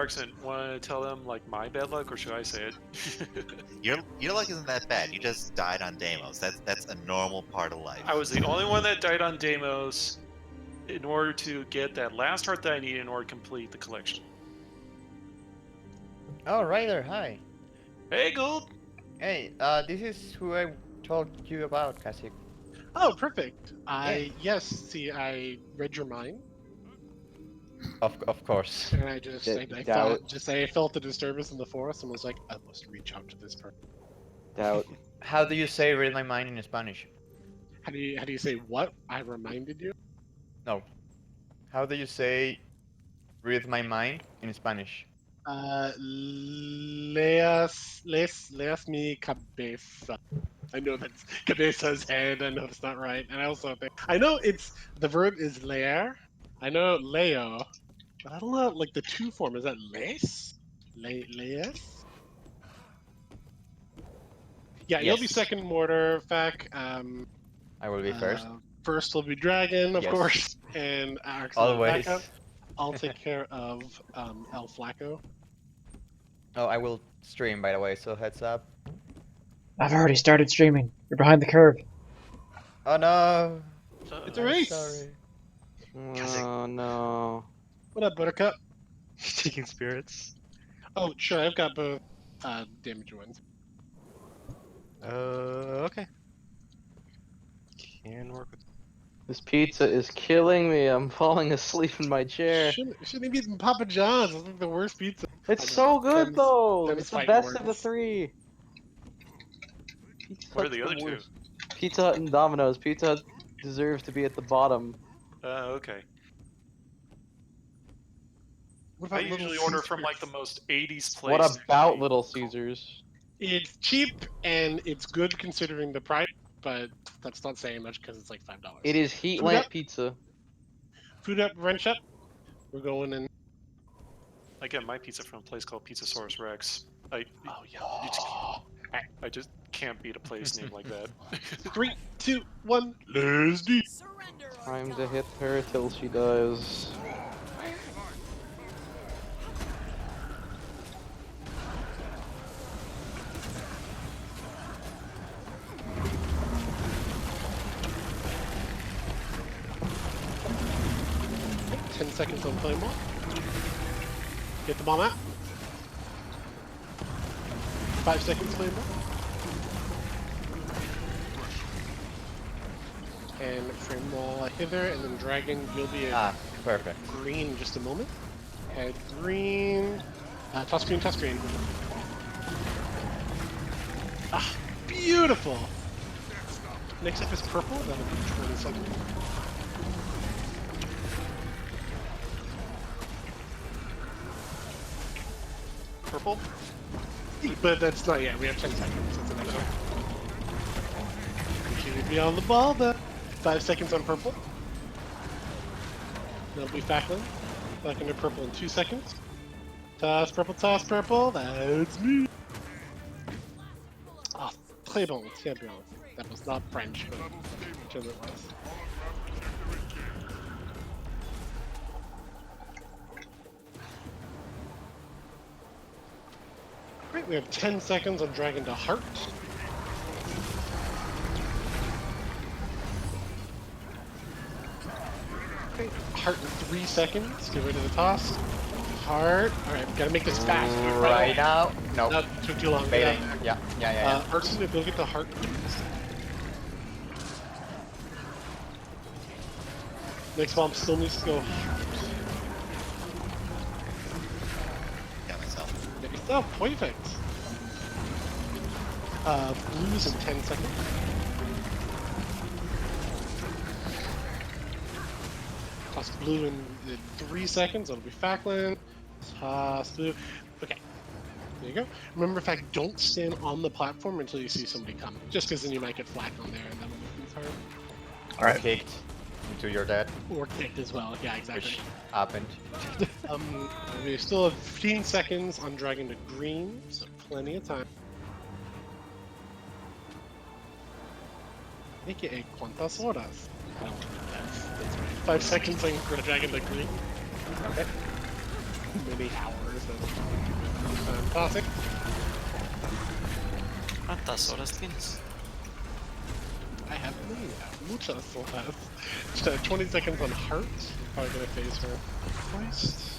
Clarkson, want to tell them like my bad luck, or should I say it? Your luck isn't that bad. You just died on Deimos. That's a normal part of life. I was the only one that died on Deimos in order to get that last heart that I need in order to complete the collection. Oh, Ryder, hi. Hey, Gold! Hey, this is who I told you about, Kasich. Oh, perfect. Yes. See, I read your mind, Of course. and I just I felt the disturbance in the forest, and was like, I must reach out to this person. Doubt. How do you say read my mind in Spanish? How do you say what? I reminded you. No. How do you say read my mind in Spanish? Leas mi cabeza. I know that's cabeza's head. I know it's not right, and I also think I know it's the verb is leer. I know leo, but I don't know like the two form. Is that les? Leas? Yeah, you'll be Yes. second mortar, Fac. I will be first. First will be Dragon, of Yes. course, and Alex. Always. Backup. I'll take care of El Flaco. Oh, I will stream, by the way, so heads up. I've already started streaming. You're behind the curve. Oh no! It's a I'm race. Sorry. Oh no. What up, Buttercup? Taking spirits. Oh, sure, I've got both damage wins. Okay. Can work with. This pizza is killing me. I'm falling asleep in my chair. Shouldn't have eaten Papa John's. It's like the worst pizza. It's so good Them's- though. them's It's the fighting best of the words. three. Pizza What are Hut's the other two? worst. Pizza Hut and Domino's. Pizza Hut deserves to be at the bottom. Okay. What I about Little usually order from Caesars? like the most 80s place. What about Little Caesars? It's cheap and it's good considering the price, but that's not saying much because it's like $5. It is heat Food lamp Hut? pizza. Food Up, Wrench Up. We're going in. I get my pizza from a place called Pizzasaurus Rex. Oh yeah. I just can't beat a place named like that. 3, 2, 1. Let's do. Time to hit her till she dies. Okay, 10 seconds on flame ball. Get the bomb out. 5 seconds flame ball. And frame wall hither, and then dragon. You'll be a Ah, perfect. green in just a moment. Head green. Toss green, toss green. Ah, beautiful! Next up is purple. That'll be 20 seconds. Purple? But that's not yet. We have 10 seconds. That's the next one. Continue to be on the ball, though. 5 seconds on purple. That'll be Facklin. Back into purple in 2 seconds. Toss purple, toss purple. That's me. Ah, très bon, très bien. That was not French, but whichever it was. Great, we have 10 seconds on Dragon to Heart. Okay, Heart in 3 seconds. Get rid of the toss. Heart. Alright, we gotta make this fast. Do it Right now? No. No, took too long. Waiting. Yeah. Arson, go get the heart, please. Next bomb still needs to go heart. Got myself. Oh, perfect. Blues in 10 seconds. Toss blue in 3 seconds. That'll be Facklin. Toss blue. Okay. There you go. Remember, in fact, don't stand on the platform until you see somebody come. Just because then you might get flack on there and that'll make things hard. Alright. Kicked into your dad, Or kicked as well. Yeah, exactly. which happened. We still have 15 seconds on Dragon to Green, so plenty of time. AKA ¿Cuántas horas? I don't know. That's right. 5 seconds on Dragon to Green. Okay. many hours of tossing. ¿Cuántas horas tienes? I have muchas horas. 20 seconds on heart. Probably gonna phase her twice.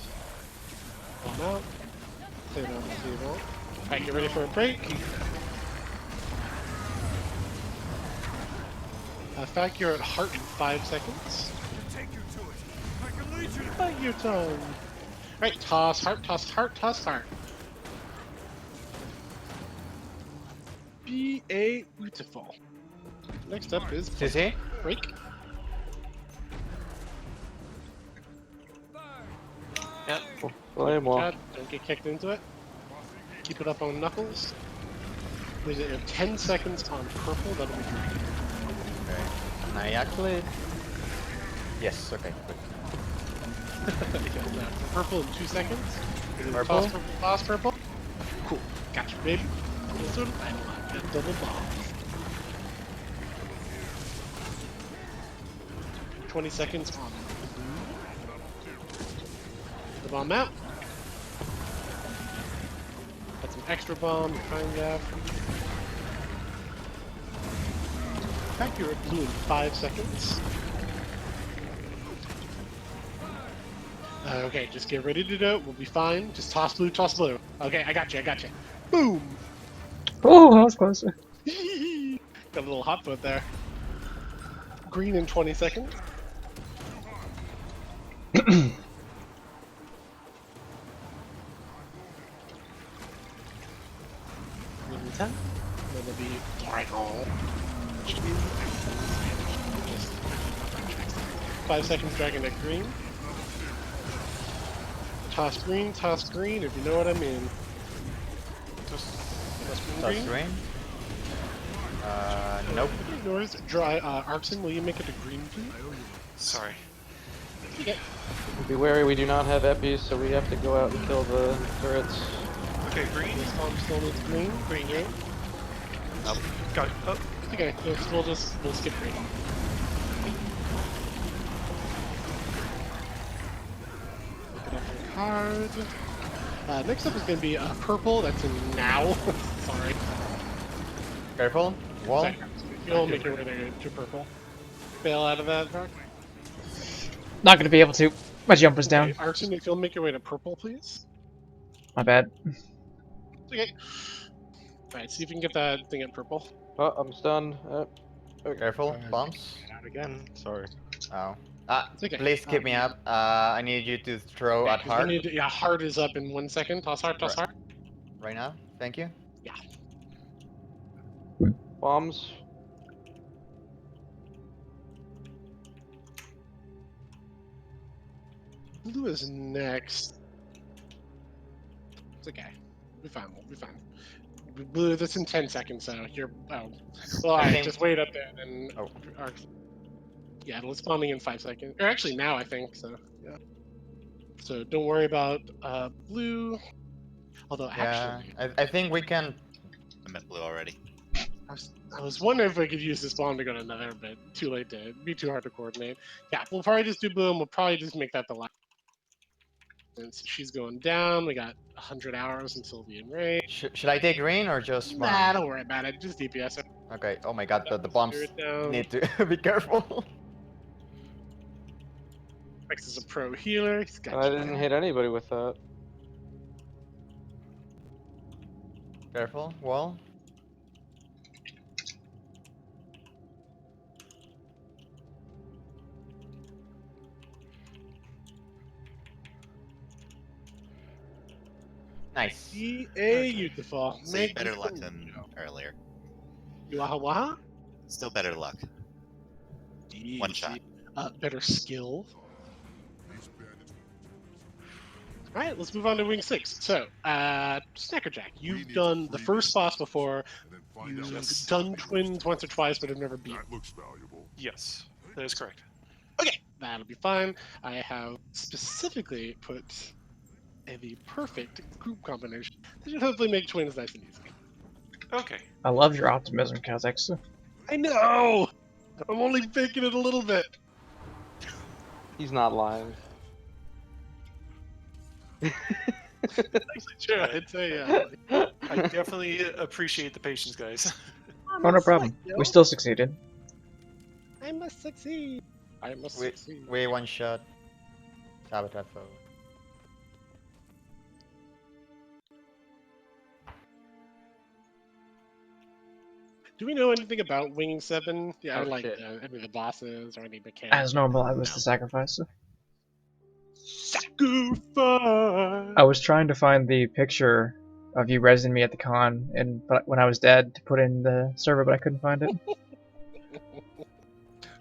One out. Play down the table. Alright, get ready for a break. Fact, you're at heart in 5 seconds. Take your time. Right, toss, heart, toss, heart, toss, heart. Beautiful. Next up is CC? break. Yep. Claymore. God, don't get kicked into it. Keep it up on knuckles. There's 10 seconds on purple, that'll be great. Okay. Naya cleared. Yes, okay, good. Purple in 2 seconds. Purple? Toss purple, toss purple. Cool. Gotcha, baby. Let's do it. I like that double bomb. 20 seconds on blue. The bomb out. Got some extra bomb, kind of. In fact, you're at blue in 5 seconds. Okay, just get ready to do it. We'll be fine. Just toss blue, toss blue. Okay, I got you, I got you. Boom! Oh, that was close. Got a little hot foot there. Green in 20 seconds. Green in 10. Then it'll be dragon. 5 seconds dragon at green. Toss green, if you know what I mean. Toss green, Toss green. green. Nope. Yours, dry, Arxen, will you make it a green, please? Sorry. Okay. Be wary, we do not have epis, so we have to go out and kill the turrets. Okay, green. This bomb still needs green. Green, green. Got it. Oh, Okay, we'll skip green. Look it up on card. Next up is going to be purple. That's in now. Sorry. Careful. Wall. Sorry. You'll make your way to purple. Bail out of that, Dark. Not gonna be able to. My jumper's down. Okay, Arxen, if you'll make your way to purple, please. My bad. Okay. Alright, see if you can get that thing at purple. Oh, I'm stunned. Careful. Bombs. Out again. Sorry. Oh. It's okay. Please keep me up. I need you to throw Okay, at 'cause we heart need to- yeah, heart is up in 1 second. Toss heart, toss Right. heart. right now. Thank you. Bombs. Blue is next. It's okay. We'll be fine. We'll be fine. Blue, that's in 10 seconds, so you're. Oh. Well, alright, think- just wait up there and. Oh. Yeah, it'll spawning in 5 seconds. Or actually, now I think, so. Yeah. So don't worry about blue. Although, Yeah. actually. I think we can. I'm at blue already. I was wondering if I could use this bomb to go to another, but too late to. It'd be too hard to coordinate. Yeah, we'll probably just do blue and we'll probably just make that the last. Since she's going down, we got 100 hours until the enrage. Should I take green or just one? Nah, don't worry about it. Just DPS her. Okay. Oh my god, the bombs Steer it down. need to be careful. Rex is a pro healer. He's got I didn't hit anybody with that. Careful. Wall. Nice. Beautiful. Say better luck than earlier. Waha. Still better luck. One shot. Better skill. Alright, let's move on to Wing 6. So, Snackerjack, you've done the first boss before. You've Yes. done twins once or twice, but have never beat. That looks valuable. yes, that is correct. Okay, that'll be fine. I have specifically put the perfect group combination that should hopefully make twins nice and easy. Okay. I love your optimism, Kazax. I know! I'm only faking it a little bit. He's not lying. Actually, true. It's a. I definitely appreciate the patience, guys. Oh, no problem. We still succeeded. I must succeed. I must Wait, succeed. wait, one shot. Sabotage foe. Do we know anything about Wing 7? Yeah, Oh, or like shit. any of the bosses or any mechanics? As normal, I was the sacrifice. Sacrifice! I was trying to find the picture of you resing me at the con, and but when I was dead to put in the server, but I couldn't find it.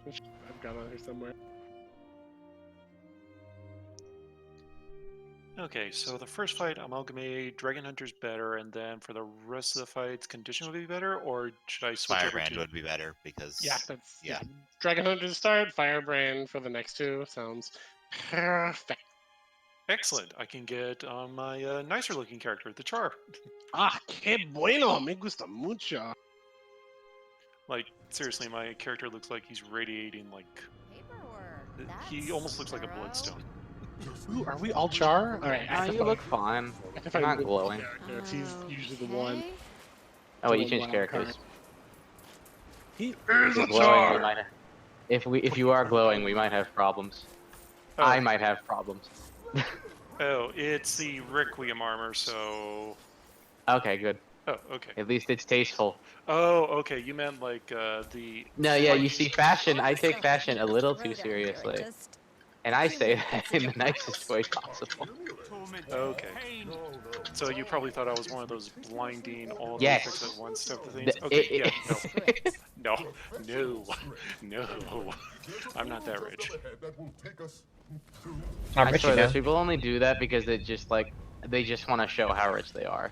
I've got on here somewhere. Okay, so the first fight, Amalgamate, Dragon Hunter's better, and then for the rest of the fights, Condition would be better, or should I switch over Firebrand to... would be better because Yeah, that's yeah. Dragon Hunter to start, Firebrand for the next two. Sounds perfect. Excellent, I can get my nicer looking character, the Char. Ah, que bueno, me gusta mucho. Like, seriously, my character looks like he's radiating, like... Paperwork. He almost looks like a bloodstone. Ooh, are we all Char? Alright, I Oh, have to you find- look fine. I have to find not which glowing. character. He's usually the one. Okay. Oh, wait, you the changed wild characters. card. He is If a you're glowing, we Char. might have, if you are glowing, we might have problems. Oh, I might have problems. Oh, it's the Requiem armor, so... Okay, good. Oh, okay. At least it's tasteful. Oh, okay, you meant like the... No, yeah, you see, fashion. I take fashion a little too seriously, and I say that in the nicest way possible. Okay. So you probably thought I was one of those blinding all the Yes. effects at once type of things? The- Okay, no. No. I'm not that rich. I'm I rich swear, again. those people only do that because they just want to show how rich they are.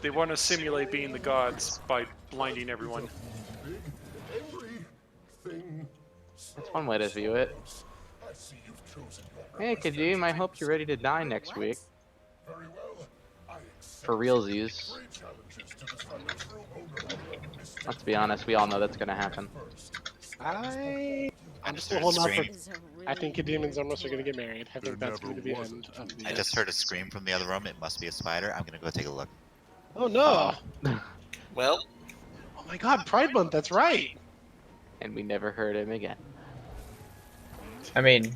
They want to simulate being the gods by blinding everyone. That's one way to view it. Hey, Kadeem, I hope you're ready to die next week. For realsies. Let's be honest, we all know that's gonna happen. I'm I just still heard a holding out for. scream. I think Kadeem and Zormos are gonna get married. I think that's going to be the end of the. I just heard a scream from the other room. It must be a spider. I'm gonna go take a look. Oh no! Well, Oh my God, Pride Month. That's right. And we never heard him again. I mean,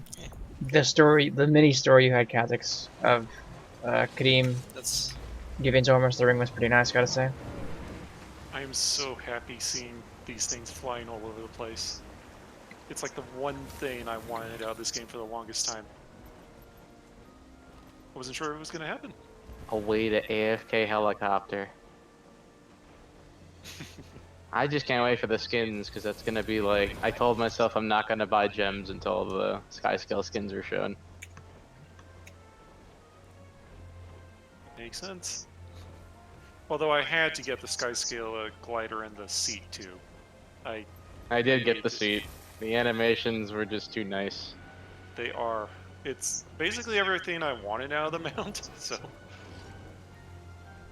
the mini story you had, Kha'Zix, of Kadeem that's giving Zormos the ring was pretty nice, gotta say. I am so happy seeing these things flying all over the place. It's like the one thing I wanted out of this game for the longest time. I wasn't sure it was going to happen. A way to AFK helicopter. I just can't wait for the skins, because that's gonna be like, I told myself I'm not gonna buy gems until the Skyscale skins are shown. Makes sense. Although I had to get the Skyscale glider and the seat too. I did get the seat. The animations were just too nice. They are. It's basically everything I wanted out of the mount. So,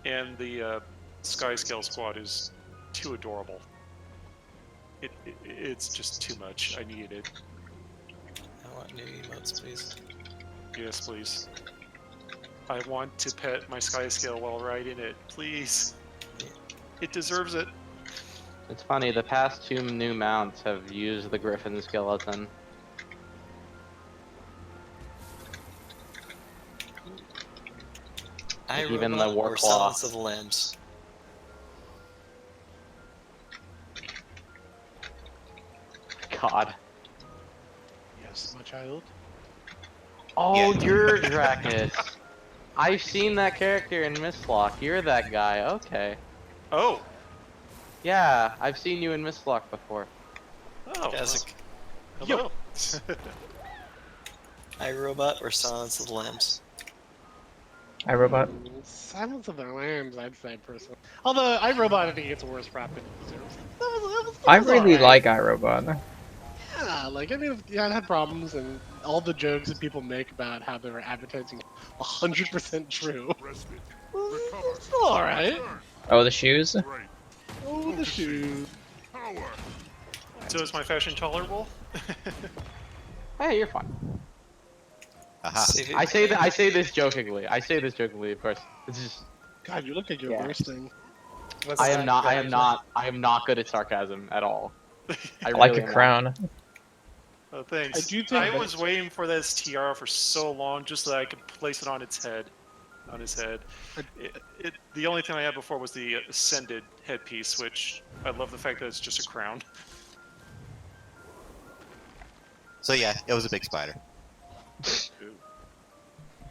and the Skyscale squad is too adorable. It's just too much. I needed it. I want new emotes, please. Yes, please. I want to pet my Skyscale while riding it. Please. It deserves it. It's funny, the past two new mounts have used the Griffin skeleton. Even the iRobot War or Claw. Silence of the Lambs. God. Yes, my child. Oh, Yeah. you're Dracus. I've seen that character in Mistlock. You're that guy. Okay. Oh. Yeah, I've seen you in Mistlock before. Oh. Kha'Zix, Hello. iRobot or Silence of the Lambs. iRobot. Silence of the Lambs, I'd say personally. Although iRobot, I think gets a worse rap than it deserves. I That was really alright. like iRobot. Yeah, like I mean, yeah, it had problems, and all the jokes that people make about how they were advertising 100% true. It's still alright. Oh, the shoes? Oh, the shoes. So is my fashion tolerable? Hey, you're fine. Aha. Save it. I say this jokingly. I say this jokingly, of course. It's just God, you look like you're Yeah. bursting. What's I am that? I am not good at sarcasm at all. I like really a am not. crown. Oh, thanks. I do think I that- was waiting for this tiara for so long just so that I could place it on its head. On his head. The only thing I had before was the ascended headpiece, which I love the fact that it's just a crown. So yeah, it was a big spider.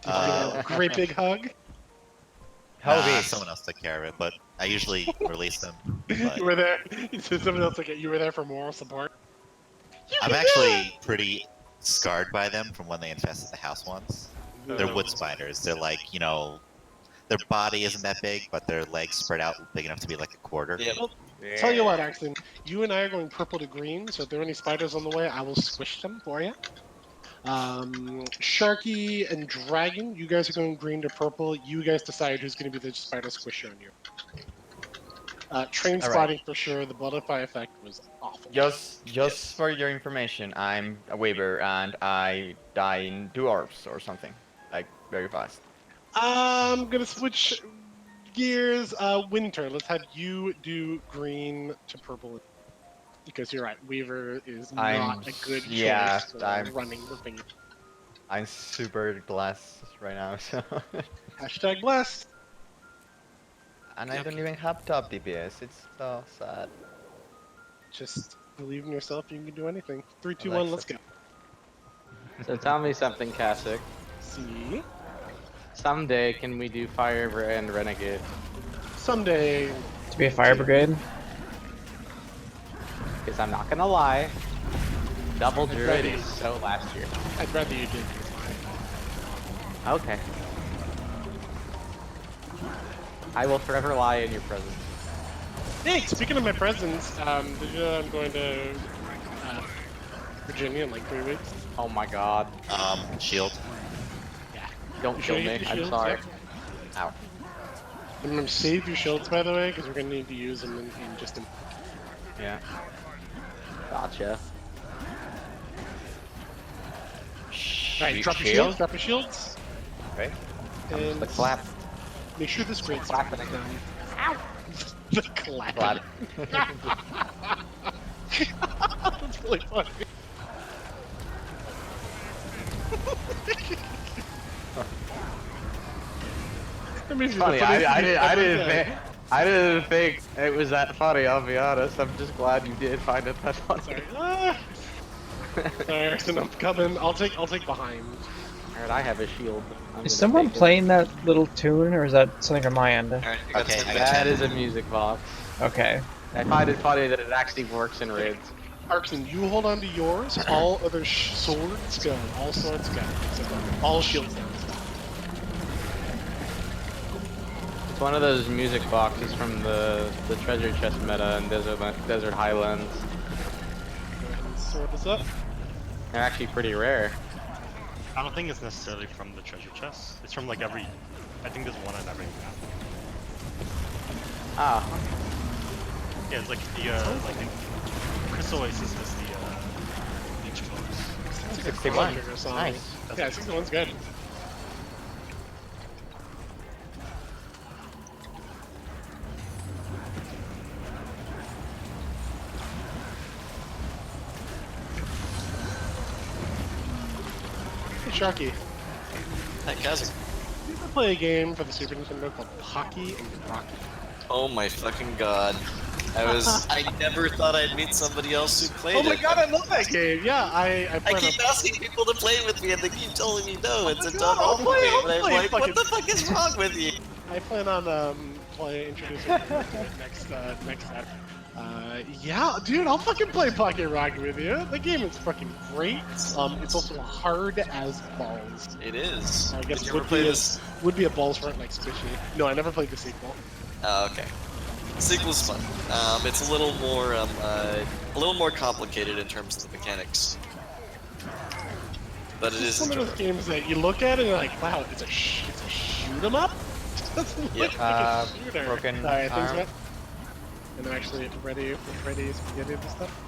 A great big hug. How big? Someone else took care of it, but I usually release them. But You were there. So someone else like you were there for moral support. I'm actually pretty scarred by them from when they infested the house once. They're wood spiders. They're like, you know, their body isn't that big, but their legs spread out big enough to be like a quarter. Yeah. Tell you what, Axton, you and I are going purple to green, so if there are any spiders on the way, I will squish them for you. Sharky and Dragon, you guys are going green to purple. You guys decide who's going to be the spider squisher on you. Train All right. spotting for sure. The butterfly effect was awful. Just for your information, I'm a Weaver and I die in 2 orbs or something, like very fast. I'm gonna switch gears. Winter, let's have you do green to purple. Because you're right, Weaver is not a good choice for running the thing. I'm super blessed right now, so. Hashtag blessed. And I don't even have top DPS. It's so sad. Just believe in yourself. You can do anything. 3, 2, Alexa. 1. Let's go. So tell me something, Kasich. See, Someday can we do Fire and Renegade? someday. To be a fire brigade. Because I'm not gonna lie, Double Druid is so last year. I'd rather you did. Okay. I will forever lie in your presence. Hey, speaking of my presents, did you know I'm going to Virginia in like 3 weeks? Oh my god. Shield. Don't You kill sure you me. get I'm shields? sorry. Yeah. Ow. Remember, save your shields, by the way, because we're going to need to use them in just a... Yeah. Gotcha. Alright, drop your shields, drop your shields. Okay. And The clap. make sure this great Clapping is again. done. Ow! The clap. Clap. That's really funny. That means you're the Funny, funniest I thing didn't, you've I ever didn't said. think, I didn't think it was that funny. I'll be honest. I'm just glad you did find it that funny. Sorry. Sorry, Erickson, I'm coming. I'll take behind. Alright, I have a shield. I'm Is gonna someone take it. playing that little tune, or is that something on my end? Alright, I got Okay, 10 I got That 10. is a music box. Okay. I find it funny that it actually works in raids. Erickson, you hold on to yours. All other swords go. All swords go. Except all shields down. It's one of those music boxes from the treasure chest meta in Desert Highlands. Go ahead and sword this up. They're actually pretty rare. I don't think it's necessarily from the treasure chest. It's from like every. I think there's one on every map. Ah, Yeah, it's like the Crystal Oasis is the beach clothes. 61. Trigger song. Nice. Yeah, 61's good. Hey, Sharky. Hey, Kazakh. You ever play a game for the Super Nintendo called Pocky and Rocky? Oh my fucking god. I never thought I'd meet somebody else who played Oh my it. god, I love that game! Yeah, I I plan on... keep asking people to play with me and they keep telling me no, it's a God, done I'll old play, game. I'll And I'm play, like, fucking- what the fuck is wrong with you? I plan on introducing you to it next Saturday. Yeah, dude, I'll fucking play Pocket Rocky with you. The game is fucking great. It's also hard as balls. It is. I guess Did it you ever play this? would be a balls for it like Squishy. No, I never played the sequel. Oh, okay. The sequel's fun. It's a little more complicated in terms of the mechanics. But it It's is one of those enjoyable. games that you look at it and you're like, wow, it's a shoot 'em up. Doesn't look Yep. like a shooter. Broken Alright, things arm. went. And I'm actually ready spaghetti and stuff.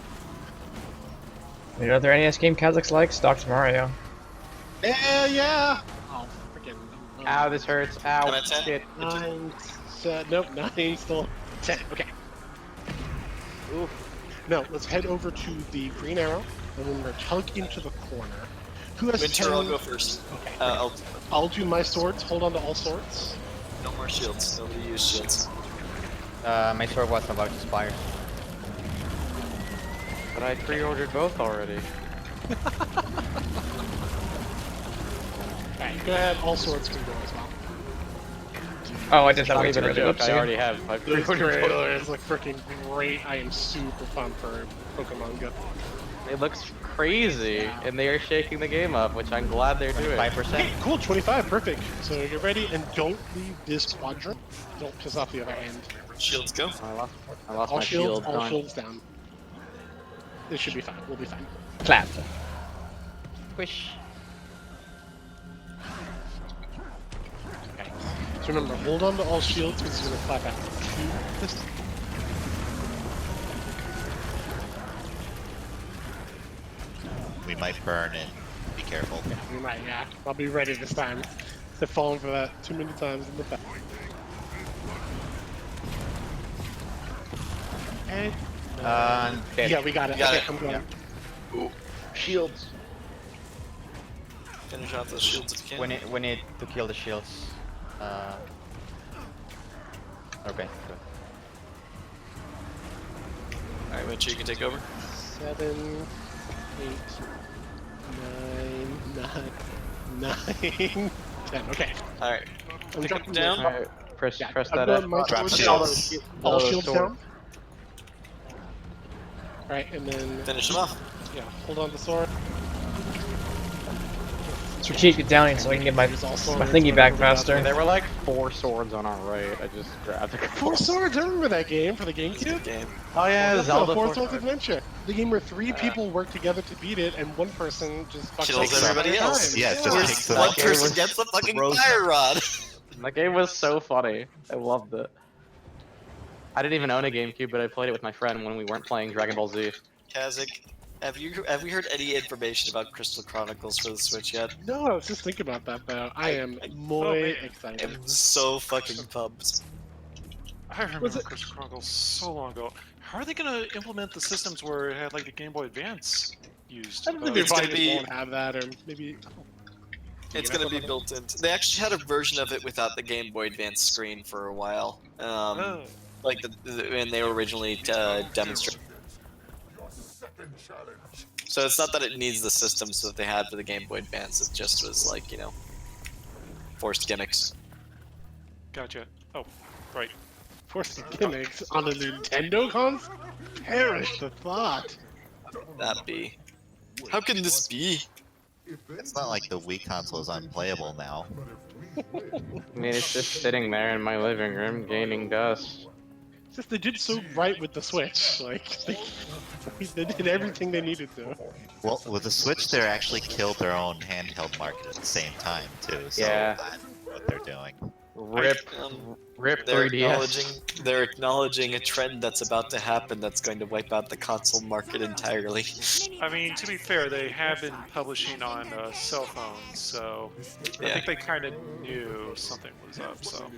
The other NES game Kazakhs likes? Dr. Mario. Yeah. Oh, freaking. Ow, this hurts. Ow, Am I 10? shit. 9, nope, 9, still 10. Okay. Oof. No, let's head over to the green arrow, and then we're tug into the corner. Who has Winter, 10? I'll go first. Okay. I'll I'll do my swords. Hold on to all swords. no more shields. Nobody use shields. My sword was about to expire. But I pre-ordered both already. Alright, go ahead. All swords can go as well. Oh, I did that Not way too even a early. joke. Oops, I already have. I This pre-ordered both. trailer is like freaking great. I am super pumped for Pokemon Go. It looks crazy, and they are shaking the game up, which I'm glad they're doing. 5%. Okay, cool. 25, perfect. So get ready and don't leave this quadrant. Don't piss off the other end. Shields go. I lost All my shields, shield. all Darn. shields down. This should be fine. We'll be fine. Clap. Squish. Okay. So remember, hold on to all shields because it's going to clap out 2 this time. We might burn and be careful. Yeah, we might, yeah. I'll be ready this time. I've fallen for that too many times in the past. And, Okay. yeah, we got it. Got Okay, it. I'm going. Shields. Finish off those shields if you can. We need to kill the shields. Okay, good. Alright, Winter, you can take over. 7, 8, 9, 10. Okay. Alright. I'm Pick dropping them down. the- Alright, press Yeah, press I've that got up. my Drop swords shields. down. All Oh, shields sword. down. Alright, and then Finish them off. yeah, hold on to the sword. Strategic downing so I can get my Use all swords, thingy back whatever we got faster. There were like 4 swords on our right. I just grabbed a couple. 4 swords. I remember that game for the It's a good GameCube. game. Oh yeah, That's Zelda a 4 4 Swords swords. Adventure. The game where 3 people work together to beat it, and one person just fucks Kills up everybody entire else. time. Yeah, it's just Where kicks them one out. person gets the fucking throws fire rod. That game was so funny. I loved it. I didn't even own a GameCube, but I played it with my friend when we weren't playing Dragon Ball Z. Kazik, have we heard any information about Crystal Chronicles for the Switch yet? No, I was just thinking about that though. I am Oh, muy man. excited. I'm so fucking pumped. I remember Was it- Crystal Chronicles so long ago. How are they gonna implement the systems where it had like the Game Boy Advance used? I don't think It's they gonna probably be- won't have that, or maybe. It's gonna be built into. They actually had a version of it without the Game Boy Advance screen for a while. Oh, Like when they were originally demonstrated. So it's not that it needs the systems that they had for the Game Boy Advance. It just was like, you know, forced gimmicks. gotcha. Oh, right. Force gimmicks on a Nintendo console? Perish the thought. That be. How can this be? It's not like the Wii console is unplayable now. I mean, it's just sitting there in my living room, gaining dust. It's just they did so right with the Switch. Like, they did everything they needed to. Well, with the Switch, they actually killed their own handheld market at the same time too. So Yeah. that's what they're doing. Rip, rip They're 3DS. acknowledging a trend that's about to happen that's going to wipe out the console market entirely. I mean, to be fair, they have been publishing on cell phones, so I Yeah. think they kind of knew something was up. So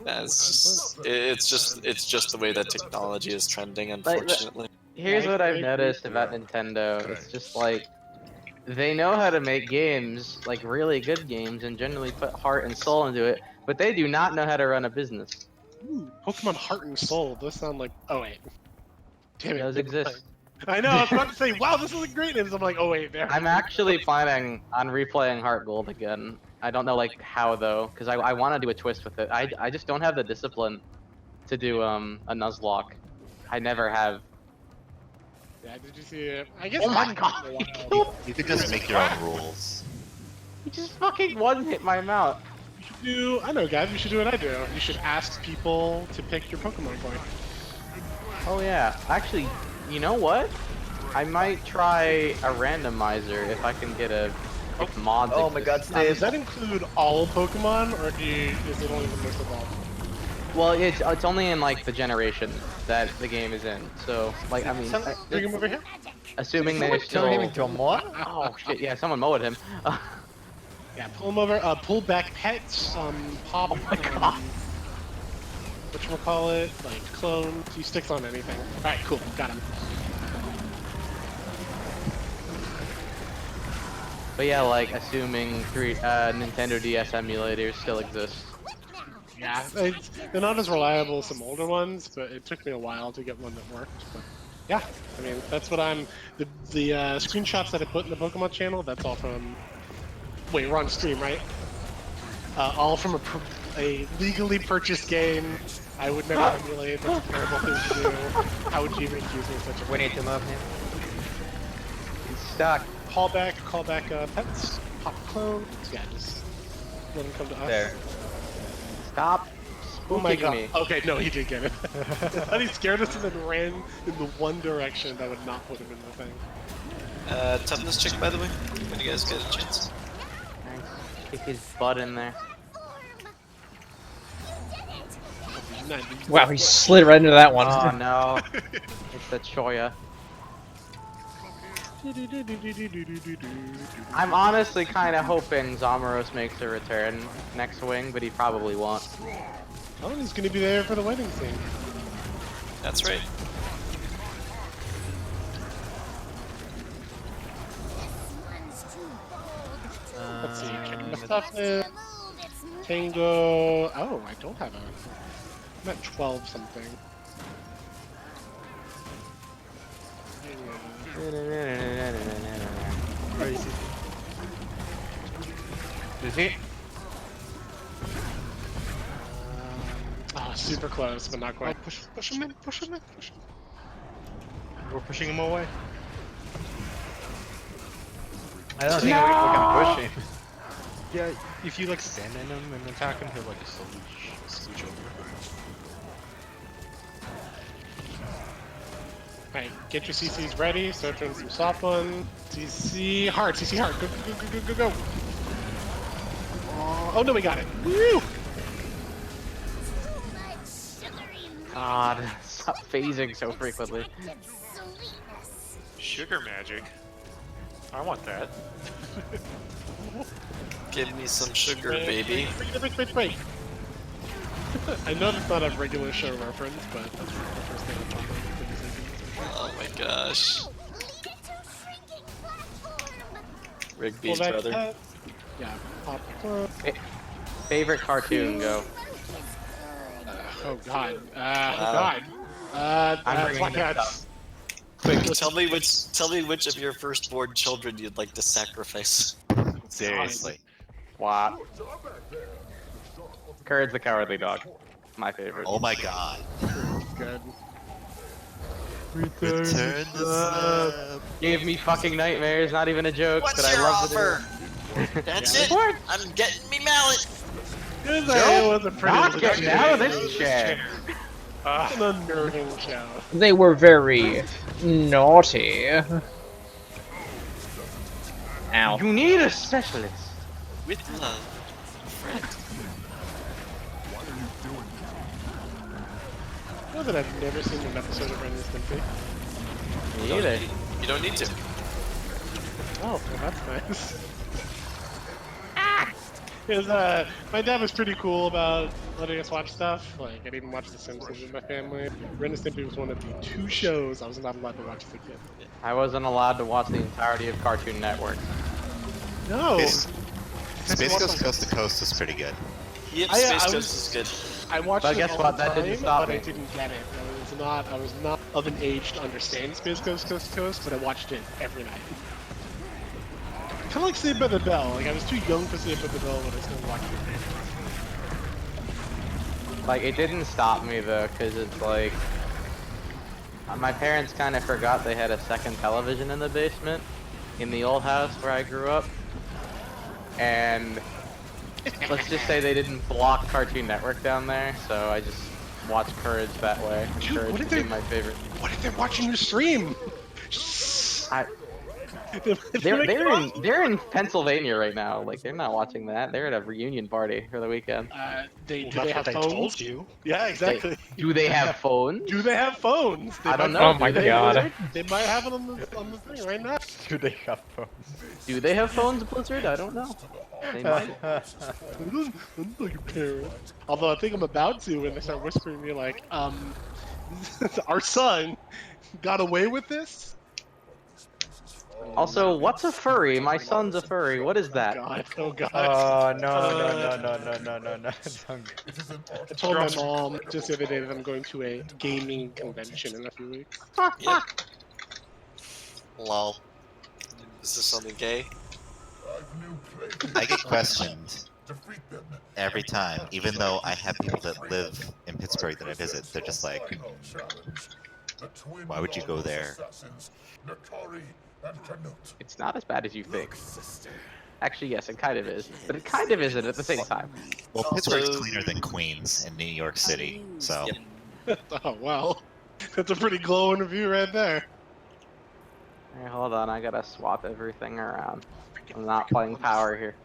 Yeah, it's just the way that technology is trending, unfortunately. Here's Yeah, what I I've agree. noticed about Nintendo. It's just like they know how to make games, like really good games, and generally put heart and soul into it, but they do not know how to run a business. Ooh, Pokemon Heart and Soul. Those sound like. Oh wait. Damn it. Those never mind. exist. I know. I was about to say, wow, this is a great name. I'm like, oh wait, there. I'm actually planning on replaying Heart Gold again. I don't know like how though, because I want to do a twist with it. I just don't have the discipline to do a Nuzlocke. I never have. Yeah, did you see it? I guess. Oh my I haven't god! in a He while. killed- You could just make your own rules. He just fucking one hit my mount. You should do. I know, guys. You should do what I do. You should ask people to pick your Pokemon for you. Oh yeah, actually, you know what? I might try a randomizer if I can get a if mods. Oh my god, exist. Now, does Steve. that include all Pokemon, or is it only the most evolved? Well, it's only in like the generation that the game is in. So like I mean, Bring him over here. Assuming Someone they still. turn him into a moa? Oh shit! Yeah, someone mowed him. Yeah, pull him over. Pull back pets. Pop. Oh my God. Whatchamacallit, like clone. He sticks on anything. Alright, cool. Got him. But yeah, like assuming Nintendo DS emulators still exist. Yeah, they're not as reliable as some older ones, but it took me a while to get one that worked. But yeah, I mean that's what I'm. The screenshots that I put in the Pokemon channel. That's all from. Wait, we're on stream, right? All from a legally purchased game. I would never emulate. That's a terrible thing to do. How would you even accuse me of such a We thing? need to move him. He's stuck. Call back pets. Pop clone. Yeah, just let him come to us. There. Stop. Oh my spooking god. me. Okay, no, he did get it. I thought he scared us and then ran in the one direction that would not put him in the thing. Toughness check, by the way, when you guys get a chance. Nice. Kick his butt in there. Wow, he slid right into that one. Oh no. It's the Choya. I'm honestly kind of hoping Zamaros makes a return next wing, but he probably won't. Oh, he's gonna be there for the wedding scene. That's right. Let's see. Mustafa, Tango. Oh, I don't have a. I'm at 12 something. Where is he? Is he? Ah, super close, but not quite. Push him in, push him in, push him in. We're pushing him away. I don't think we can push him. Yeah, if you like stand in him and attack him, he'll like slowly switch over. Alright, get your CCs ready, start doing some soft one. CC hard, CC hard. Go, go, go, go, go, go. Oh no, we got it. Woo! God, stop phasing so frequently. Sugar magic. I want that. Give me some sugar, baby. Wait. I know that's not a regular show reference, but that's the first thing I thought of. Oh my gosh. Rigby's Pull back brother. pet. Yeah, pop. Favorite cartoon, go. Oh god. I'm bringing Black this Cats. Quick, tell me which of your firstborn children you'd like to sacrifice. Seriously. What? Courage the Cowardly Dog. My favorite. Oh my god. Good. Return the slab. Gave me fucking nightmares, not even a joke, What's but I your love offer? That's it. I'm getting me mallet. It was a pretty Not getting out of this chair. an unnerving show. They were very naughty. Ow. You need a specialist. With love, friend. I know that I've never seen an episode of Ren and Stimpy. Me either. You don't need to. Oh, well, that's nice. Because my dad was pretty cool about letting us watch stuff. Like, I didn't watch The Simpsons with my family. Ren and Stimpy was one of the 2 shows I was not allowed to watch as a kid. I wasn't allowed to watch the entirety of Cartoon Network. No! Space Ghost Coast to Coast is pretty good. Yep, I Space was- Ghost is good. I watched But it guess all what? the That time, didn't stop but I me. didn't get it. I was not of an age to understand Space Ghost Coast to Coast, but I watched it every night. Kind of like Saved by the Bell. Like, I was too young for Saved by the Bell, but I still watched it. Like, it didn't stop me though, because it's like... My parents kind of forgot they had a second television in the basement, in the old house where I grew up. And let's just say they didn't block Cartoon Network down there, so I just watched Courage that way. And Dude, Courage what if became they- my favorite. What if they're watching your stream? I They're in Pennsylvania right now. Like they're not watching that. They're at a reunion party for the weekend. Do Well, they that's have what they phones? told you. Yeah, exactly. Do they have phones? Do they have phones? They I don't might- know. Oh my do they? god. They might have it on the thing right now. Do they have phones? Do they have phones, Blizzard? I don't know. They might. I'm like a parent. Although I think I'm about to when they start whispering to me like, our son got away with this. Also, what's a furry? My son's a furry. What is that? God, oh god. Oh no. I told my mom just the other day that I'm going to a gaming convention in a few weeks. Yep. Lol. Is this something gay? I get questioned every time, even though I have people that live in Pittsburgh that I visit. They're just like, why would you go there? It's not as bad as you think. Actually, yes, it kind of is. But it kind of isn't at the same time. Well, Pittsburgh's cleaner than Queens in New York City, so. Yep. Oh wow, that's a pretty glowing review right there. Alright, hold on. I gotta swap everything around. I'm not playing power here.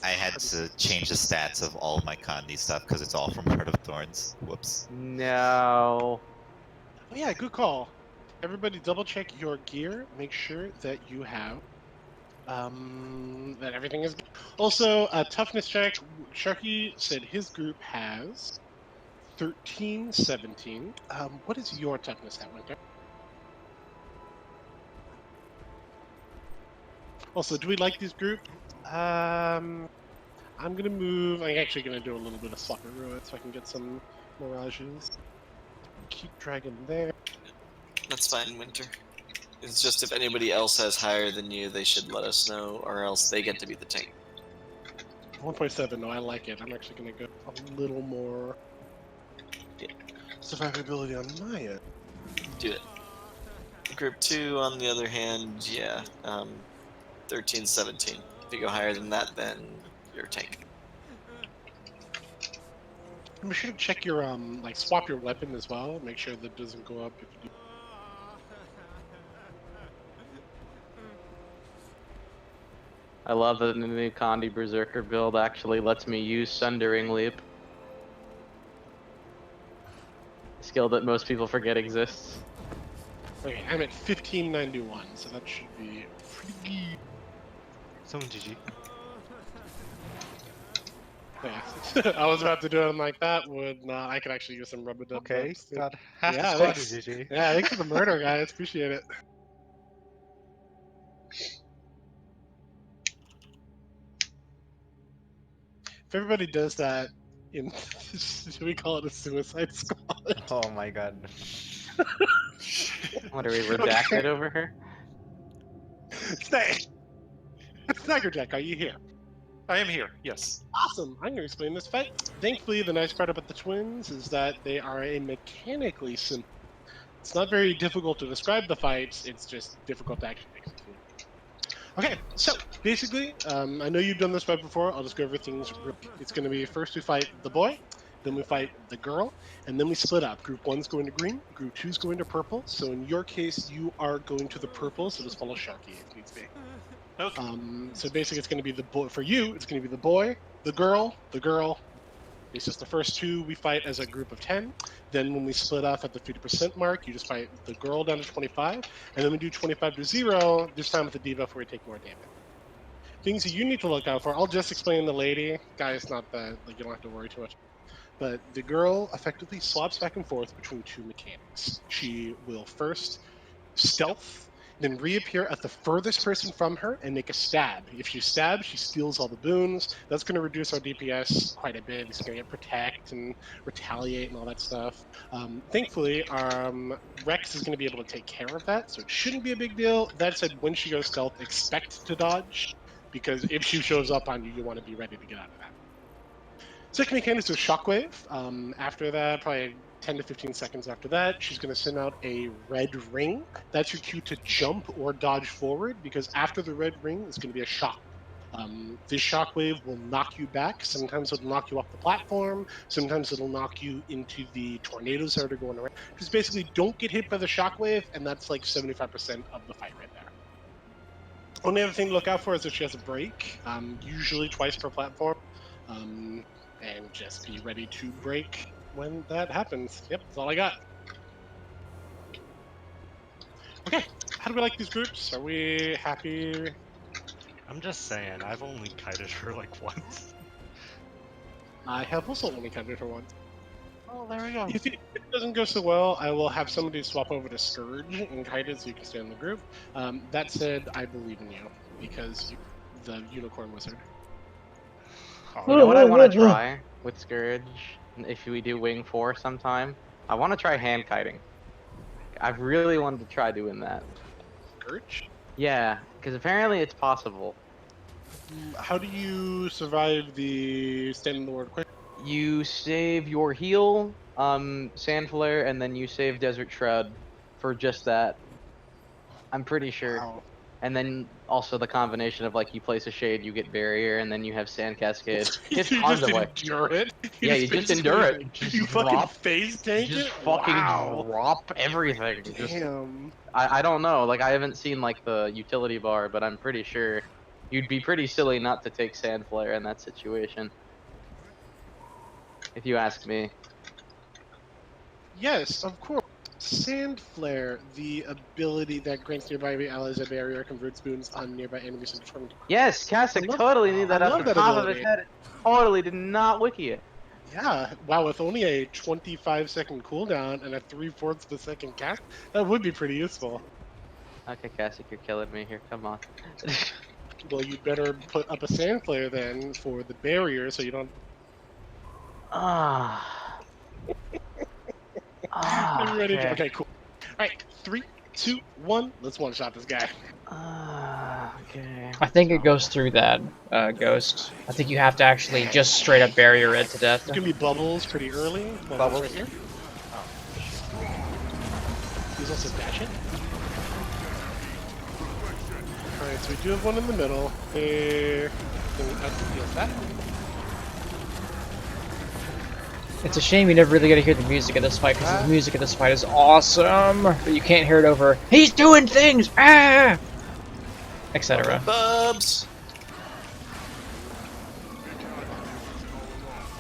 I had to change the stats of all of my Condi stuff because it's all from Heart of Thorns. Whoops. No. Oh yeah, good call. Everybody double check your gear. Make sure that you have that everything is good. Also, toughness check. Sharky said his group has 13, 17. What is your toughness at, Winter? Also, do we like this group? I'm gonna move. I'm actually gonna do a little bit of Slaughter so I can get some mirages. Keep dragging there. That's fine, Winter. It's just if anybody else has higher than you, they should let us know, or else they get to be the tank. 1.7. No, I like it. I'm actually gonna go a little more survivability on my end. Do it. Group 2, on the other hand, yeah, 13, 17. If you go higher than that, then you're a tank. Be sure to check your like swap your weapon as well. Make sure that doesn't go up if you do. I love that the new Condi Berserker build actually lets me use Sundering Leap. A skill that most people forget exists. Okay, I'm at 1591, so that should be pretty. Someone GG. Yeah, I was about to do it like that. Would not. I could actually use some rubber dub. Okay, dubs, too. got half Yeah, the squad thanks. is GG. Yeah, thanks for the murder, guys. Appreciate it. If everybody does that, in should we call it a suicide squad? Oh my god. What are we redacted over here? Snaggerjack, are you here? I am here. Yes. Awesome. I'm going to explain this fight. Thankfully, the nice part about the twins is that they are a mechanically simple. It's not very difficult to describe the fights. It's just difficult to actually execute. Okay, so basically, I know you've done this fight before. I'll just go over things. It's going to be first we fight the boy, then we fight the girl, and then we split up. Group 1's going to green, Group 2's going to purple. So in your case, you are going to the purple, so just follow Sharky if needs be. Okay. So basically, it's going to be the boy. For you, it's going to be the boy, the girl, the girl. It's just the first two we fight as a group of 10. Then when we split off at the 50% mark, you just fight the girl down to 25, and then we do 25 to 0. This time with the debuff where we take more damage. Things that you need to look out for. I'll just explain the lady. Guys, not that like you don't have to worry too much. But the girl effectively swaps back and forth between two mechanics. She will first stealth, then reappear at the furthest person from her and make a stab. If she stabs, she steals all the boons. That's going to reduce our DPS quite a bit. It's going to get protect and retaliate and all that stuff. Thankfully, Rex is going to be able to take care of that, so it shouldn't be a big deal. That said, when she goes stealth, expect to dodge, because if she shows up on you, you want to be ready to get out of that. Second mechanic is Shockwave. After that, probably 10 to 15 seconds after that, she's going to send out a red ring. That's your cue to jump or dodge forward, because after the red ring is going to be a shock. This shockwave will knock you back. Sometimes it'll knock you off the platform. Sometimes it'll knock you into the tornadoes that are going around. Just basically don't get hit by the shockwave, and that's like 75% of the fight right there. Only other thing to look out for is if she has a break, usually twice per platform, and just be ready to break when that happens. Yep, that's all I got. Okay, how do we like these groups? Are we happy? I'm just saying, I've only kited her like once. I have also only counted her once. Oh, there we go. If it doesn't go so well, I will have somebody swap over to Scourge and kite it so you can stay in the group. That said, I believe in you because you're the unicorn wizard. You know what I want to try with Scourge? If we do Wing 4 sometime, I want to try hand kiting. I've really wanted to try doing that. Scourge? Yeah, because apparently it's possible. How do you survive the stand in the word quick? You save your heal, Sand Flare, and then you save Desert Shroud for just that. I'm pretty sure. Wow. And then also the combination of like you place a shade, you get barrier, and then you have Sand Cascade. It's you tons just of way. endure it. Yeah, you just endure it. Just You fucking drop, phase tank just it. fucking Wow. drop everything. Just, Damn. I don't know. Like I haven't seen like the utility bar, but I'm pretty sure you'd be pretty silly not to take Sand Flare in that situation. If you ask me. Yes, of course. Sand Flare, the ability that grants nearby allies a barrier, converts boons on nearby enemies into torment. Yes, Kasich I love- totally knew that I off love the that top of his ability. head. Totally did not wiki it. Yeah, wow, with only a 25-second cooldown and a 3/4 of a second cast, that would be pretty useful. Okay, Kasich, you're killing me here. Come on. Well, you'd better put up a Sand Flare then for the barrier so you don't. Ah. I'm ready to. Okay. Okay, cool. Alright, 3, 2, 1, let's one shot this guy. Okay. I think it goes through that, Ghost. I think you have to actually just straight up barrier it to death. It's gonna be bubbles pretty early. Bubbles? Right here. He's also dashing. Alright, so we do have one in the middle. There. Then we have to deal with that. It's a shame you never really get to hear the music of this fight, because the music of this fight is awesome, but you can't hear it over, "He's doing things! Ah!" etc. Bubs!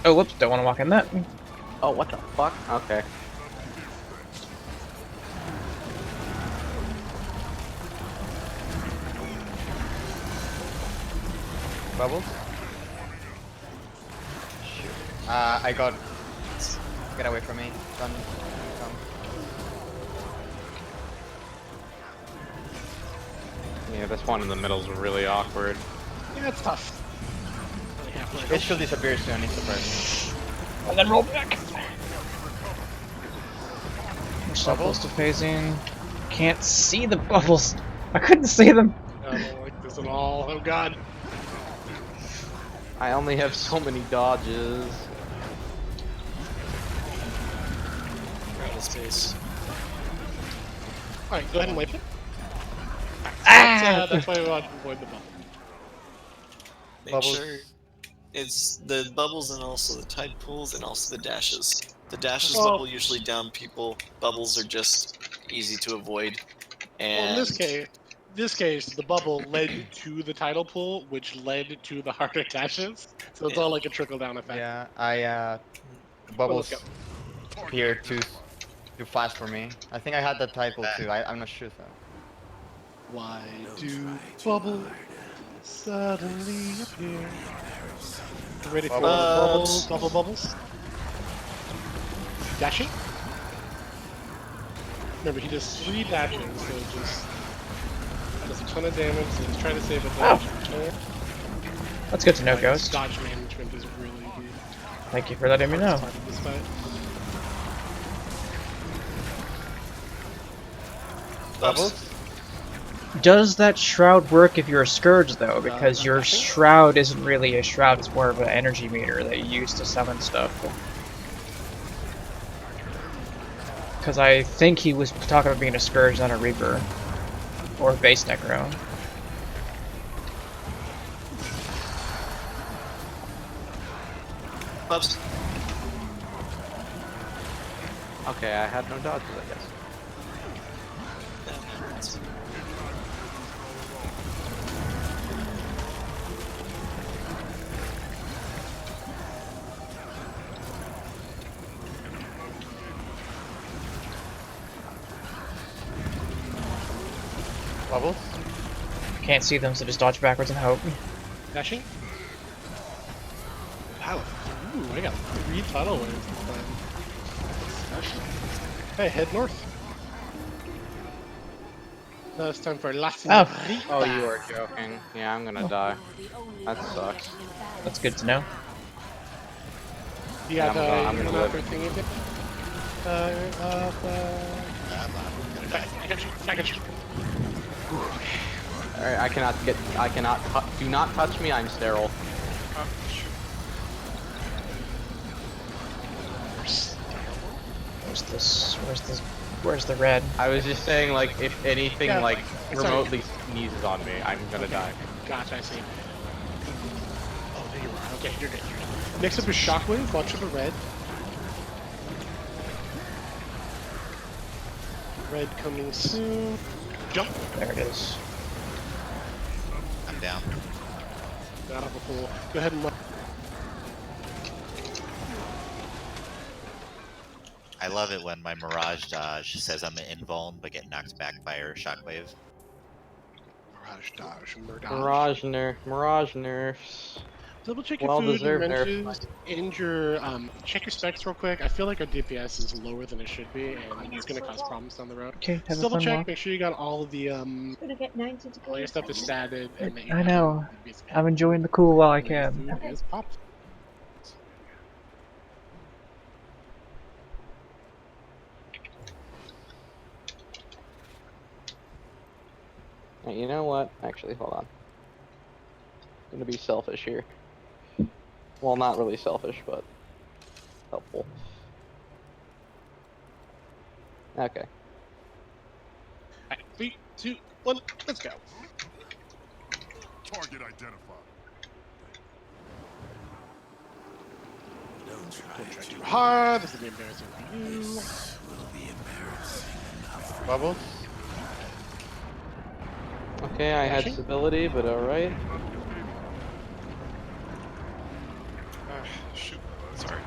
Oh, whoops, don't want to walk in that. Oh, what the fuck? Okay. Bubbles? Shoot. I got... Get away from me. Don't come. Yeah, this one in the middle is really awkward. Yeah, it's tough. It should disappear soon, it's surprising. And then roll back. We're so close to phasing. Can't see the bubbles. I couldn't see them. I don't like this at all. Oh god. I only have so many dodges. Right in his face. Alright, go ahead and wipe it. Ah! That's why we want to avoid the bubble. Make Bubbles. sure it's the bubbles and also the tide pools and also the dashes. The dashes Well- will usually down people. Bubbles are just easy to avoid. And Well, in this case, the bubble led to the tidal pool, which led to the harder dashes. So it's all like a trickle down effect. Yeah, bubbles appear too fast for me. I think I had that title too. I'm not sure though. Why do bubbles suddenly appear? You ready for Bubbles. bubbles? Dashing? Remember, he does 3 dashes, so it just does a ton of damage, so he's trying to save a dodge. That's good to know, Ghost. Dodge management is really the Thank you for letting me know. hardest part of this fight. bubbles. Does that shroud work if you're a Scourge, though? Because your shroud isn't really a shroud, it's more of an energy meter that you use to summon stuff. Because I think he was talking about being a Scourge, not a Reaper. Or a base Necro. Bubs. Okay, I had no dodges, I guess. Bubbles? Can't see them, so just dodge backwards and hope. Dashing. Wow. Ooh, I got 3 tidal waves this time. Special. Hey, head north. Now it's time for La Oh. Señorita. Oh, you are joking. Yeah, I'm gonna die. That sucks. That's good to know. You got I'm gonna live. thingy dip? I got you. Alright, I cannot, do not touch me, I'm sterile. Where's the red? I was just saying, like, if anything, Yeah, like, sorry. remotely sneezes on me, I'm gonna die. Gotcha, I see. Oh, there you are. Okay, you're good. You're good. Next up is Shockwave. Watch for the red. Red coming soon. Jump. There it is. I'm down. Got up a fool. Go ahead and. I love it when my Mirage dodge says I'm invuln but get knocked back by her shockwave. Mirage dodge. Mirage nerfs. Double check your Well food and deserved nerf. wrenches and your check your specs real quick. I feel like our DPS is lower than it should be, and it's gonna cause problems down the road. Okay, have Just a double fun check. walk. Make sure you got all of the Gonna get 90 degrees. all your stuff is statted, and that you I have know. the basic I'm enjoying the cool while I and your can. food is popped. Hey, you know what? Actually, hold on. I'm gonna be selfish here. Well, not really selfish, but helpful. Okay. Alright, 3, 2, 1, let's go. Target identified. Don't try too hard. This will be embarrassing for you. Bubbles? Okay, I had Dashing? stability, but alright. Shoot. Sorry.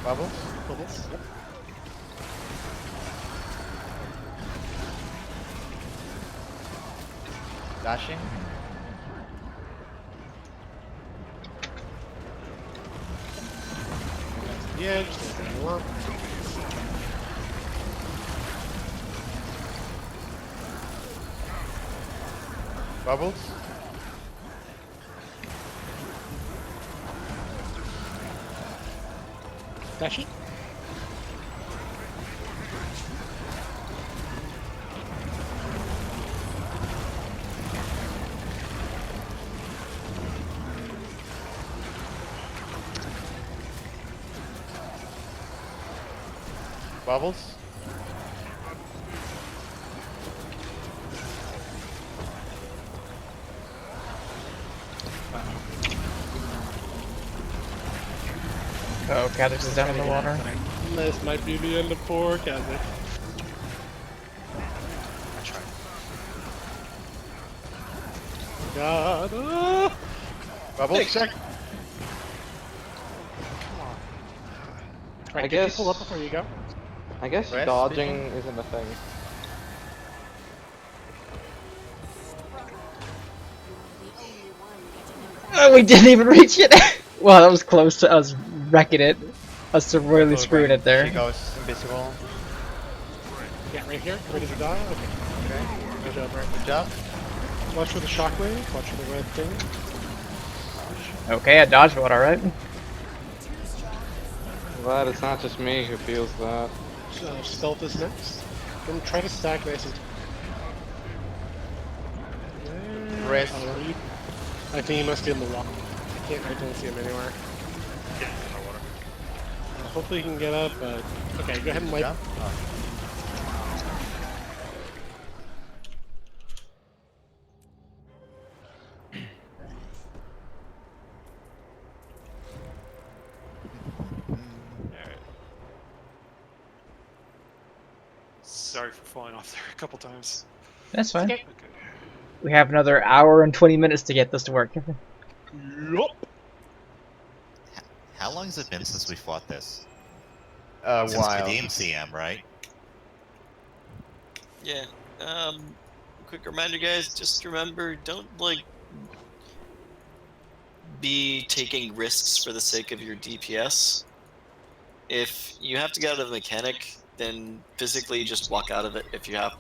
Bubbles? Bubbles. Yep. Dashing? Yeah, just like you want. Bubbles? Dashi? Bubbles? Oh, Kha'Zix is down in the water. This might be the end of poor Kha'Zix. I tried. God. Bubbles? Thanks, Jack. Alright, guess- pull up before you go. I guess Rest, dodging isn't a thing. Oh, we didn't even reach it! Wow, that was close to us wrecking it. Us royally screwing it She there. goes invisible. Yeah, right here. Ready to die? Okay. Okay. Good job, right? Good job. Watch for the shockwave. Watch for the red thing. Okay, I dodged one, alright. Glad it's not just me who feels that. Stealth is next. Then try to stack nice and. Rest. I think he must be in the water. I don't see him anywhere. Yeah, in the water. Hopefully he can get up, but okay, go ahead and wipe. Jump. Oh. Alright. Sorry for falling off there a couple times. That's fine. Okay. Okay. We have another hour and 20 minutes to get this to work. Yup. How long has it been since we fought this? Since while. redeemed CM, right? Yeah. Quick reminder, guys. Just remember, don't like be taking risks for the sake of your DPS. If you have to get out of the mechanic, then physically just walk out of it if you have.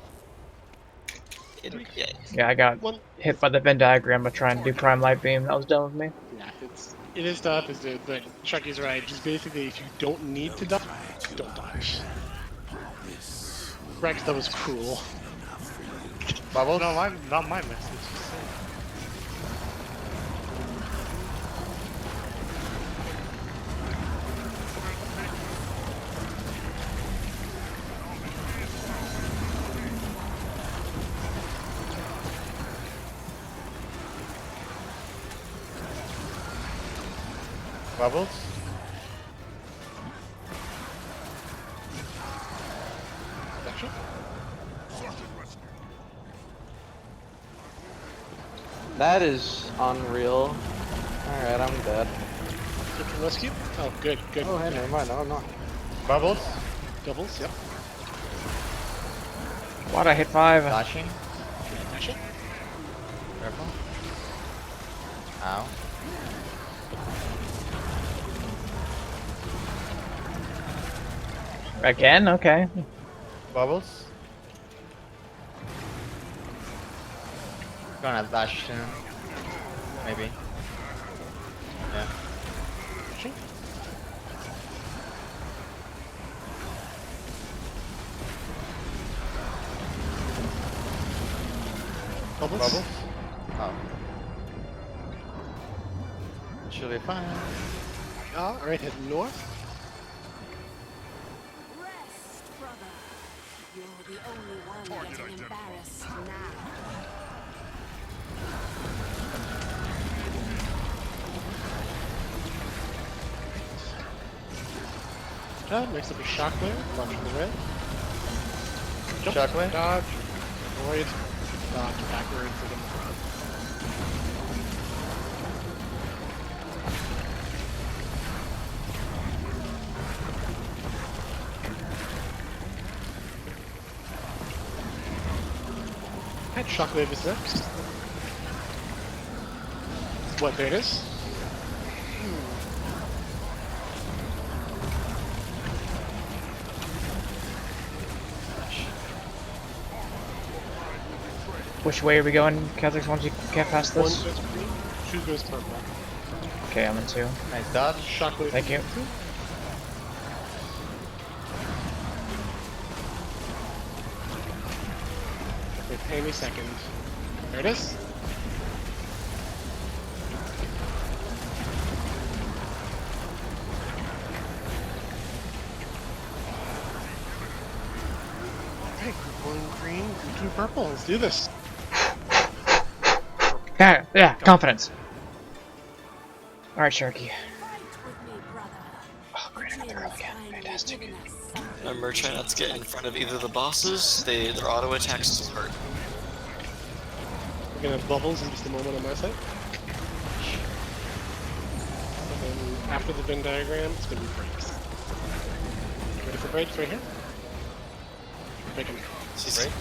Yeah. Yeah, I got One, hit by the Venn diagram of trying to do Prime Light Beam. That was done with me. yeah, it is tough. Is it? But Chucky's right. Just basically, if you don't need to dodge, don't dodge. Rex, that was cruel. Bubbles? No, not my message. Just saying. Bubbles? Gotcha. That is unreal. Alright, I'm dead. Good for rescue. Oh, good, good. Oh, hey, never mind. No, I'm not. Bubbles? Doubles. Yep. Why'd I hit 5? Dashing? Gotcha. Careful. Ow. Again? Okay. Bubbles? Gonna dash soon. Maybe. Yeah. Gotcha. Bubbles. Bubbles? Oh. Should be fine. All right, head north. Rest, brother. You're the only one getting embarrassed now. Mix up a shockwave. Launch from the red. Jump. Shockwave? Dodge. Avoid. Dodge backwards again. Right, shockwave is next. What, there it is? Which way are we going, Kha'Zix, once you get past One this? goes green, two goes purple. Okay, I'm in 2. Nice dodge. Shockwave. Thank you. Wait, any second. There it is. Alright, group 1 green, group 2 purple. Let's do this. Yeah, confidence. Alright, Sharky. Fight with me, brother. Oh, great, I got the girl again. Fantastic. Remember, try not to get in front of either the bosses. Their auto attacks still hurt. We're gonna have bubbles in just a moment on my side. And then after the Venn diagram, it's gonna be breaks. Ready for breaks right here? Break them. Right?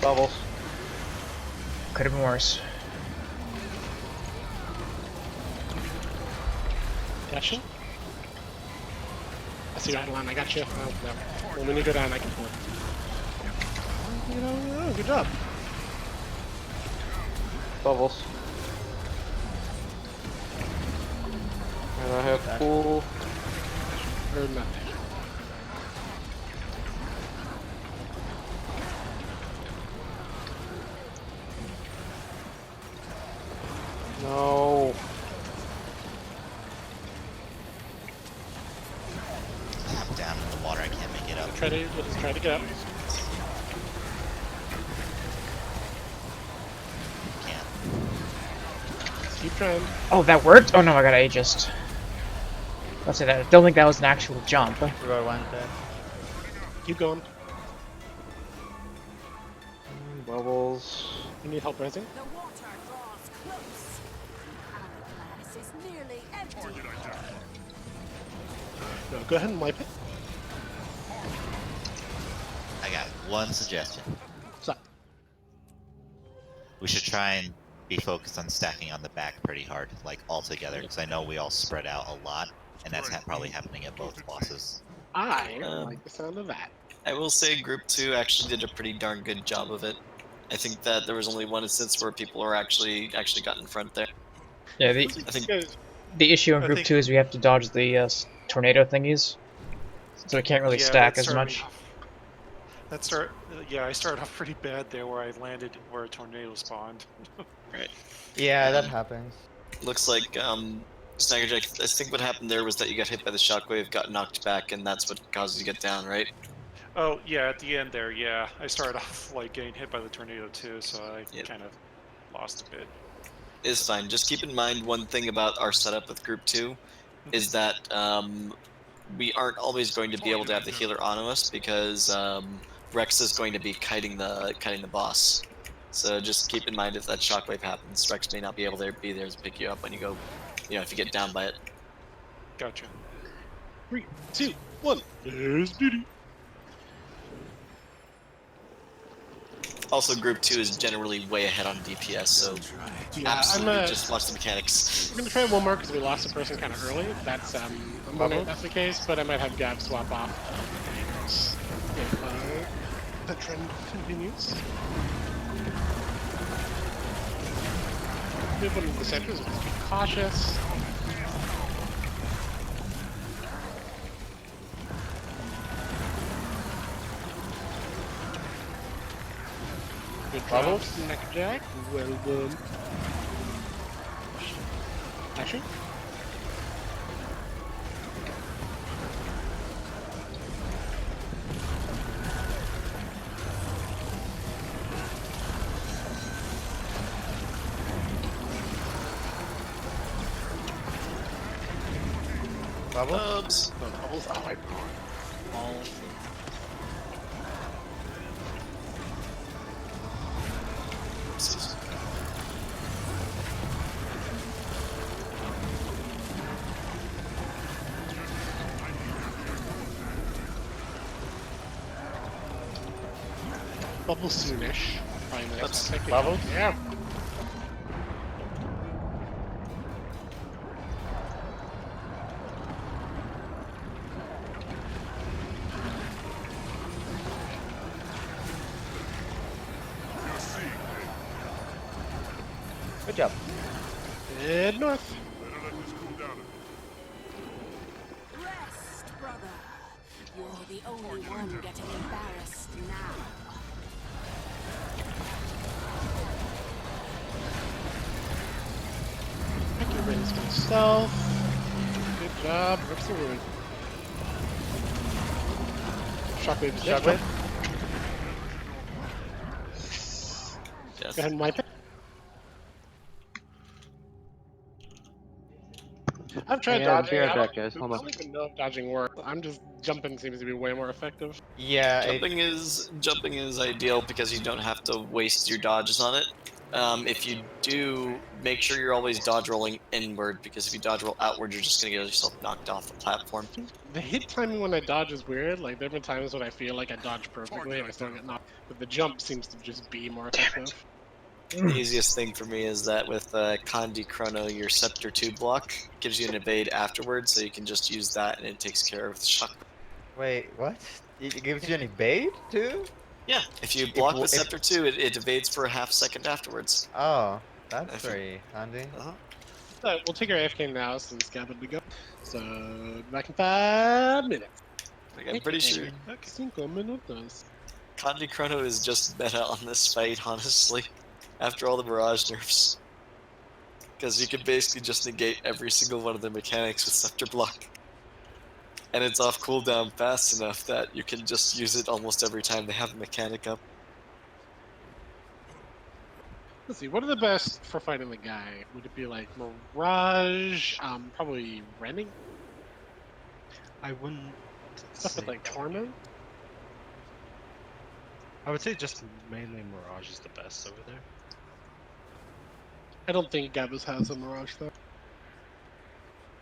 Bubbles. Could have been worse. Gotcha. I see you out of line. I got you. Oh, no. Well, when you go down, I can pull it. You know, oh, good job. Bubbles. And I have pool. Or not. No. I'm down in the water. I can't make it up. Let's try to get up. Can't. Keep trying. Oh, that worked? Oh no, I got Aegis. Let's say that. I don't think that was an actual jump. Forgot one dead. Keep going. Bubbles. You need help raising? The water draws close. The hourglass is nearly empty. No, go ahead and wipe it. I got one suggestion. What's up? We should try and be focused on stacking on the back pretty hard, like all together, because I know we all spread out a lot, and that's probably happening at both bosses. I like the sound of that. I will say Group 2 actually did a pretty darn good job of it. I think that there was only one instance where people were actually got in front there. Yeah, I think the issue in I Group think- 2 is we have to dodge the tornado thingies, so we can't really Yeah, stack that as started much. off- I started off pretty bad there where I landed where a tornado spawned. Yeah, that happens. looks like Snagger Jack, I think what happened there was that you got hit by the shockwave, got knocked back, and that's what caused you to get down, right? Oh, yeah, at the end there, yeah. I started off like getting hit by the tornado too, so I Yep. kind of lost a bit. It's fine. Just keep in mind one thing about our setup with Group 2 is that we aren't always going to be able to have the healer on us because Rex is going to be kiting the boss. So just keep in mind if that shockwave happens, Rex may not be able to be there to pick you up when you go, if you get down by it. Gotcha. 3, 2, 1. There's Diddy. Also, Group 2 is generally way ahead on DPS, so Yeah, absolutely just watch the mechanics. We're gonna try one more because we lost a person kind of early. That's I'm wondering if that's the case, but I might have Gab swap off. If the trend continues. People in the sectors, let's be cautious. Good job, Bubbles? Snackjack. Well done. Actually, Bubbles? the bubbles. Oh, I all. Bubble soonish. Probably the next Oops. second. Bubbles? Yeah. Good job. Head north. Rest, brother. You're the only one getting embarrassed now. I can raise myself. Good job. Rips the ruin. Shockwave. Shockwave? Yes. Go ahead and wipe it. I've tried Yeah, dodging. be right I back, don't- guys. Hold I on. don't even know if dodging works. I'm just jumping seems to be way more effective. Yeah, Jumping is ideal because you don't have to waste your dodges on it. If you do, make sure you're always dodge rolling inward because if you dodge roll outward, you're just gonna get yourself knocked off the platform. The hit timing when I dodge is weird. Like there have been times when I feel like I dodge perfectly and I still get knocked, but the jump seems to just be more effective. The easiest thing for me is that with Kandi Chrono, your Scepter 2 block gives you an evade afterwards, so you can just use that and it takes care of the shock. wait, what? It gives you any bait too? Yeah, if you block w- with if- Scepter 2, it evades for a half second afterwards. Oh, I that's think- very handy. Uh-huh. We'll take our AFK now since Gavin to go. So back in 5 minutes. Like, I'm pretty sure 5 minutos. Kandi Chrono is just meta on this fight, honestly, after all the Mirage nerfs. Because you can basically just negate every single one of the mechanics with Scepter block. And it's off cooldown fast enough that you can just use it almost every time they have a mechanic up. Let's see, what are the best for fighting the guy? Would it be like Mirage? Probably Renning? I wouldn't Stuff with say like Torment? I would say just mainly Mirage is the best over there. I don't think Gabus has a Mirage though.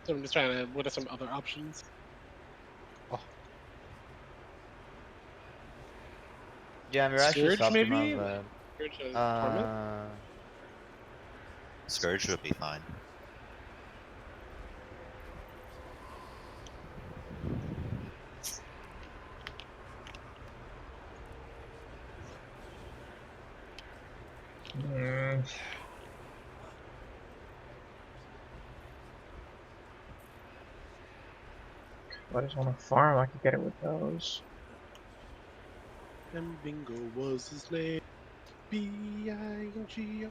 So I'm just trying to. What are some other options? Yeah, Mirage is Scourge, maybe? optimal. Scourge has Torment? Scourge would be fine. Mm. I just want to farm. I could get it with those. And Bingo was his name. B-I-N-G-O.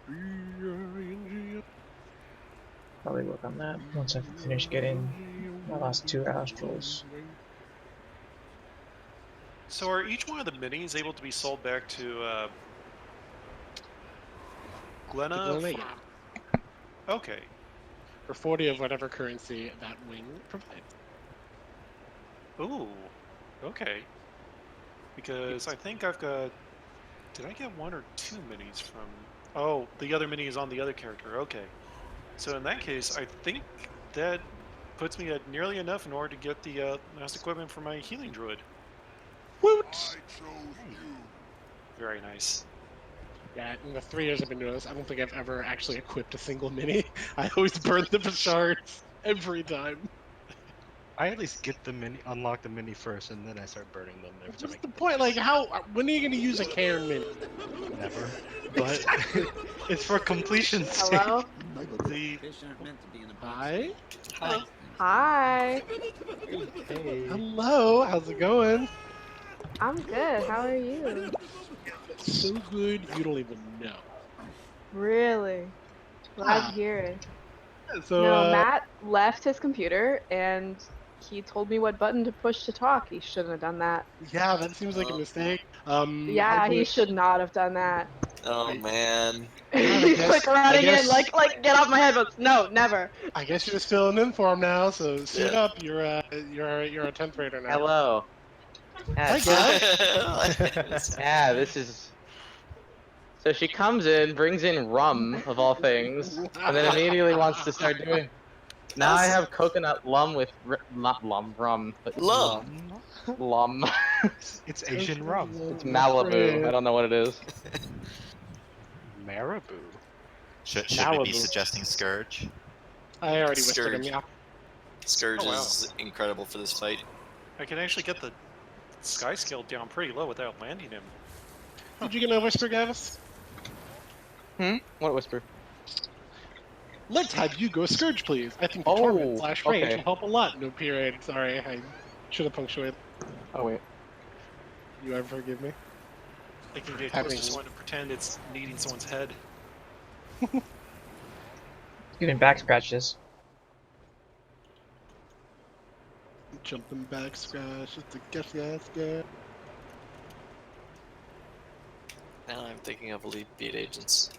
B-I-N-G-O. Probably work on that once I finish getting my last 2 astrals. So are each one of the minis able to be sold back to Glenna? Glenna, yeah. Okay. For 40 of whatever currency that wing provides. Ooh. Okay. Because I think I've got. Did I get 1 or 2 minis from? Oh, the other mini is on the other character. Okay. So in that case, I think that puts me at nearly enough in order to get the last equipment for my healing druid. Woot! Very nice. Yeah, in the 3 years I've been doing this, I don't think I've ever actually equipped a single mini. I always burn them for shards every time. I at least get the mini, unlock the mini first, and then I start burning them every time. What's the point? Like, how? When are you going to use a Cairn mini? Never. But it's for completion's sake. Hello? The Hi? Hi. Hi. Hey. Hello, how's it going? I'm good. How are you? So good, you don't even know. Really? Glad Ah. to hear it. So, No, Matt left his computer and he told me what button to push to talk. He shouldn't have done that. yeah, that seems like a mistake. Yeah, hopefully- he should not have done that. Oh man. Quick running in, like get off my headphones. No, never. I guess you're just filling in for him now, so suit Yeah. up. You're a 10th grader now. Hello. Hi, guys. Yeah, this is. So she comes in, brings in rum of all things, and then immediately wants to start doing. Now I have coconut lum with not lum rum, but Lum. lum. It's Asian rum. It's Malibu. I don't know what it is. Marabou. Should we be Malibu. suggesting Scourge? I already whispered him, Scourge. yeah. Scourge Oh, wow. is incredible for this fight. I can actually get the sky scale down pretty low without landing him. Did you get my whisper, Gavis? What whisper? Let's have you go Scourge, please. I think the Oh, torment slash range okay. will help a lot. No period. Sorry, I should have punctuated. Oh wait. You ever forgive me? I can get Having- close to someone to pretend it's needing someone's head. Getting back scratches. Jumping back, scratch. It's a guess. Now I'm thinking of Elite Beat Agents.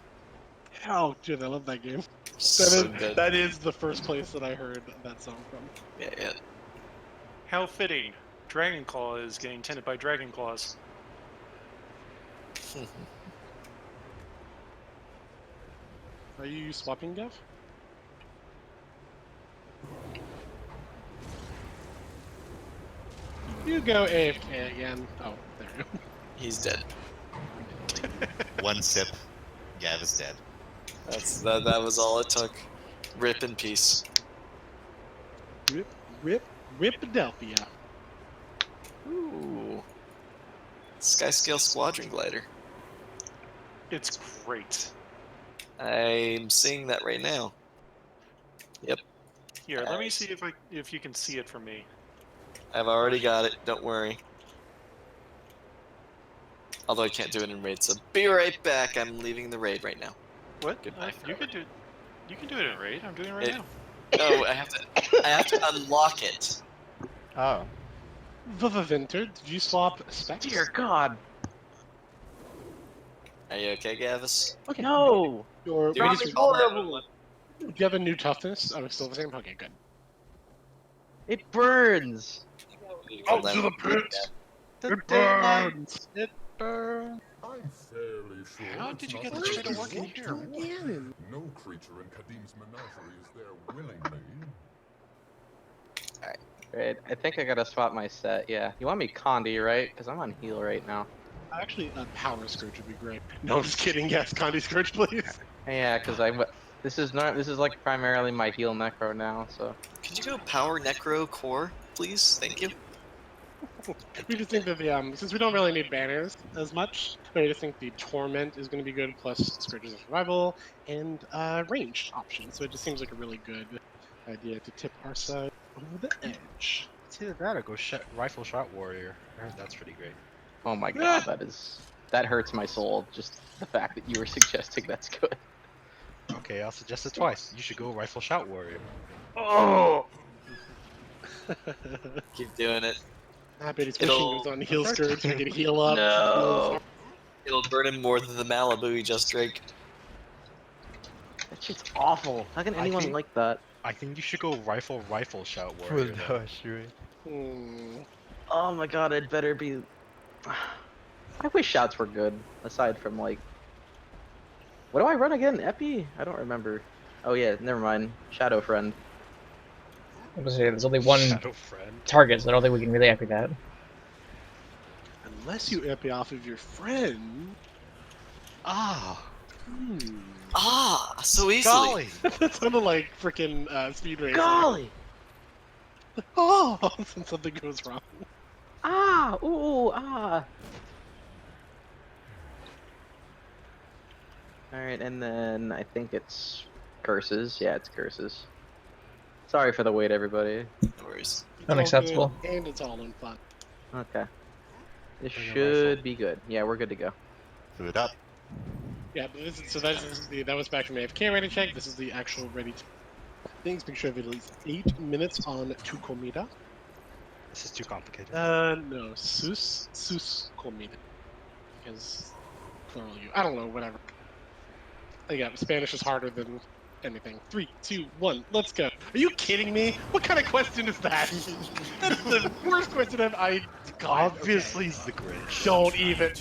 Oh, dude, I love that game. So good. That is the first place that I heard that song from. Yeah. How fitting. Dragonclaw is getting tended by Dragonclaws. Are you swapping, Gav? You go AFK again. Oh, there you go. He's dead. One sip, Gav is dead. That was all it took. Rip in peace. Ripadelphia. Ooh. Skyscale Squadron Glider. It's great. I'm seeing that right now. Yep. Here, let me see if you can see it from me. I've already got it. Don't worry. Although I can't do it in raid, so be right back. I'm leaving the raid right now. What? Goodbye. You could do. You can do it in raid. I'm doing it right It- now. No, I have to unlock it. Oh. Vinter, did you swap specs? Dear God. Are you okay, Gavis? Okay. No. Your Do we need to do call 911? you have a new toughness? Oh, it's still the same? Okay, good. It burns. We need to call 911. It burns. It burns. I'm fairly sure. How it's did you not get the this tree to case. work in here? Ganon. No creature in Kadim's menagerie is there willingly. Right, I think I gotta swap my set. Yeah, you want me Condi, right? Because I'm on heal right now. Actually, Power Scourge would be great. No, I'm just kidding. Yes, Condi Scourge, please. Yeah, because this is like primarily my heal necro now. So Could you go power necro core, please? Thank you. We just think that the since we don't really need banners as much, I just think the Torment is going to be good, plus Scourges of Survival and ranged options. So it just seems like a really good idea to tip our side over the edge. It's either that or go rifle shot warrior. I heard that's pretty great. oh my god, that hurts my soul. Just the fact that you were suggesting that's good. Okay, I'll suggest it twice. You should go rifle shot warrior. Oh. Keep doing it. Happy to It'll- goes on heal Scourge, we can heal up. No. It'll burn him more than the Malibu he just drank. That shit's awful. How can I anyone think- like that? I think you should go rifle shot warrior. though. Oh my god, it better be. I wish shouts were good. Aside from like, what do I run again? Epi? I don't remember. Oh yeah, never mind. Shadow Friend. I was gonna say, there's only one Shadow friend. target, so I don't think we can really epi that. Unless you epi off of your friend. Ah, Ah, so easily. golly. That sounded like freaking Speed Racer. Golly! Oh, when something goes wrong. Ah! Ooh! Ah! Alright, and then I think it's curses. Yeah, it's curses. Sorry for the wait, everybody. No worries. It's all Unacceptable. good, and it's all in fun. Okay. This Bring a should be good. Yeah, we're good to go. Food up. Yeah, but that was back from AFK ready check. This is the actual ready to things. Make sure of at least 8 minutes on to comida. This is too complicated. No, sus comida. Because plural you. I don't know, whatever. Yeah, Spanish is harder than anything. 3, 2, 1, let's go. Are you kidding me? What kind of question is that? That's the worst question God, Obviously, it's the Grinch.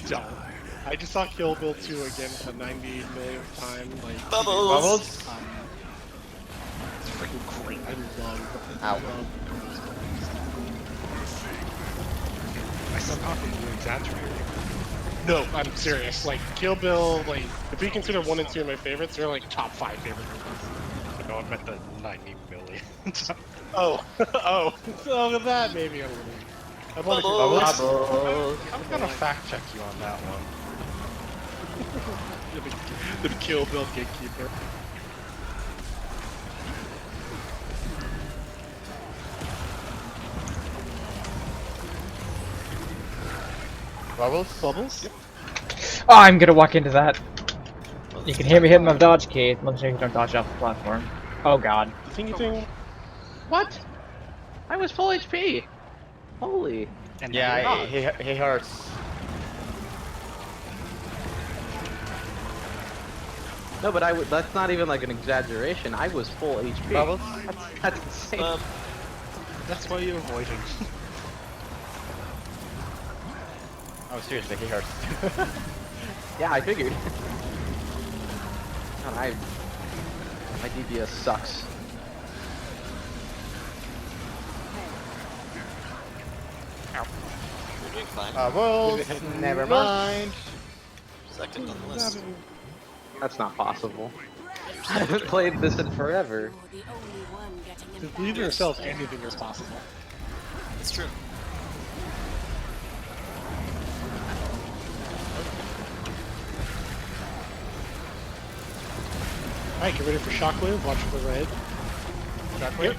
don't. I just saw Kill Bill 2 again for the 90 millionth time. Like Bubbles! It's freaking great. I love. Ow. I somehow think you're exaggerating. No, I'm serious. Like Kill Bill, like if we consider 1 and 2 my favorites, they're like top 5 favorite movies. No, I meant the 90 million. Oh, so that maybe a little. I've only Bubbles. I'm gonna fact check you on that one. the Kill Bill gatekeeper. Bubbles? Yep. Oh, I'm gonna walk into that. You can hear me hitting my dodge key. Make sure you don't dodge off the platform. Oh god. The thingy thing. What? I was full HP! Holy. And Yeah, he hurts. No, but that's not even like an exaggeration. I was full HP. Bubbles? That's insane. that's why you're avoiding. Oh, seriously, he hurts. Yeah, I figured. God, my DPS sucks. You're doing fine. Bubbles! Never mind. Second on the list. That's not possible. I haven't played this in forever. You're the only one getting Just believe in yourself, anything is possible. It's true. Alright, get ready for Shockwave. Watch for the red. Shockwave.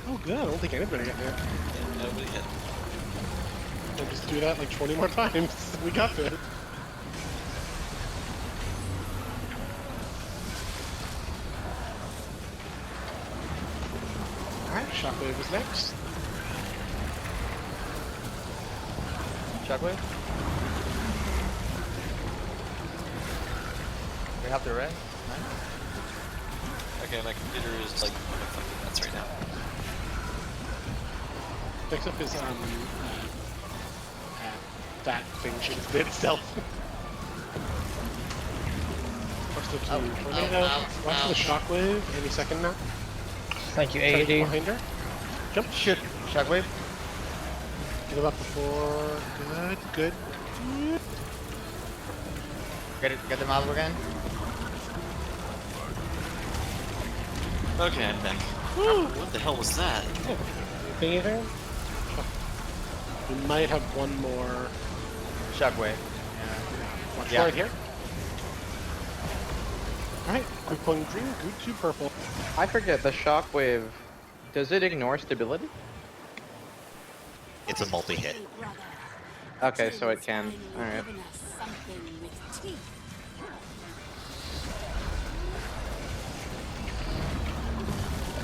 Oh, good. I don't think anybody got hit. Yeah, nobody hit. We'll just do that like 20 more times. We got this. Alright, Shockwave is next. Shockwave? We have the red? Okay, my computer is like fucking nuts right now. Next up is that thing she just did itself. Watch the tornado. Watch the shockwave any second now. Thank you, Try to get AED. behind her. Jump. Shoot. Shockwave. Get it up before. Good, good. Get the model again. Okay, I'm back. What the hell was that? Thingy there? We might have one more. Shockwave. Watch Yeah. right here. Alright, group one green, group two purple. I forget, the shockwave, does it ignore stability? It's a multi-hit. Okay, so it can. Alright.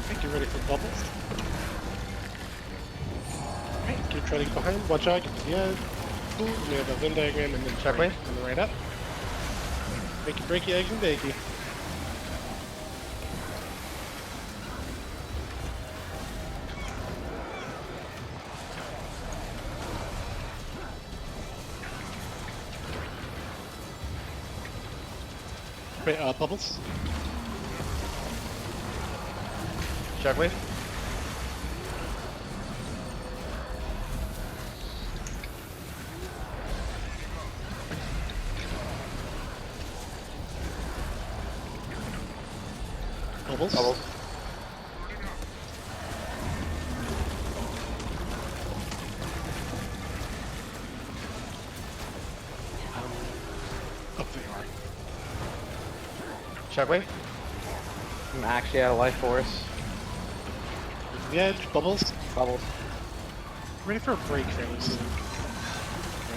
Okay, get ready for bubbles. Alright, keep trying to get behind. Watch out, get to the edge. Cool, we have a Venn diagram and then Shockwave. break on the right up. Breaky, eggs and bakey. Wait, bubbles. Shockwave. Bubbles. Bubbles. Up they are. Shockwave. I'm actually out of life force. Get to the edge. Bubbles. Bubbles. Ready for a break fairly soon.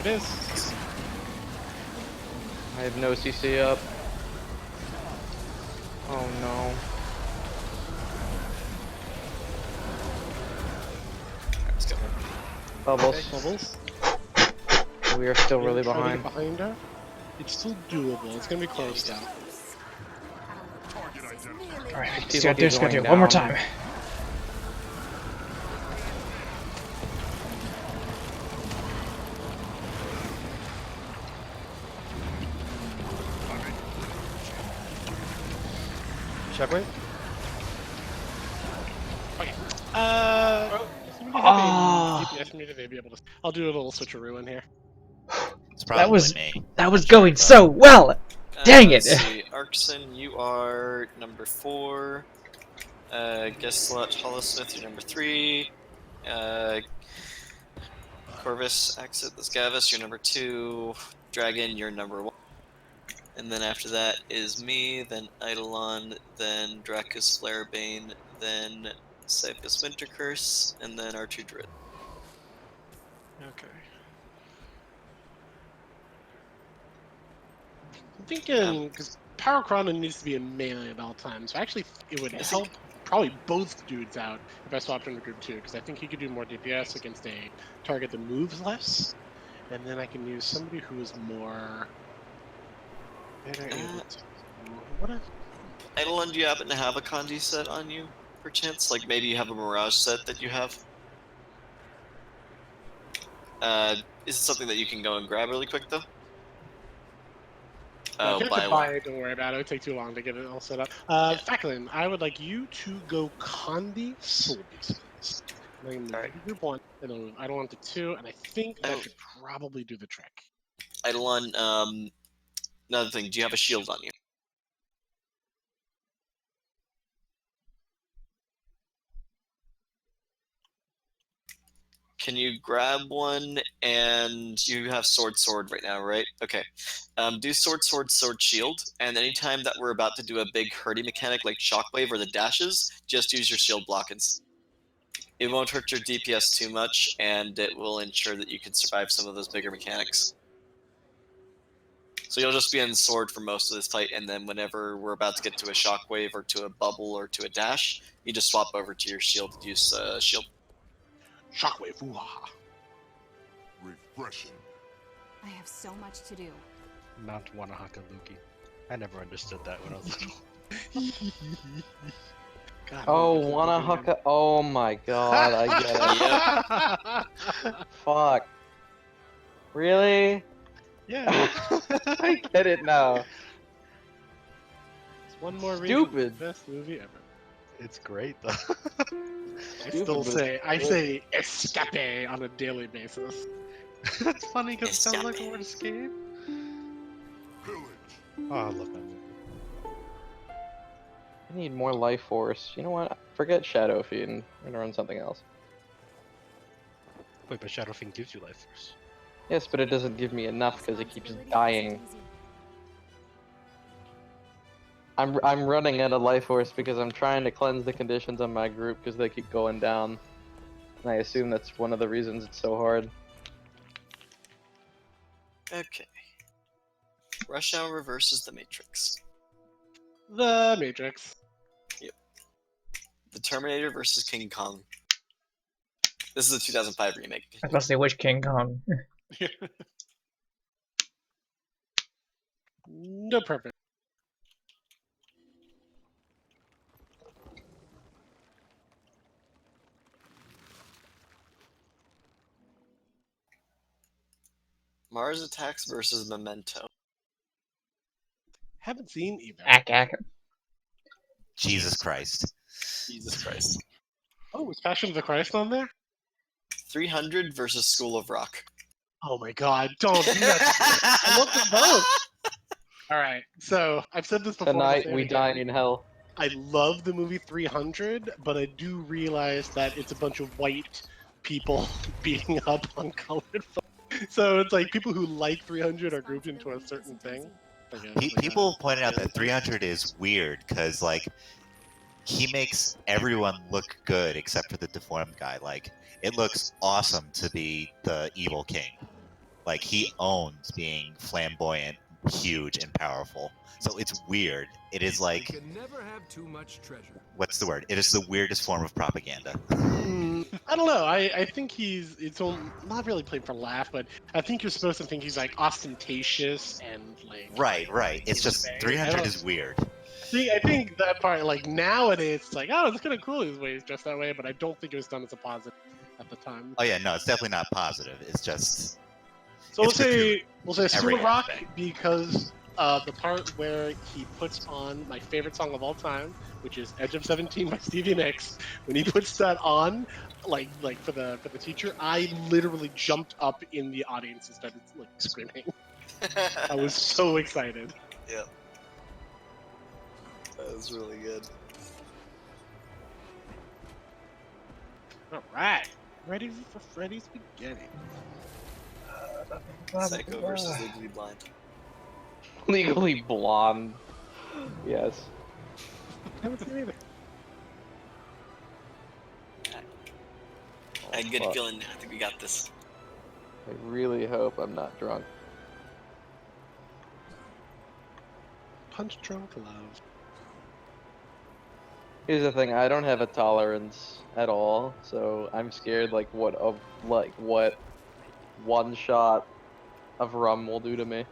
There it is. I have no CC up. Oh no. Let's go. Bubbles. Okay, bubbles. We are still really Try to behind. get behind her. It's still doable. It's gonna be close though. Alright, People let's do it. Let's keep do it. going One more down. time. Shockwave. Okay. DPS me to be able to. I'll do a little switcheroo in here. It's probably was- me. That was going so well! Dang it! Let's see. Arkson, you are number 4. Gesslot Hollowsmith, you're number 3. Corvus Exit Scavis, you're number 2. Dragon, you're number 1. And then after that is me, then Eidolon, then Dracus Flarebane, then Cyphus Wintercurse, and then R2 Druid. Okay. I'm thinking because Power Chrono needs to be in melee at all times. So actually, it would help probably both dudes out if I swapped into group 2, because I think he could do more DPS against a target that moves less, and then I can use somebody who is more better able to. What a Eidolon, do you happen to have a Kandi set on you, perchance? Like maybe you have a Mirage set that you have? Is it something that you can go and grab really quick though? Oh, I buy could one. buy it, don't worry about it. It would take too long to get it all set up. Facklin, I would like you to go Condi Soul Beasts. Group 1, and then I don't want the 2, and I think that should probably do the trick. Eidolon, another thing, do you have a shield on you? Can you grab one? And you have sword right now, right? Okay. Do sword, shield, and anytime that we're about to do a big hurdy mechanic like Shockwave or the dashes, just use your shield blockins. It won't hurt your DPS too much, and it will ensure that you can survive some of those bigger mechanics. So you'll just be in sword for most of this fight, and then whenever we're about to get to a Shockwave or to a bubble or to a dash, you just swap over to your shield and use shield. Shockwave, ooh-ha. Refreshing. I have so much to do. Mount Wanahaka Luki. I never understood that when I was little. God, Oh, I'm wanna hucka? Oh my god, I get it. Fuck. Really? Yeah. I get it now. It's one more reason. Stupid. Best movie ever. It's great though. I Stupid, still but say it's good. escape on a daily basis. That's funny because it sounds like the Escape. word escape. Pillage. Oh, I love that movie. I need more life force. You know what? Forget Shadow Fiend. I'm gonna run something else. Wait, but Shadow Fiend gives you life force. Yes, but it doesn't give me enough because it keeps dying. I'm running out of life force because I'm trying to cleanse the conditions on my group because they keep going down. And I assume that's one of the reasons it's so hard. Okay. Rush Hour versus The Matrix. The Matrix. The Terminator versus King Kong. This is a 2005 remake. I was about to say which King Kong. No purpose. Mars Attacks versus Memento. Haven't seen either. Ack. Jesus Christ. Jesus Christ. Oh, was Passion of the Christ on there? 300 versus School of Rock. Oh my god, don't do that. I love them both. Alright, so I've said this before. I'll Tonight say it we again. dine in hell. I love the movie 300, but I do realize that it's a bunch of white people beating up on colored folks. So it's like people who like 300 are grouped into a certain thing. People pointed out that 300 is weird because, like, he makes everyone look good except for the deformed guy. Like, it looks awesome to be the evil king. Like, he owns being flamboyant, huge, and powerful. So it's weird. It is like, We can never have too much treasure. what's the word? It is the weirdest form of propaganda. I don't know. I think it's not really played for laugh, but I think you're supposed to think he's like ostentatious and like. Right. It's just 300 is weird. See, I think that part, like nowadays, it's like, oh, it's kind of cool his way he's dressed that way, but I don't think it was done as a positive at the time. Oh yeah, no, it's definitely not positive. It's just. So we'll it's gratuitous. say School Every of Rock aspect. because the part where he puts on my favorite song of all time, which is "Edge of 17" by Stevie Nicks. When he puts that on, like for the teacher, I literally jumped up in the audience and started like screaming. I was so excited. Yeah. That was really good. All right, ready for Freddy's Spaghetti. Psycho versus Legally Blind. Legally blonde. Yes. I haven't seen either. I had a good fuck. feeling. I think we got this. I really hope I'm not drunk. Punch Drunk Love. Here's the thing, I don't have a tolerance at all, so I'm scared like what one shot of rum will do to me.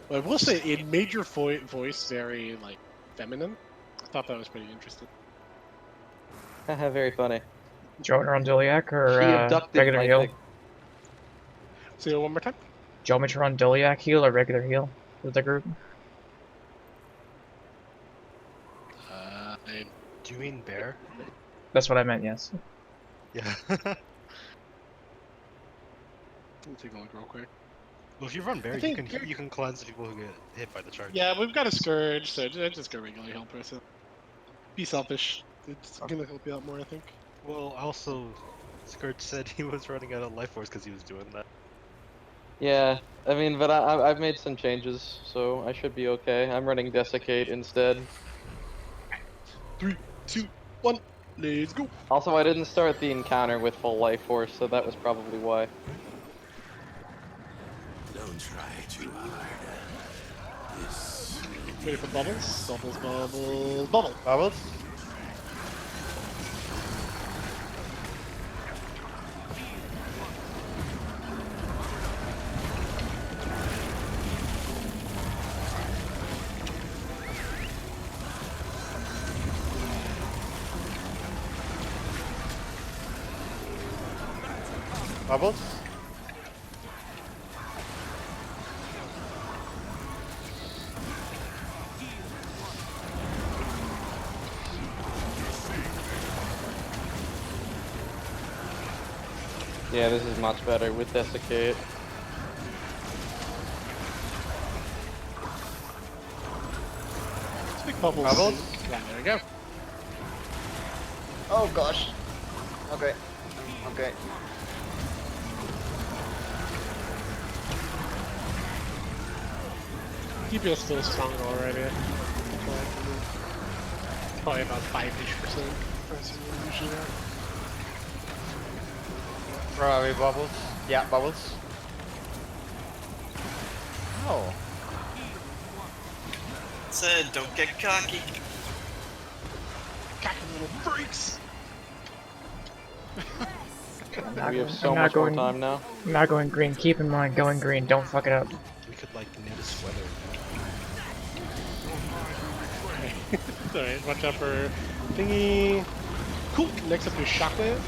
But I will say it made your voice very like feminine. I thought that was pretty interesting. Haha, very funny. Joe Rondyliak or She abducted regular my heel? dick. Say it one more time. Joe Rondyliak heel or regular heel with the group? Do you mean bear? That's what I meant, yes. Yeah. Let me take a look real quick. Well, if you run bear, I you think can cleanse the people who get hit by the charge. Yeah, we've got a Scourge, so just go regular heal person. Be selfish. It's gonna help you out more, I think. Well, also, Scourge said he was running out of life force because he was doing that. Yeah, I mean, but I've made some changes, so I should be okay. I'm running Desiccate instead. 3, 2, 1, let's go. Also, I didn't start the encounter with full life force, so that was probably why. Don't try too hard. This. Ready for bubbles? Bubbles, bubbles, bubble. Bubbles? Bubbles? Yeah, this is much better with Desiccate. Let's make bubbles. Bubbles? Yeah, there we go. Oh gosh. Okay. Okay. DPS still strong already. Probably about 5-ish%. Usually that. Probably bubbles. Yeah, bubbles. Oh. Said, don't get cocky. Cocky little freaks! We have so much more time now. I'm not going green. Keep in mind, going green. Don't fuck it up. We could like notice weather. Alright, watch out for thingy. Cool. Next up is Shockwave.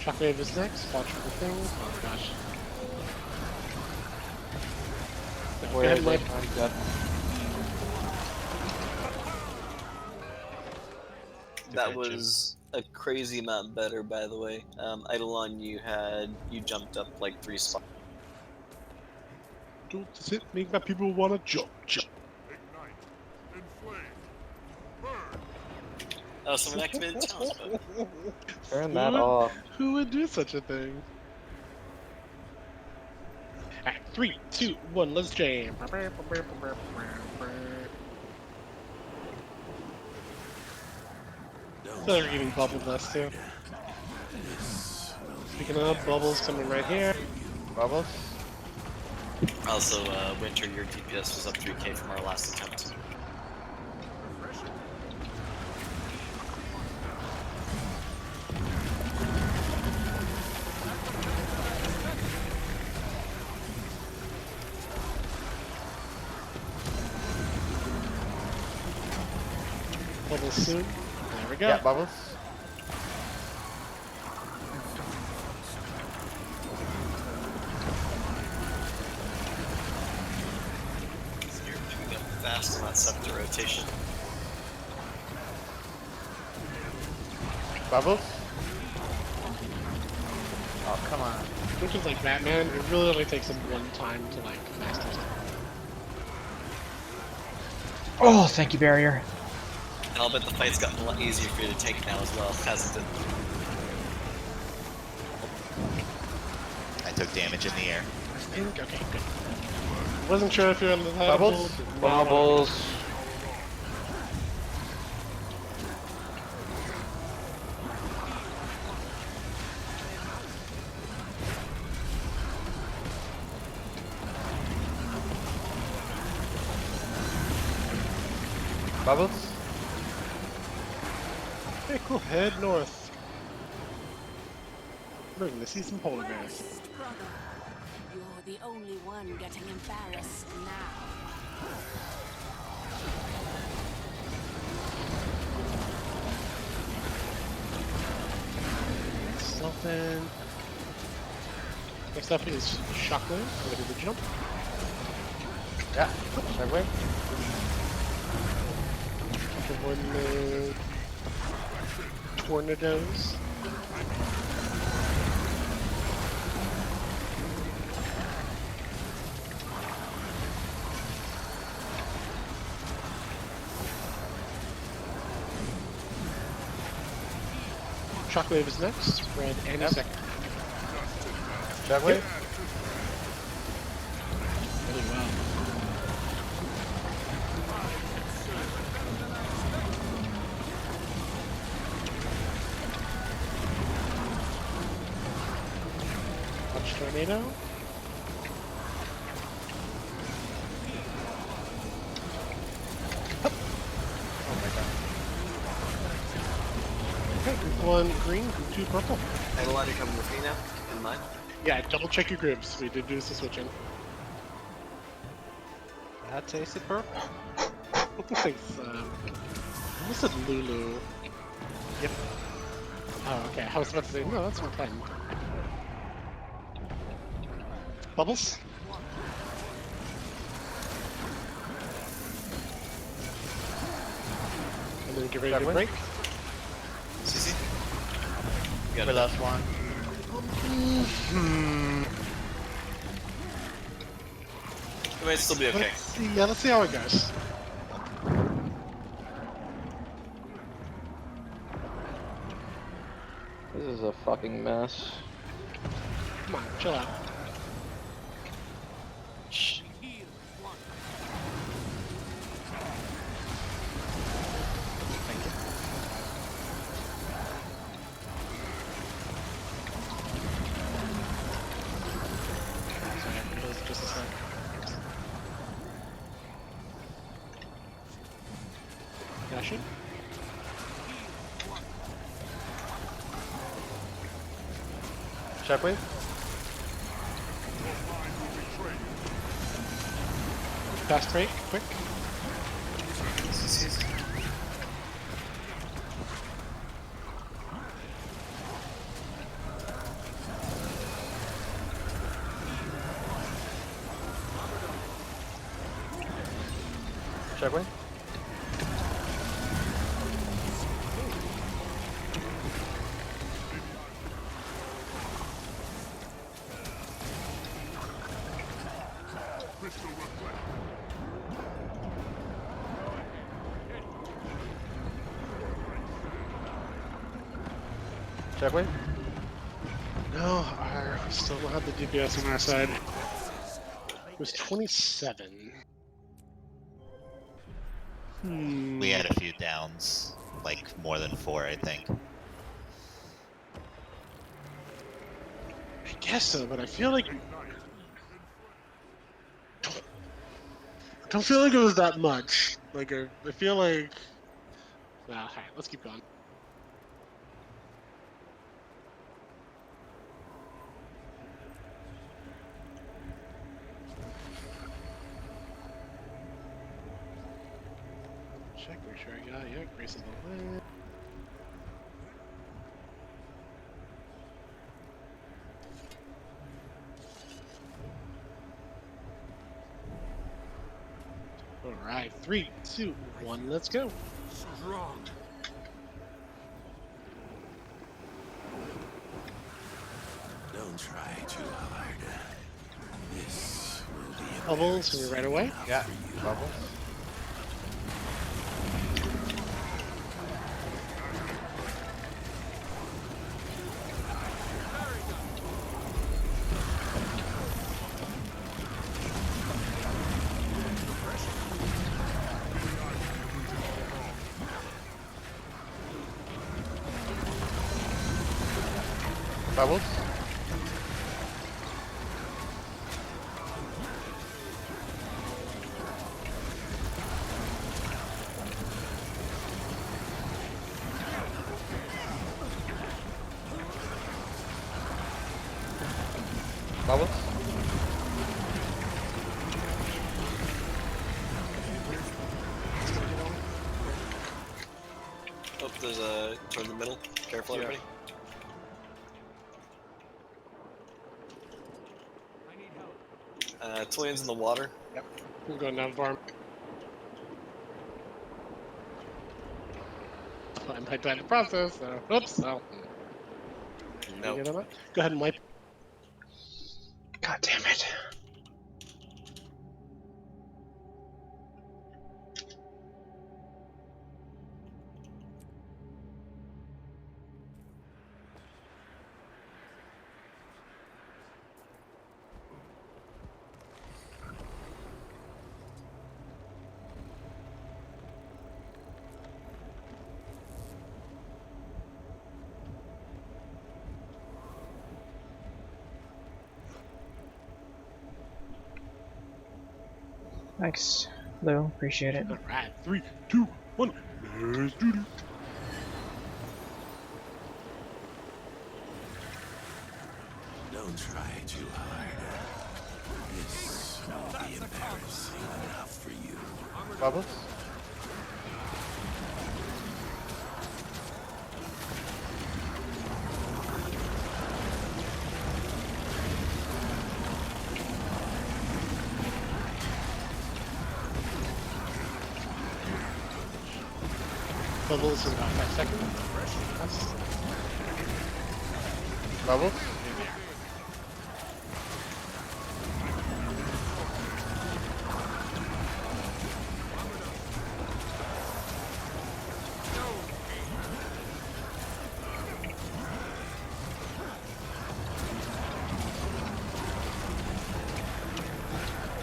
Shockwave is next. Watch for the thing. Oh gosh. Where is Mike. it? I'm dead. That was a crazy amount better, by the way. Eidolon, you jumped up like 3 spots. Don't sit, make my people wanna jump. Ignite. Inflame. Burn. Oh, someone activated the challenge button. Turn that off. Who would do such a thing? Alright, 3, 2, 1, let's jam. So they're getting bubble dust too. Speaking of, bubbles coming right here. Bubbles? Also, Winter, your DPS was up 3k from our last attempt. Bubbles soon. There we go. Yeah, bubbles. So you're picking up fast on that scepter rotation. Bubbles? Oh, come on. Which is like Batman, it really only takes him one time to like master something. Oh, thank you, barrier. And I'll bet the fight's gotten a lot easier for you to take now as well, hasn't it? I took damage in the air. Okay, good. Wasn't sure if you're on the Bubbles? Bubbles. Bubbles? Okay, cool. Head north. We're gonna see some polar bears. Rest, brother. You're the only one getting embarrassed now. Something. Next up is Shockwave. Ready to jump. Yeah, segue. One mode. Tornadoes. Shockwave is next. Red any Yep. second. Segue. Really well. Touch tornado. Oh my god. Okay, group 1 green, group 2 purple. Eidolon, you're coming with me now? In mind? Yeah, double check your groups. We did do some switching. That tasted purple. Thanks, I almost said Lulu. Yep. Oh, okay. I was about to say, no, that's not fine. Bubbles? And then get ready to That break. CC. You got For it. last one. It might still be okay. Let's see how it goes. This is a fucking mess. Come on, chill out. Shh. Sorry, I closed just a sec. Dashing. Shockwave. Fast break, quick. CC. Shockwave. Shockwave. No, we still don't have the DPS on our side. It was 27. We had a few downs, like more than 4, I think. I guess so, but I feel like... I don't feel like it was that much. Like, I feel like... Well, alright, let's keep going. Check, make sure I got it. Yeah, Grace is the way. Alright, 3, 2, 1, let's go. Strong. Don't try too hard. This will be a Bubbles, right away. Yeah. Bubbles. Bubbles. Bubbles. Oh, there's a toward the middle. Careful, Yeah. everybody. Twins in the water. We're going down farm. I'm typed out the process, so oops. Oh. No. Go ahead and wipe. God damn it. Thanks, Lou. Appreciate it. Alright, 3, 2, 1. Let's do this. Don't try too hard. This will be embarrassing enough for Bubbles? Bubbles in about 5 seconds. Bubbles?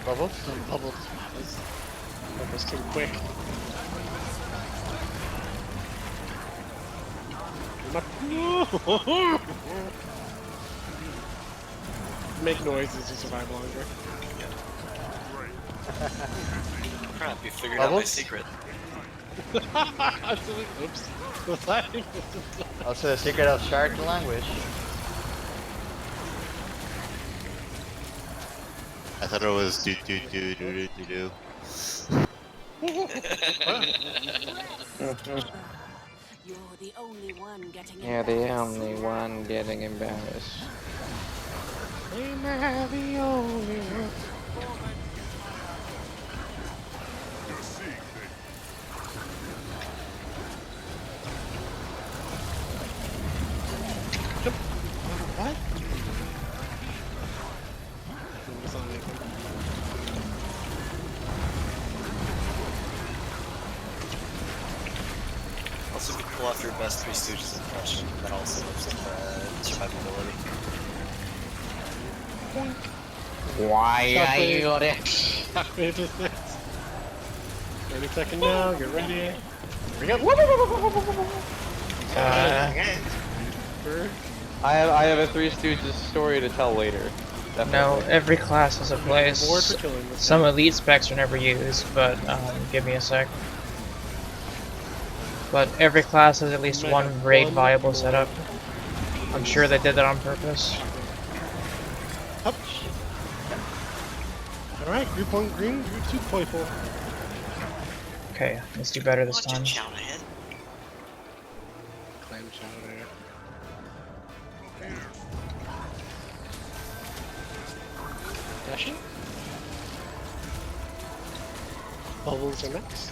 Bubbles? Bubbles. Bubbles too quick. Make noises to survive longer. Crap, you figured out my Bubbles? secret. Oops. Also the secret of shark language. I thought it was do do do do do do do. You're the only one getting You're the embarrassed. only one getting embarrassed. Am I the only one? What? It's not anything. Also, you can pull off your best Three Stooges impression. That also helps with survivability. Why are you there? Wait is next. 30 seconds now, get ready. Here we go. I have a Three Stooges story to tell later. No, Definitely. every class has a Award place. for killing this Some guy. elite specs are never used, but give me a sec. But every class has at least Might one have raid one viable more. setup. I'm sure they did that on purpose. Up. Alright, group 1 green, group 2 purple. Okay, let's do better this time. Clam chowder. Dashing. Bubbles are next.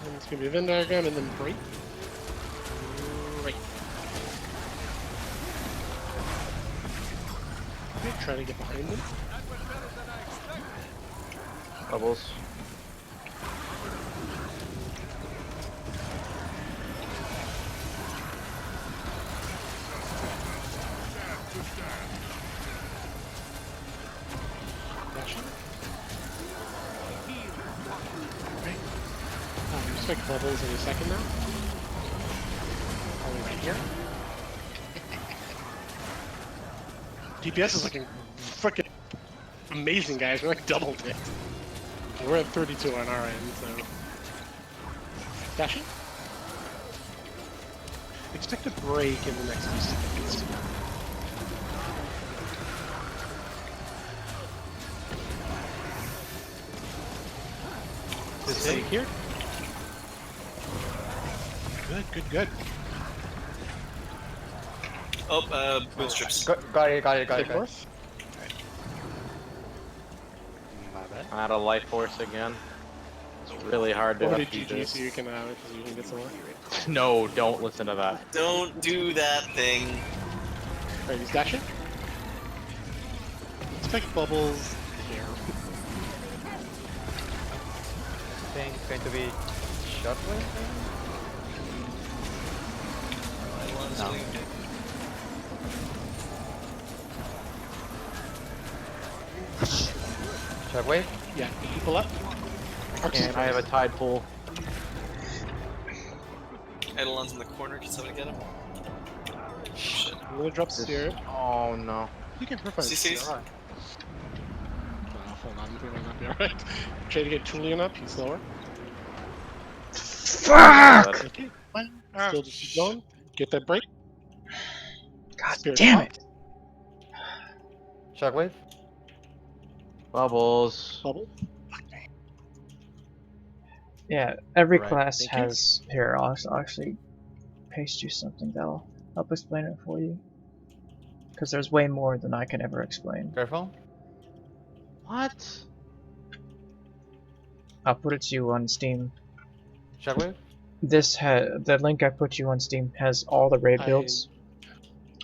And it's gonna be a Venn diagram and then break. Right. Okay, try to get behind them. Bubbles. Dashing. Right. You expect bubbles any second now. Probably right here. DPS is looking freaking amazing, guys. We're like doubled it. We're at 32 on our end, so. Dashing. Expect a break in the next few seconds. This take here. Good. Oh, bootstrips. Got it. Take north. My bad. I'm out of life force again. It's really hard to Over to upbeat GG this. so you can get some more. No, don't listen to that. Don't do that thing. Alright, he's dashing. Expect bubbles here. Think it's going to be shuffling? No. Shockwave? Yeah, pull up. And I have a tide pool. Eidolon's in the corner. Can somebody get him? Shit. I'm gonna drop Spirit. Oh no. You can provide CCs. CR. Hold on, we might not be alright. Try to get Julian up, he's slower. Fuck! Okay, fine. Still just keep going. Get that break. God Spirit damn up. it! Shockwave. Bubbles. Bubble. Yeah, every Right, class thank you. has. Here, I'll actually paste you something that'll help explain it for you. Because there's way more than I can ever explain. Careful. What? I'll put it to you on Steam. Shockwave. The link I put you on Steam has all the raid builds,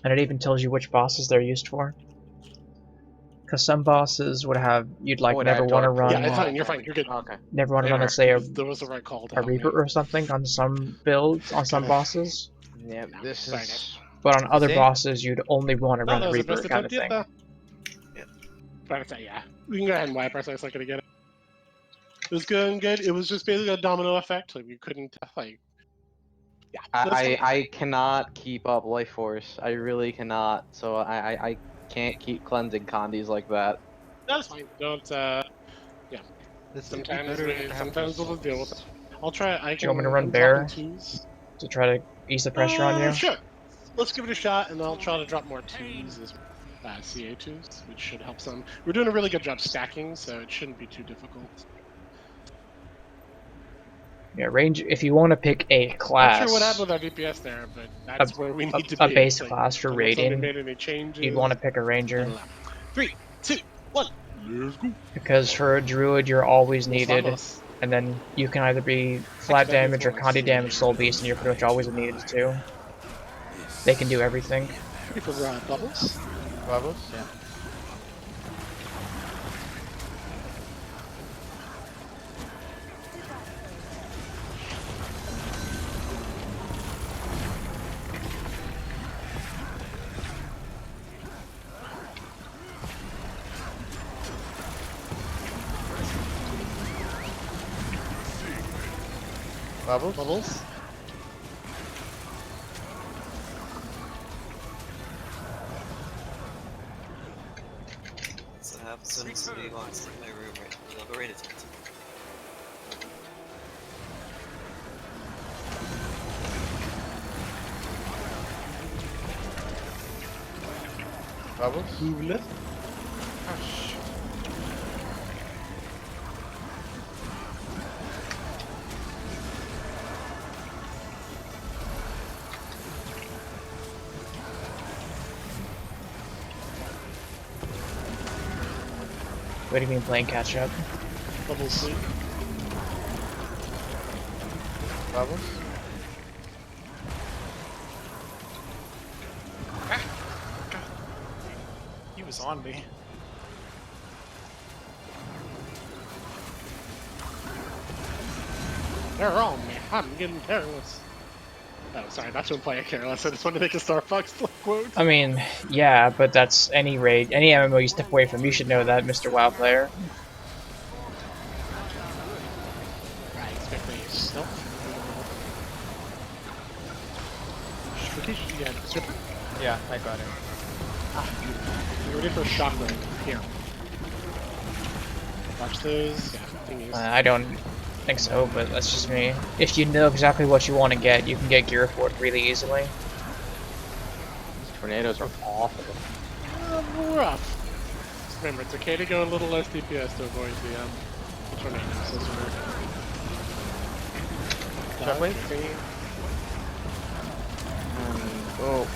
and it even tells you which bosses they're used for. Because some bosses would have you'd like Would never have want to dark run, Yeah, it's fine. You're fine. You're good. Okay. never want to There run, let's say there was the right call to a help me. Reaper or something on some builds on some Okay. bosses, Yeah, this Sorry, is. but on other See? bosses you'd only want to No, run that a was the Reaper best kind of attempt yet, thing. though. But it's, yeah. We can go ahead and wipe our so I could get it. It was going good. It was just basically a domino effect. Like, we couldn't, like... Yeah. I cannot keep up Life Force. I really cannot. So I can't keep cleansing condies like that. That's fine. Don't, sometimes we'll deal with it. I'll try. I Do you want me to can- run I'm Bear? dropping twos. To try to ease the pressure on you. Sure. Let's give it a shot, and I'll try to drop more twos as CA2s, which should help some. We're doing a really good job stacking, so it shouldn't be too difficult. Yeah, range. If you want to pick a class, Not sure what happened with our DPS there, but that's where we need to a be. base Like, class for unless somebody raiding, made any changes. you'd want to pick a ranger. 3, 2, 1. Let's go. Because for a druid, you're always needed, Vamos. and then you can either be flat Actually, that damage or makes more Condi sense. damage soul beast, and you're pretty much always needed too. They can do everything. Ready for bubbles? Bubbles. Yeah. Bubbles. Bubbles? That's what happens when somebody walks in my room right now. I'll go right into it. Bubbles. Movement. What do you mean playing catch up? Bubbles sleep. Bubbles. He was on me. They're on me. I'm getting careless. Oh, sorry, not to imply careless. I just wanted to make a Star Fox quote. I mean, yeah, but that's any raid, any MMO you step away from. You should know that, Mr. WoW player. I expect a stealth. Strategic, yeah, stripper. Yeah, I got it. You ready for a shockwave? Here. Watch those. Yeah, thingies. I don't think so, but that's just me. If you know exactly what you want to get, you can get gear for it really easily. These tornadoes are awful. Rough. Just remember, it's okay to go a little less DPS to avoid the tornadoes. Those are Shockwave? thingy. Oh,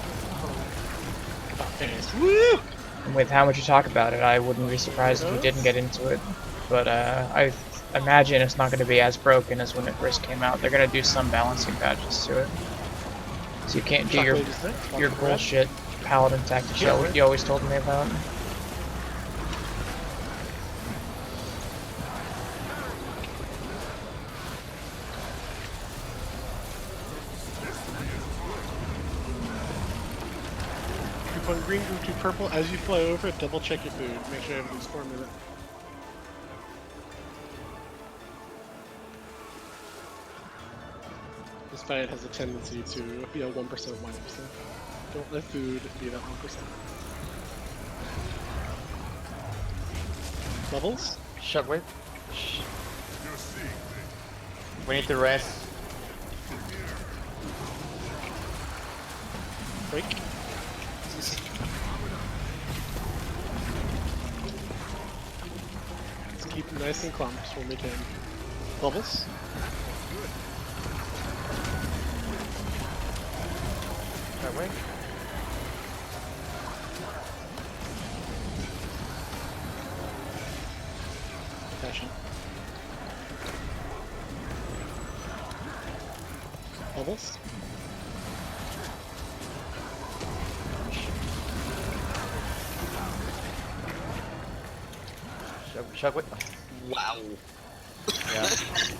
About finished. Woo! And with how much you talk about it, I wouldn't be surprised if you didn't get into it. But I imagine it's not going to be as broken as when it first came out. They're going to do some balancing patches to it. So you can't do your Shockwave is next. your Welcome, Brad. bullshit paladin tactics that you always told me about. Group 1 green, group 2 purple. As you fly over it, double check your food. Make sure everything's formula. This fight has a tendency to be a 1% wipe, so don't let food be that 1%. Bubbles? Shockwave. We need to rest. Break. nice and clumps when we can. Bubbles. That way. Passion. Bubbles. Shockwave. Wow. Yeah.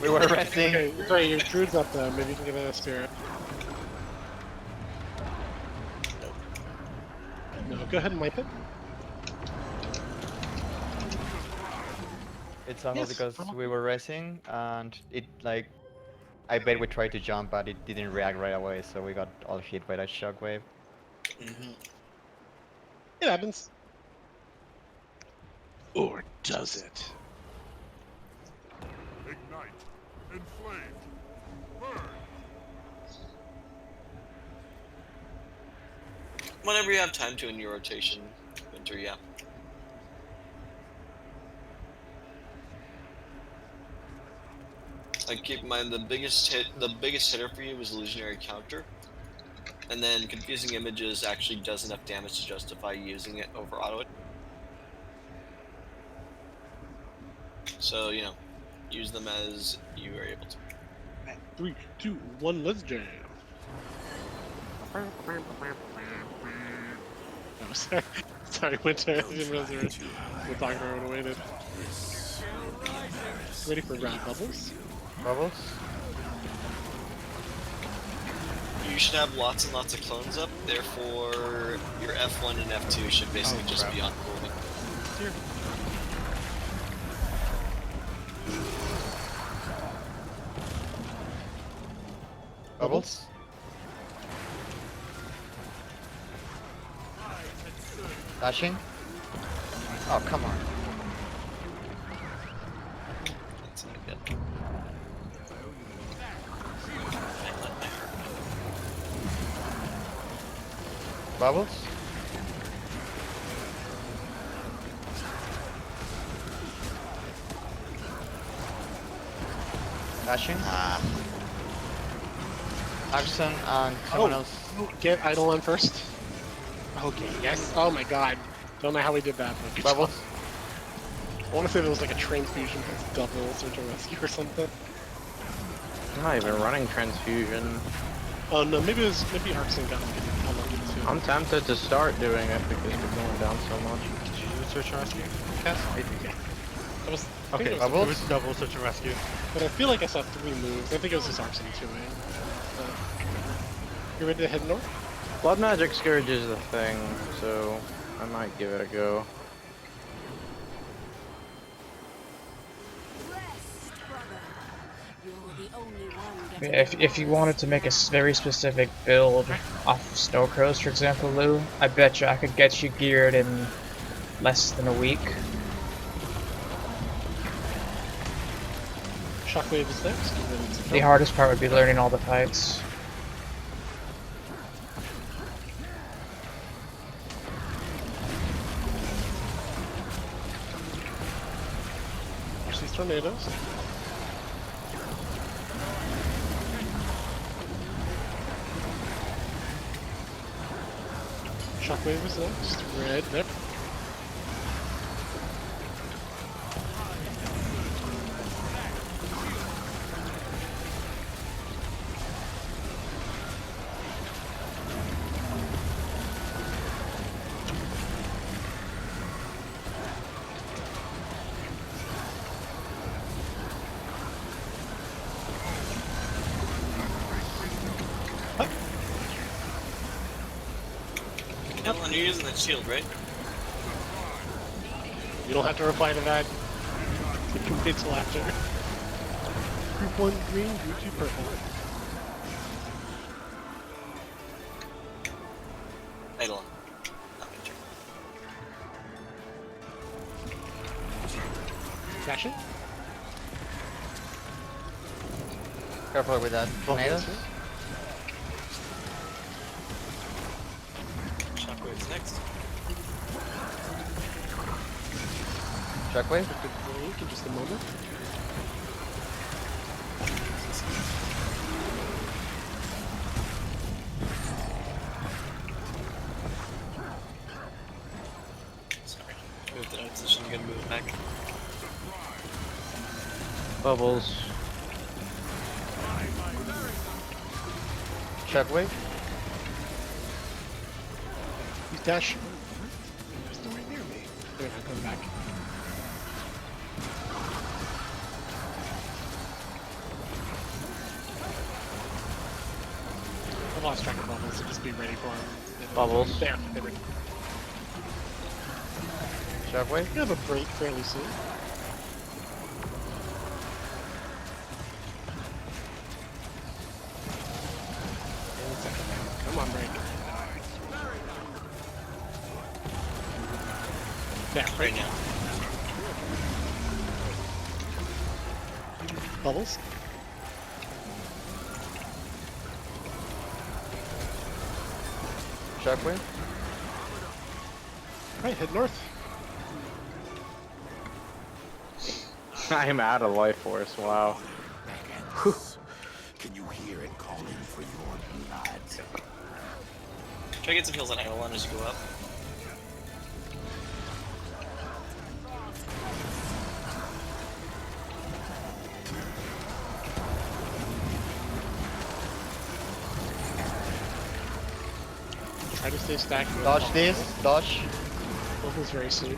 We were resting. Okay, sorry, your druid's up though. Maybe you can give it a spirit. No, go ahead and wipe it. It's only Yes, because probably. we were racing and it like I bet we tried to jump but it didn't react right away, so we got all hit by that shockwave. It happens. Or does it? Ignite. Inflame. Burn. Whenever you have time to in your rotation, Winter, yeah. Like keep in mind the biggest hitter for you was illusionary counter, and then confusing images actually does enough damage to justify using it over auto. So you know, use them as you are able to. 3, 2, 1, let's jam. Oh, sorry. Sorry, Winter. I didn't realize we were talking about when we waited. Ready for round bubbles? Bubbles? You should have lots and lots of clones up. Therefore, your F1 and F2 should basically just be on cooling. Bubbles? Dashing? Oh, come on. That's not good. Bubbles? Dashing? Ah, Action and someone Oh. else. Get Eidolon first. Okay, yes. Oh my god. Don't know how we did that, but good Bubbles? job. I want to say there was like a transfusion plus double search and rescue or something. I'm not even running transfusion. Oh no, maybe Arxen got unlucky too. I'm tempted to start doing it because we're going down so much. Did you do search and rescue, Cass? Yeah. I was, I think Okay, it was, Bubbles? it was double search and rescue. but I feel like I saw 3 moves. I think it was just Arxen 2 You ready to head north? Blood Magic Scourge is the thing, so I might give it a go. Rest, brother. You're the only one Yeah, getting if you wanted to make a very specific build off of Snow Crows, for example, Lou, I bet you I could get you geared in less than a week. Shockwave is next. and then it's The hardest part would be learning all the fights. There's these tornadoes. Shockwave is next. Red. There. Evelyn, you're using that shield, right? You don't have to reply to that. You can wait till after. Group 1 green, group 2 purple. Eidolon. Not Winter. Fashion? Careful with that. Tornadoes? Shockwave's next. Shockwave. Blink in just a moment. Sorry. Moved it out of position, I'm gonna move it back. Bubbles. Shockwave. He's dashing. There's nowhere near me. There, I'm coming back. I lost track of Bubbles, so just be ready for him. Bubbles. There, they're ready. Shockwave. We have a break fairly soon. One second now. Come on, break. There, Right break. now. Bubbles. Shockwave. Right, head north. I am out of life force. Wow. Can you hear it calling for your blood? Try to get some heals on Eidolon as you go up. Try to stay stacked. with Dodge Bubbles. this. Dodge. Bubbles very soon.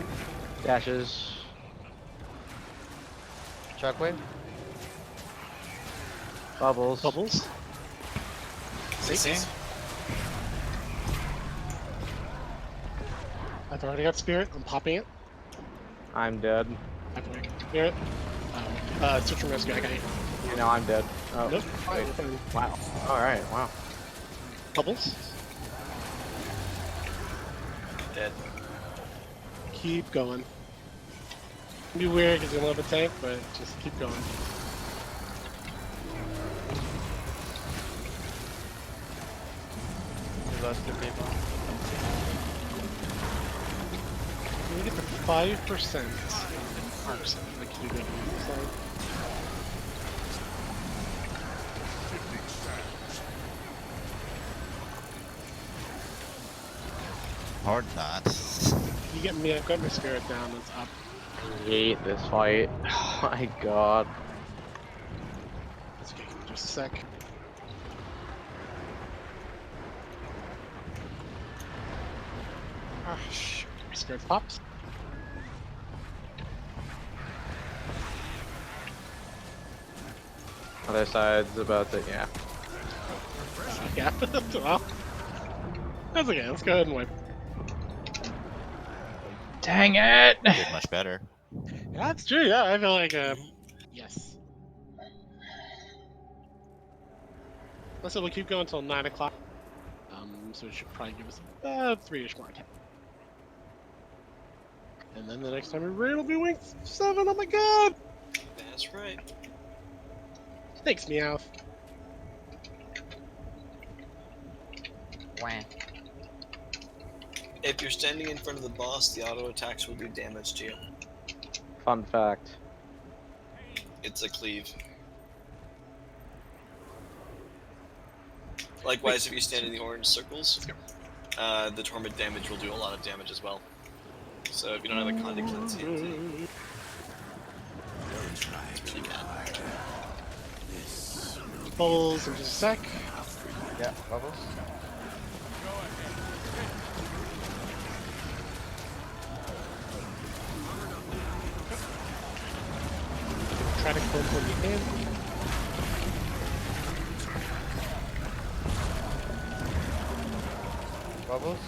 Dashes. Shockwave. Bubbles. Bubbles. Six. I've already got Spirit. I'm popping it. I'm dead. I'm going to Spirit. Switch from rescue. I got you. No, I'm dead. Oh. Nope. Wait. You're fine. Wow. Alright, wow. Bubbles. Dead. Keep going. It'll be weird because you don't have a tank, but just keep going. We lost 2 people. Can we get to 5% arcs in the QW side? Hard not. You get me, I've got my Spirit down, it's up. I hate this fight. Oh my god. It's okay, give me just a sec. Ah, shoot. My Spirit pops. Other side's about to, yeah. Yeah, well. That's okay, let's go ahead and wipe. Dang it! Did much better. Yeah, that's true, yeah, I feel like, yes. Let's say we'll keep going until 9 o'clock. So it should probably give us about 3-ish more time. And then the next time we raid will be Wing 7, oh my god! That's right. Thanks, Meowth. Wah. If you're standing in front of the boss, the auto attacks will do damage to you. Fun fact. It's a cleave. Likewise, if you stand in the orange circles, the torment damage will do a lot of damage as well. So if you don't have a Conduct Cleanse TNT, it's really bad. Bubbles in just a sec. Yeah, Bubbles. Try to close when you can. Bubbles.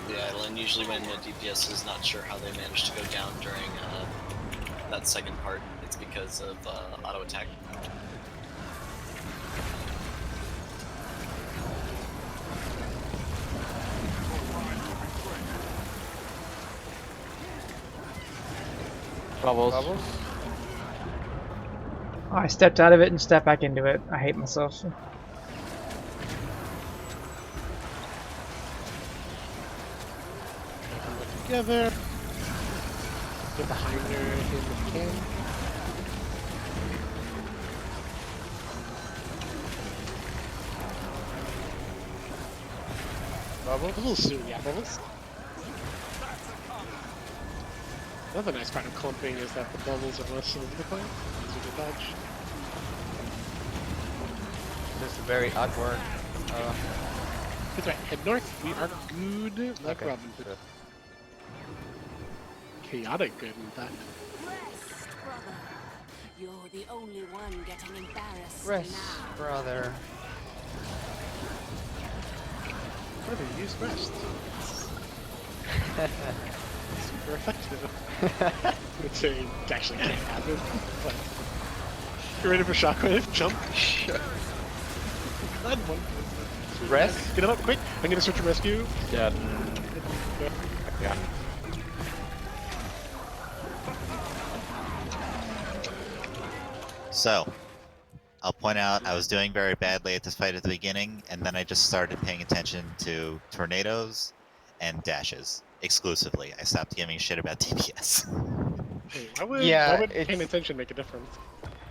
Yeah, and usually when DPS is not sure how they managed to go down during that second part, it's because of auto attack. Bubbles. Bubbles. Oh, I stepped out of it and stepped back into it. I hate myself. Together. Get the Heimler in the can. Bubbles? A little soon, yeah, bubbles. Another nice part of clumping is that the bubbles are less over the place. Easier to dodge. This is very awkward. That's right, head north. We are good like Okay, Robin Hood. good. Chaotic good, in fact. Rest, brother. You're the only one getting embarrassed Rest, now. brother. Brother, use rest. Super effective. Which actually can't happen. But you ready for shockwave? Jump. God, one. Rest? Get him up quick. I'm gonna search and rescue. Yeah. Yeah. So, I'll point out I was doing very badly at this fight at the beginning, and then I just started paying attention to tornadoes and dashes exclusively. I stopped giving a shit about DPS. Hey, why Yeah, would it's- paying attention make a difference?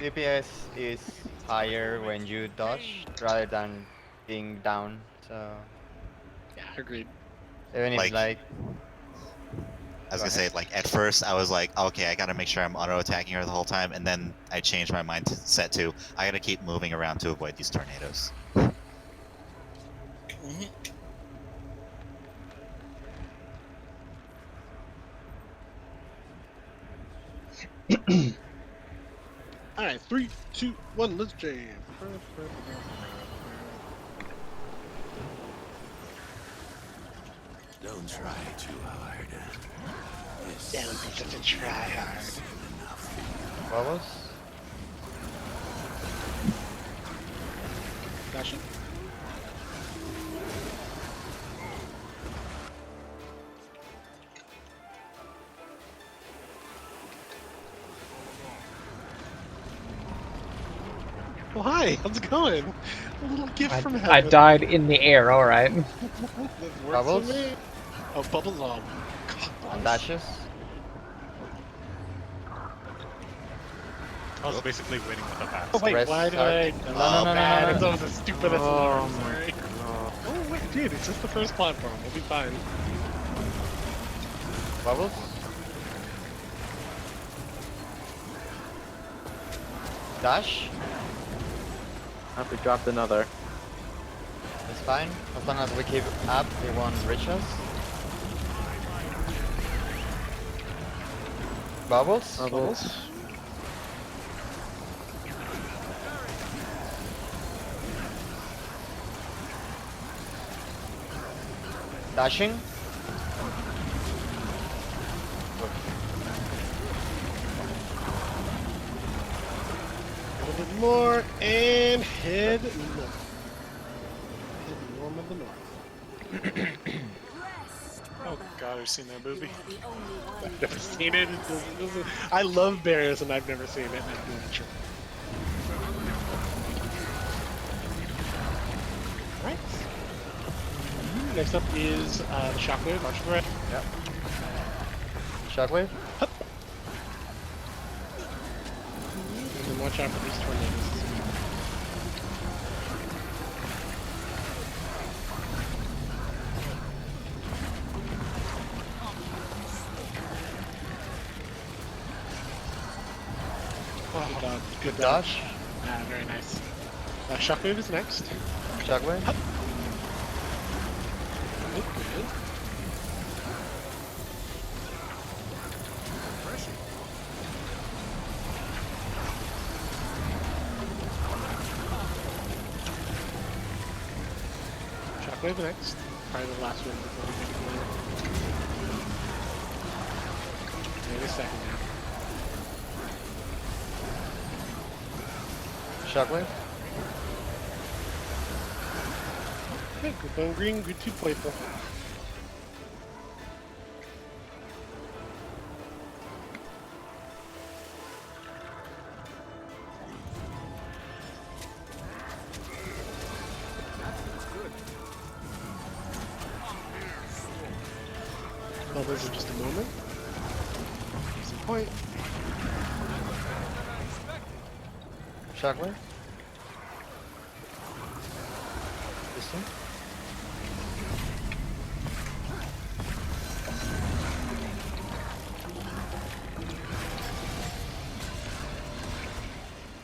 DPS is higher when you dodge rather than being down, so Yeah, agreed. even if Like- I was Go gonna say, like, at first I was like, okay, I gotta make sure I'm auto-attacking her the whole time, and then I changed my mindset to, I gotta keep moving around to avoid these tornadoes. Alright, 3, 2, 1, let's jam. Don't try too hard. Yeah, don't be such a tryhard. Bubbles? Gotcha. Well, hi, how's it going? A little gift from heaven. I died in the air, alright. That works for Bubbles? me. Oh, bubbles on. And dashes? I was basically waiting with a pass. Oh wait, Rest why did start. I? No, Oh, no, bad. no, It's no. always the stupidest Oh alarm, my sorry. Oh wait, dude, it's just the first platform. We'll be fine. Bubbles? Dash? Hope we dropped another. It's fine. As long as we keep up, they won't reach us. Bubbles? Bubbles. Dashing? A little bit more and head north. Head north of the north. Rest, Oh brother. god, I've seen that movie. You're the only one I've never getting seen it. I love bears and I've never seen it. I'm not sure. Alright. Next up is the shockwave. Watch for it. Yep. Shockwave? And then watch out for these tornadoes. Good dodge. Good dodge. Dodge? Ah, very nice. Shockwave is next. Shockwave? Oh, good. Shockwave next. Probably the last one before we get to maybe a second now. Shockwave? Okay, good going green, good too playful. Bubbles in just a moment. point. Shockwave. This one.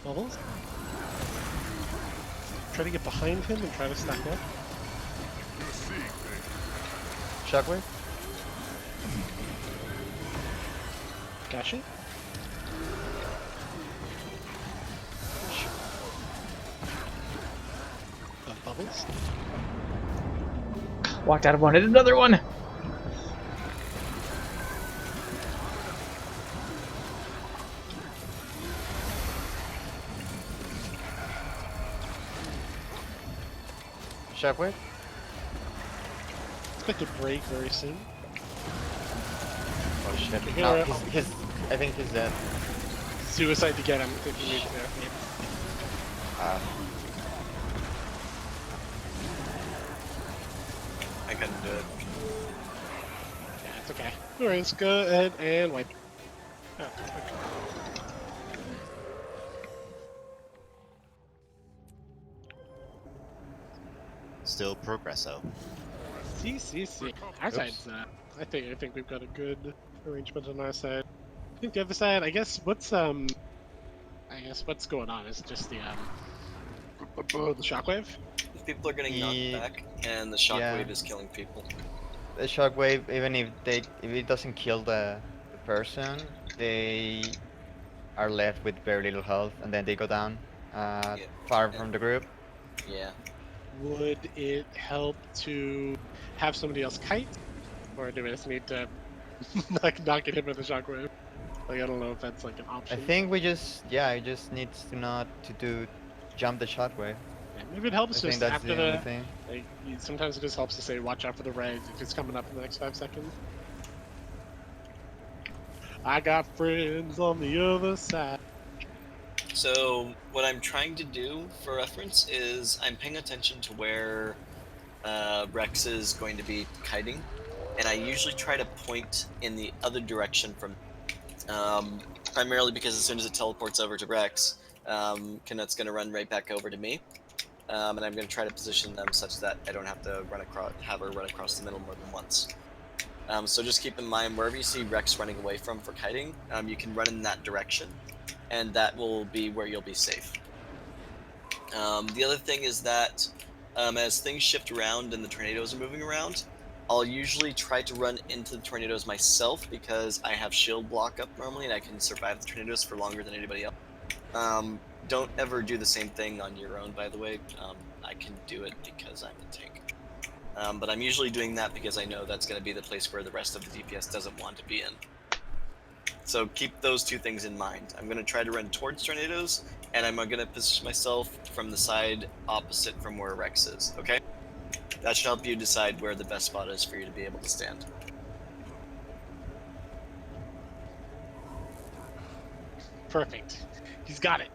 Bubbles. Try to get behind him and try to stack up. Shockwave. Gashi. Bubbles. Walked out of one, hit another one. Shockwave. Expect a break very soon. Oh shit. Here, No, I think he's dead. Suicide to get him if you need to. I couldn't do it. Yeah, it's okay. No worries, go ahead and wipe. Oh, okay. Still Progresso. See. Our side's I think we've got a good arrangement on our side. I think the other side, I guess what's going on is just the shockwave. People are getting knocked back, and the shockwave is killing people. The shockwave, even if it doesn't kill the person, they are left with very little health, and then they go down far from the group. Yeah. Would it help to have somebody else kite, or do we just need to like not get hit with the shockwave? Like I don't know if that's like an option. I think we just need to not to jump the shockwave. Yeah, maybe it helps I think just that's after the the. only thing. Like, sometimes it just helps to say, watch out for the rays if it's coming up in the next 5 seconds. I got friends on the other side. So what I'm trying to do for reference is I'm paying attention to where Rex is going to be kiting, and I usually try to point in the other direction from primarily because as soon as it teleports over to Rex, Knut's going to run right back over to me. And I'm going to try to position them such that I don't have to have her run across the middle more than once. So just keep in mind, wherever you see Rex running away from for kiting, you can run in that direction, and that will be where you'll be safe. The other thing is that as things shift around and the tornadoes are moving around, I'll usually try to run into the tornadoes myself because I have shield block up normally and I can survive the tornadoes for longer than anybody else. Don't ever do the same thing on your own, by the way. I can do it because I'm a tank. But I'm usually doing that because I know that's going to be the place where the rest of the DPS doesn't want to be in. So keep those two things in mind. I'm going to try to run towards tornadoes, and I'm going to position myself from the side opposite from where Rex is, okay? That should help you decide where the best spot is for you to be able to stand. Perfect. He's got it.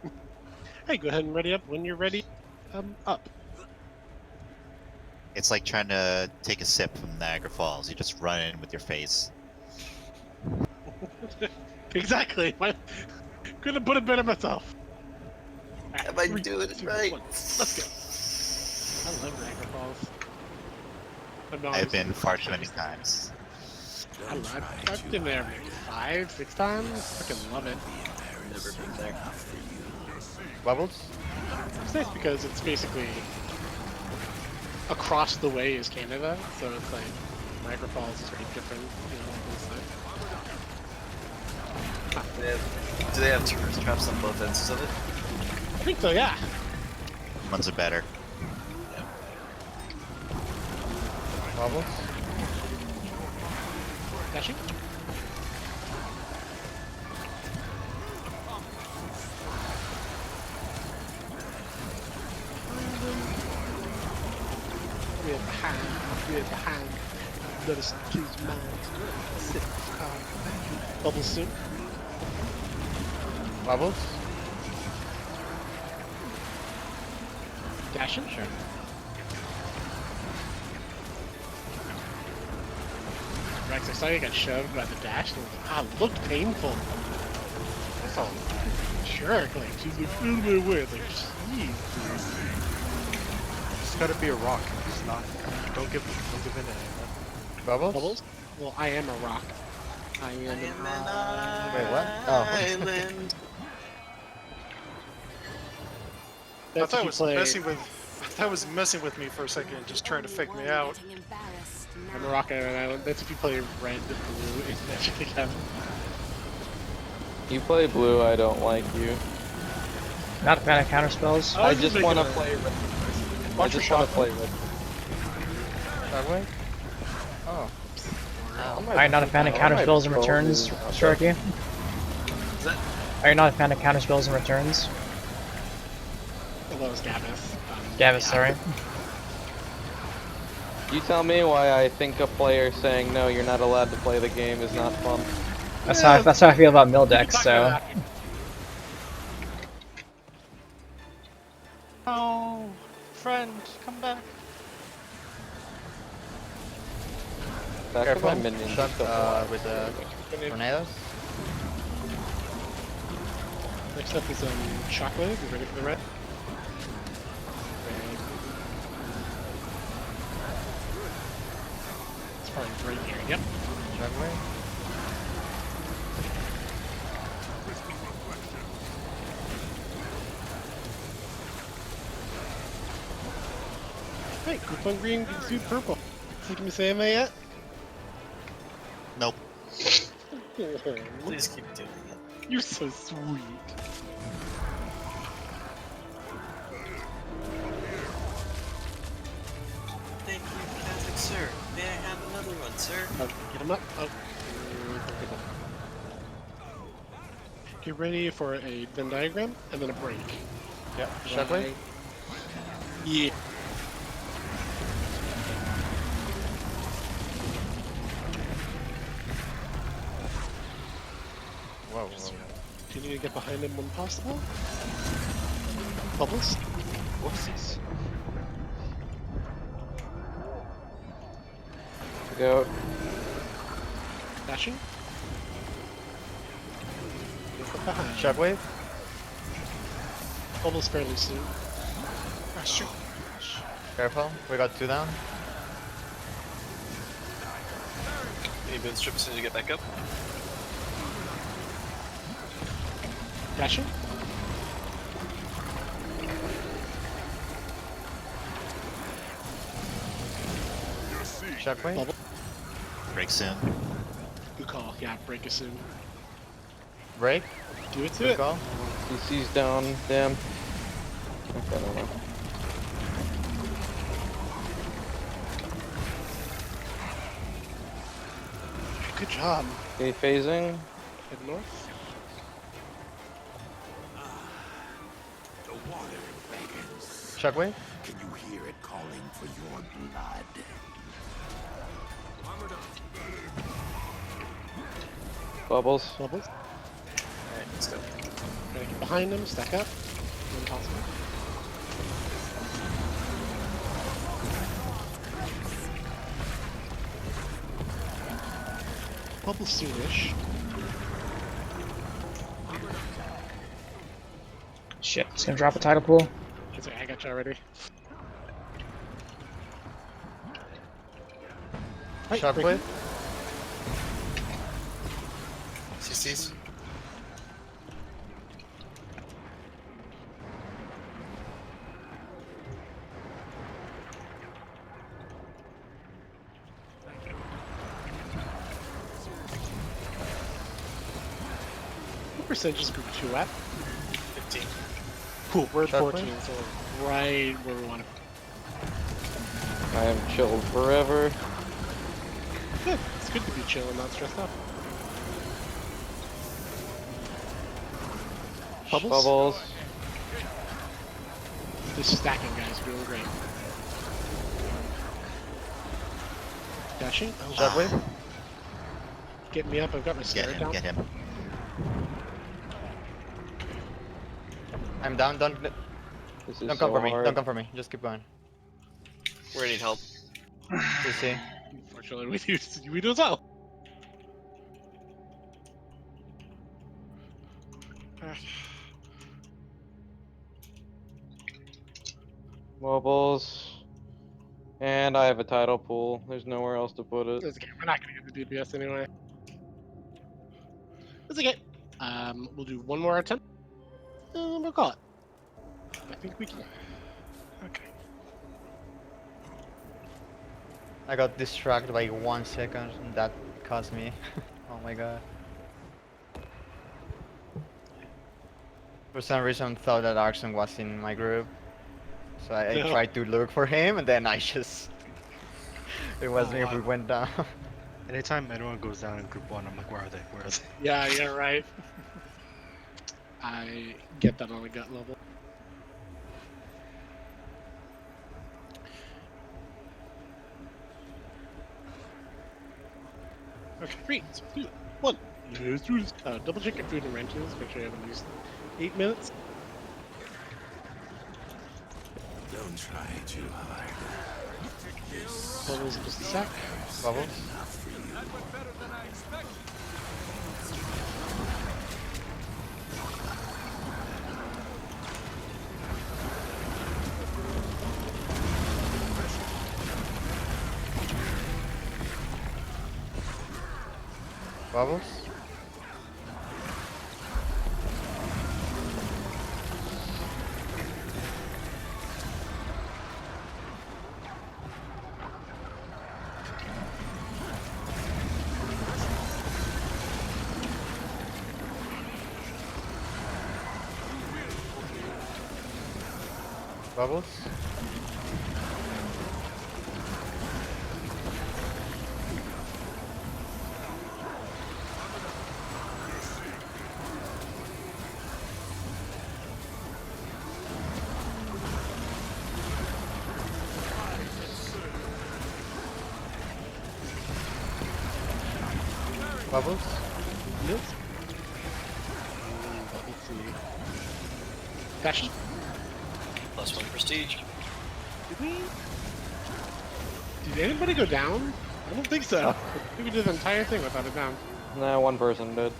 Hey, go ahead and ready up when you're ready. Up. It's like trying to take a sip from Niagara Falls. You just run in with your face. Exactly. Couldn't put it better myself. If I do it right. Let's go. I love Niagara Falls. I've been far too many times. I've been there maybe 5, 6 times. Fucking love it. Never been there. Bubbles? It's nice because it's basically across the way is Canada, so it's like Niagara Falls is very different, you know, on this side. Do they have tourist traps on both ends of it? I think so, yeah. Ones are better. Bubbles? Dashing? We're behind. Let us please mind. Sit. Bubbles soon. Bubbles? Dashing? Sure. Rex, I saw you got shoved by the dash, and I was like, ah, it looked painful. I saw him jerk, like, she's like, feel my way. It's like, jeez. It's gotta be a rock. It's not. Don't give in to it. Bubbles? Bubbles? Well, I am a rock. I am an Wait, what? Oh. Island. I That's thought if it you was play. messing with me for a second, just trying to fake me out. Getting embarrassed I'm a now. rock island. That's if you play red, blue, it's Magic the Gathering. You play blue, I don't like you. Not a fan of counter spells. Oh, I just just making want to a- play red. I Watch just your want to shot. play red. Shockwave? Oh. Are you not a fan of counter spells and returns, Sharky? Are you not a fan of counter spells and returns? Well, that was Gavith. Gavis, sorry. You tell me why I think a player saying no, you're not allowed to play the game is not fun. That's how I feel about mill decks. So Oh, friend, come back. Back to Careful. my minions. Shock, so far. with the tornadoes. Next up is Shockwave. You ready for the red? It's probably right here. Yep. Shockwave. Hey, group on green, suit purple. Taking me saying that yet? Nope. Please keep doing it. You're so sweet. Thank you, Catholic sir. May I have another one, sir? Get him up. Oh. Get ready for a Venn diagram and then a break. Yep. Shockwave. Yeah. Whoa, whoa. Continue to get behind him when possible. Bubbles. Whoopsies. Go. Dashing. Get behind. Shockwave. Bubbles fairly soon. Ah, shoot. Careful. We got 2 down. Any boon strip as soon as you get back up? Dashing. Shockwave. Bubble. Break soon. Good call. Yeah, break us soon. Break. Do it to Good it. call. CC's down. Damn. Okay, no, no. Good job. Okay, phasing. Head north. Shockwave. Can you hear it calling for your blood? Bubbles. Bubbles. Alright, let's go. Gotta get behind him. Stack up. When possible. Bubbles soonish. shit, it's gonna drop a tidal pool. It's okay, I got you already. Right, Shockwave. CCs? What percentage is group 2 at? 15. Cool, we're at Shockwave? 14, so we're right where we want to be. I am chilled forever. Good. It's good to be chill and not stressed out. Bubbles? Bubbles. This stacking guy's doing great. Dashing? Oh, Shockwave. get me up. I've got my Get snare him, down. get him. I'm down. Don't This is come so for me. hard. Don't come for me. Just keep going. Where need help? CC. Unfortunately, we do as well. Mobiles. And I have a tidal pool. There's nowhere else to put it. It's okay. We're not gonna get the DPS anyway. It's okay. We'll do one more attempt. And we'll call it. I think we can. Okay. I got distracted by 1 second, and that cost me. Oh my god. For some reason, thought that Arxon was in my group, so I Yeah. tried to look for him, and then I just it was me if we went down. Anytime anyone goes down in group 1, I'm like, where are they? Where are they? Yeah, right. I get that on a gut level. Okay, 3, 2, 1. Let's do this. Double check your food and wrenches. Make sure you have at least 8 minutes. Don't try too hard. Bubbles in just a sec. Bubbles? Bubbles? Bubbles? Bubbles? Yes. Let's see. Fashion. +1 prestige. Did we? Did anybody go down? I don't think so. I think we did the entire thing without a down. Nah, one person did.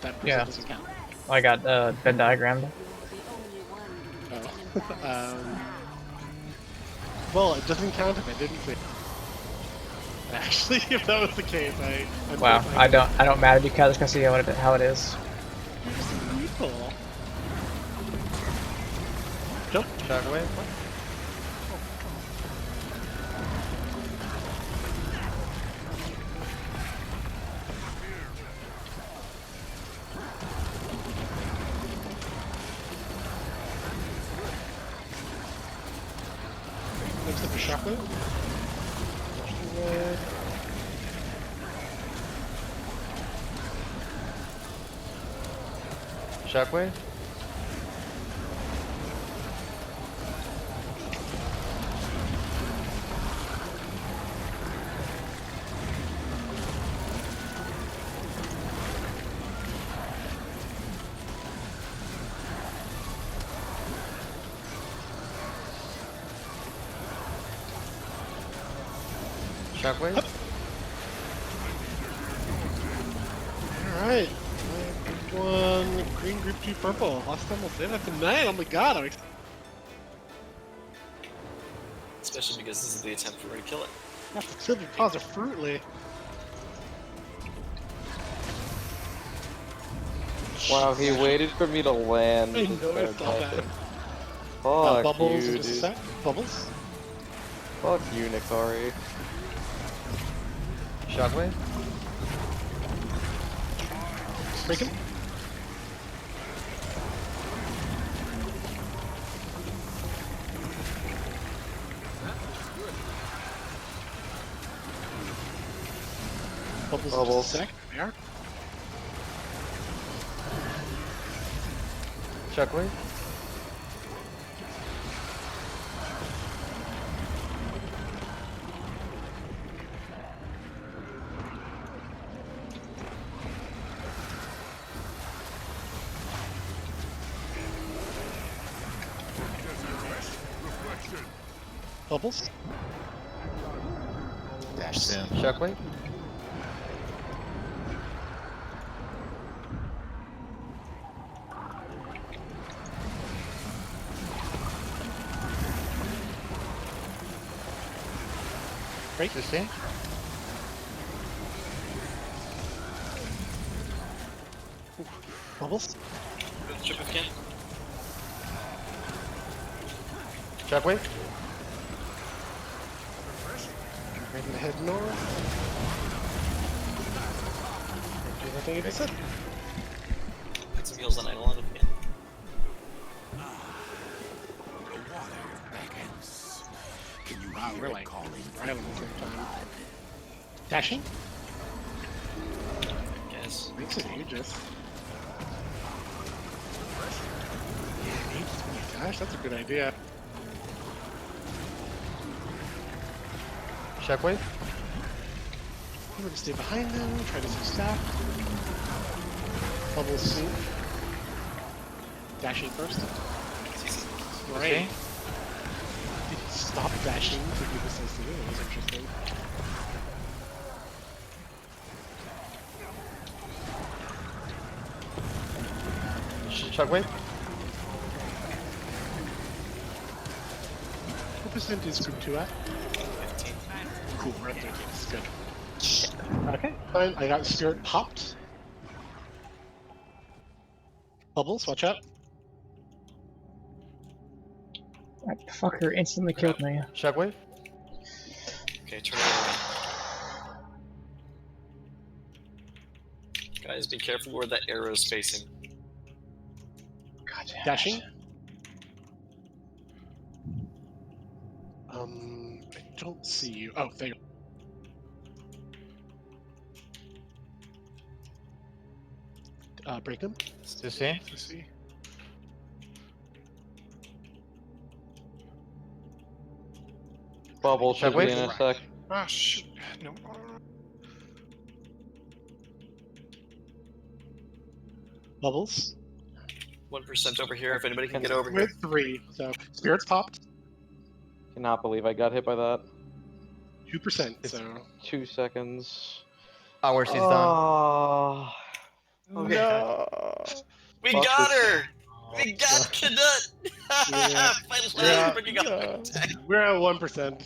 That person Yeah. doesn't count. I got Venn diagrammed. Oh. Well, it doesn't count if I didn't see. Actually, if that was the case, I Wow, I don't matter because I was gonna see how it is. You're just a people. Jump. Shockwave? Next up is Shockwave. Shockwave? Shockwave? Alright. Group 1, green, group 2, purple. Last time we'll say that tonight. Oh my god, I'm excited. Especially because this is the attempt for me to kill it. The silver paws are fruitly. Wow, he waited for me to land. I to know, start I saw that. attacking. Fuck Bubbles you, in just a dude. sec. Bubbles. Fuck you, Nikari. Shockwave? Break him. Bubbles. Bubbles. Sec. There. Shockwave? Bubbles. Dash soon. Shockwave? Break. To see? Bubbles. Chip if you can. Shockwave? Right in the head north. Do everything you just said. Put some heals on Eidolon if you can. Wow, we're like right on the same time. Dashing? Guys. Makes it Aegis. Yeah, Aegis when you dash, that's a good idea. Shockwave? We're gonna stay behind them, try to see stack. Bubble soup. Dashing first. Great. Stop dashing to do this as it was interesting. Shockwave? What percent is group 2 at? 15. Cool, we're at 13. This is good. Okay, fine. I got Spirit popped. Bubbles, watch out. That fucker instantly killed me. Shockwave? Okay, turn it around. Guys, be careful where that arrow is facing. God damn. Dashing. I don't see you. Oh, there you go. Break them. To see? To see. Bubble should be Shockwave? in a sec. Ah, shoot. No. Bubbles. 1% over here if anybody can get over We're here. at 3. So Spirits popped. Cannot believe I got hit by that. 2%. So 2 seconds. Ours is done. Oh, Okay. No. We Fuck got this. her! We got Cadet! Yeah. Final Yeah. last bringing up attack. we're at 1%.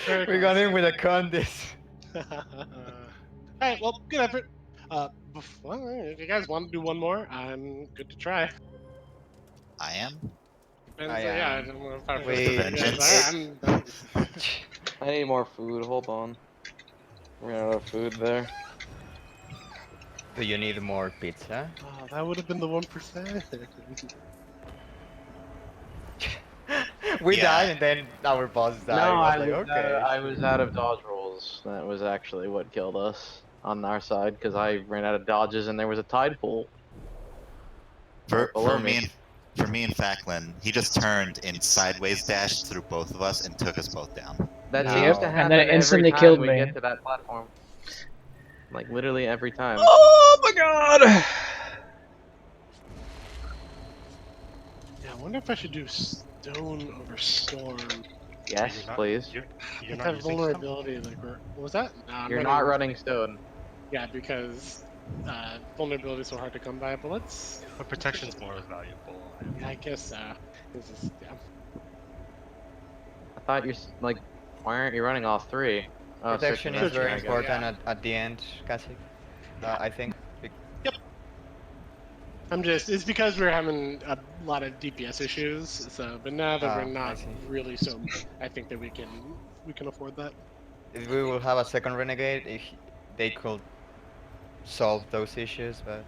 Very We got him with a Condis. Alright, well, good effort. If you guys want to do one more, I'm good to try. I am. Depends, I yeah, am. I don't know if I Wait. I'm done. I need more food. Hold on. Ran out of food there. Do you need more pizza? Oh, that would have been the 1%. We Yeah. died and then our boss died. No, I I was was, like, okay. I was out of dodge rolls. That was actually what killed us on our side because I ran out of dodges and there was a tide pool. For Below me and Facklin, he just turned and sideways dashed through both of us and took us both down. That No. seems to And happen then it instantly every time killed we me. get to that platform. Like literally every time. Oh my god! Yeah, I wonder if I should do stone over storm. Yes, You're not- please. You're I not have using vulnerability. Like, what was that? Nah, I'm You're not running- running stone. Yeah, because vulnerability is so hard to come by. But let's. But protection's more valuable. Yeah, I guess. This is yeah. I thought you're like, why aren't you running all 3? Oh, Protection searching is very rescue, I guess. important at the end, Kasich. I think. I'm just. It's because we're having a lot of DPS issues. So, but now that Ah, we're I not see. really so, I think that we can afford that. If we will have a second renegade, if they could solve those issues, but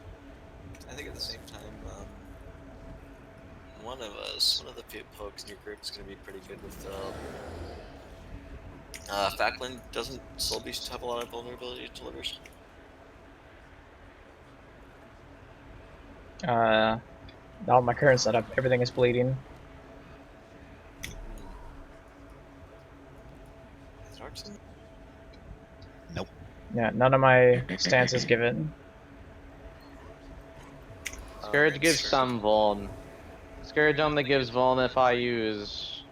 I think at the same time, one of the few folks in your group is going to be pretty good with Facklin. Doesn't Soul Beast have a lot of vulnerability to delivers? On my current setup, everything is bleeding. Darkson? Nope. Yeah, none of my stances give it. Scourge gives some vuln. Scourge only gives vuln if I use...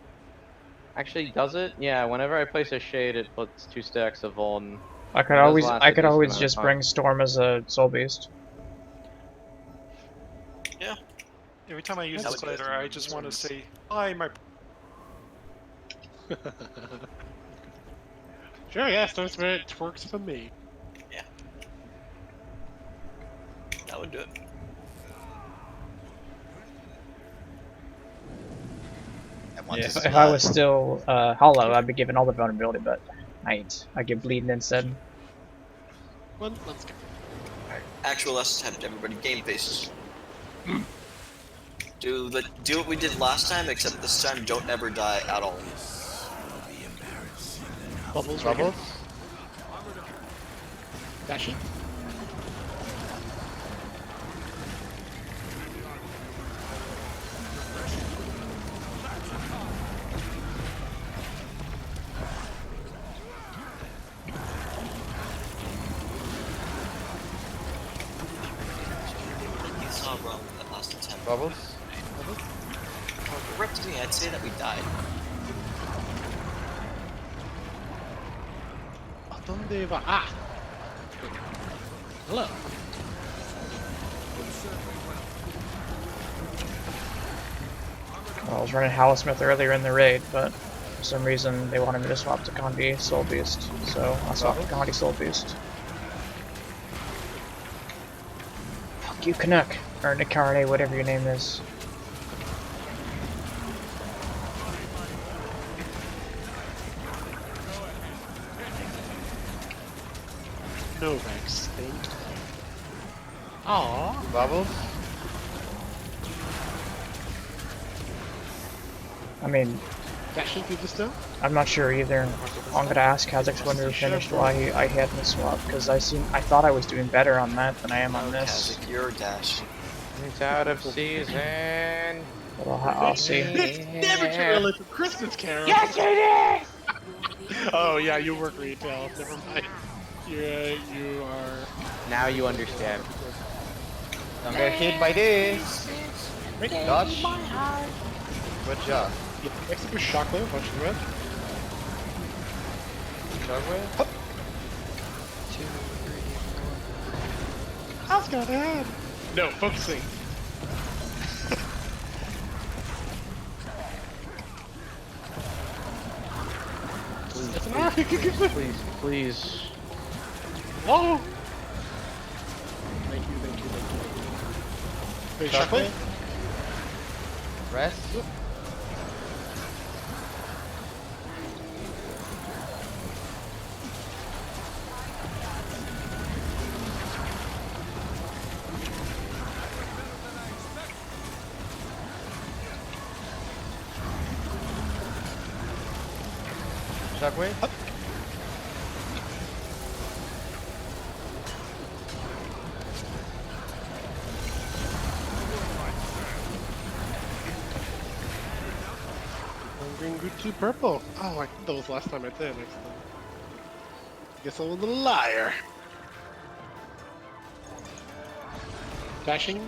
Actually, does it? Yeah, whenever I place a shade, it puts 2 stacks of vuln. I could It does always, last I a could decent always amount of just time. bring Storm as a Soul Beast. Every time I use That this would be spider, I just want to say, hi, my. Sure, yeah, Stone Spirit works for me. That would do it. I want Yeah, this if I blood. was still hollow, I'd be giving all the vulnerability, but I ain't. I give bleeding instead. Well, let's go. Actual last attempt, everybody. Game faces. Do what we did last time, except this time don't ever die at all. Bubbles, right here. Bubbles. Dashi. You saw wrong with that last attempt. Bubbles. Oh, correct me, I'd say that we died. ¿Dónde va? Ah! Hello. Well, I was running Howlsmith earlier in the raid, but for some reason they wanted me to swap to Gandhi Soul Beast, so I swapped to Gandhi Soul Beast. Fuck you, Canuck, or Nicarne, whatever your name is. No Rex, thank you. Aww. Bubbles. I mean, Dashi, do this now? I'm not sure either. I'm gonna ask Kazakhs when we were finished why I hadn't swapped, because I thought I was doing better on that than I am on this. Kazik, you're Dash. It's out of season. But I'll see. It's never too early for Christmas, Carol. Yes, it is! Oh yeah, you work retail. Never mind. You are. Now you understand. Don't get hit by this. Dodge. Good job. Yeah, next up is Shockwave. Watch the red. Shockwave. How's got that? No, focusing. That's an arc. Please, please. Oh! Thank you. Wait, Shockwave? Rest. Shockwave. Green, good to purple. Oh, I think that was last time I did. Guess I was a liar. Dashing. Be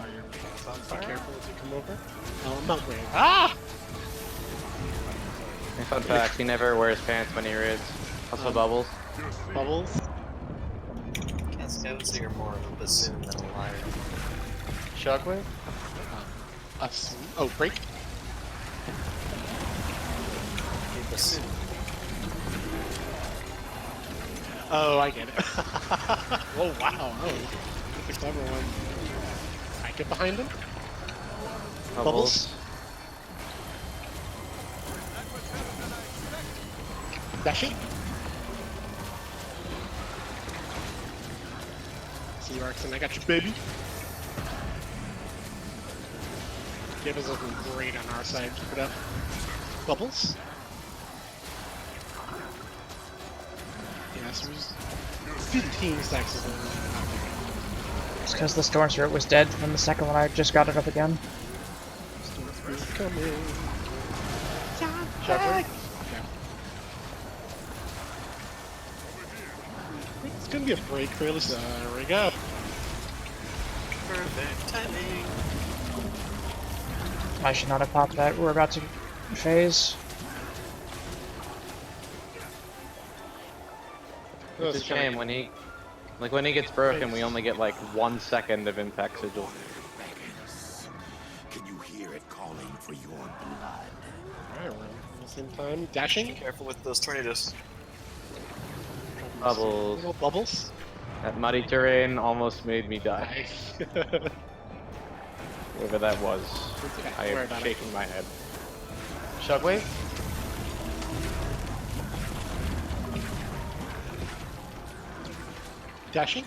careful as you come over. Oh, I'm not wearing. Ah! Fun fact, he never wears pants when he rids. Also Bubbles. Bubbles. Kazik, I would say you're more of a bassoon than a liar. Shockwave. Us. Oh, break. Bassoon. Oh, I get it. Oh, wow. Oh, that's a clever one. I get behind him. Bubbles. Dashi. See you, Arxon. I got you, baby. Give us looking great on our side. Keep it up. Bubbles. Yes, yeah, so 15 stacks is It's because the Storm Spirit was dead from the second one. I just got it up again. Storm Spirit coming. Shockwave. It's gonna be a break fairly soon. There we go. Perfect timing. I should not have popped that. We're about to phase. It's a shame when he gets broken, we only get like 1 second of impact sigil. Can you hear it calling for your blood? Alright, we're at the same time. Dashing. Careful with those tornadoes. Bubbles. Little bubbles. That muddy terrain almost made me die. Nice. Whoever that was. Okay, I don't worry am about it. shaking my head. Shockwave. Dashing.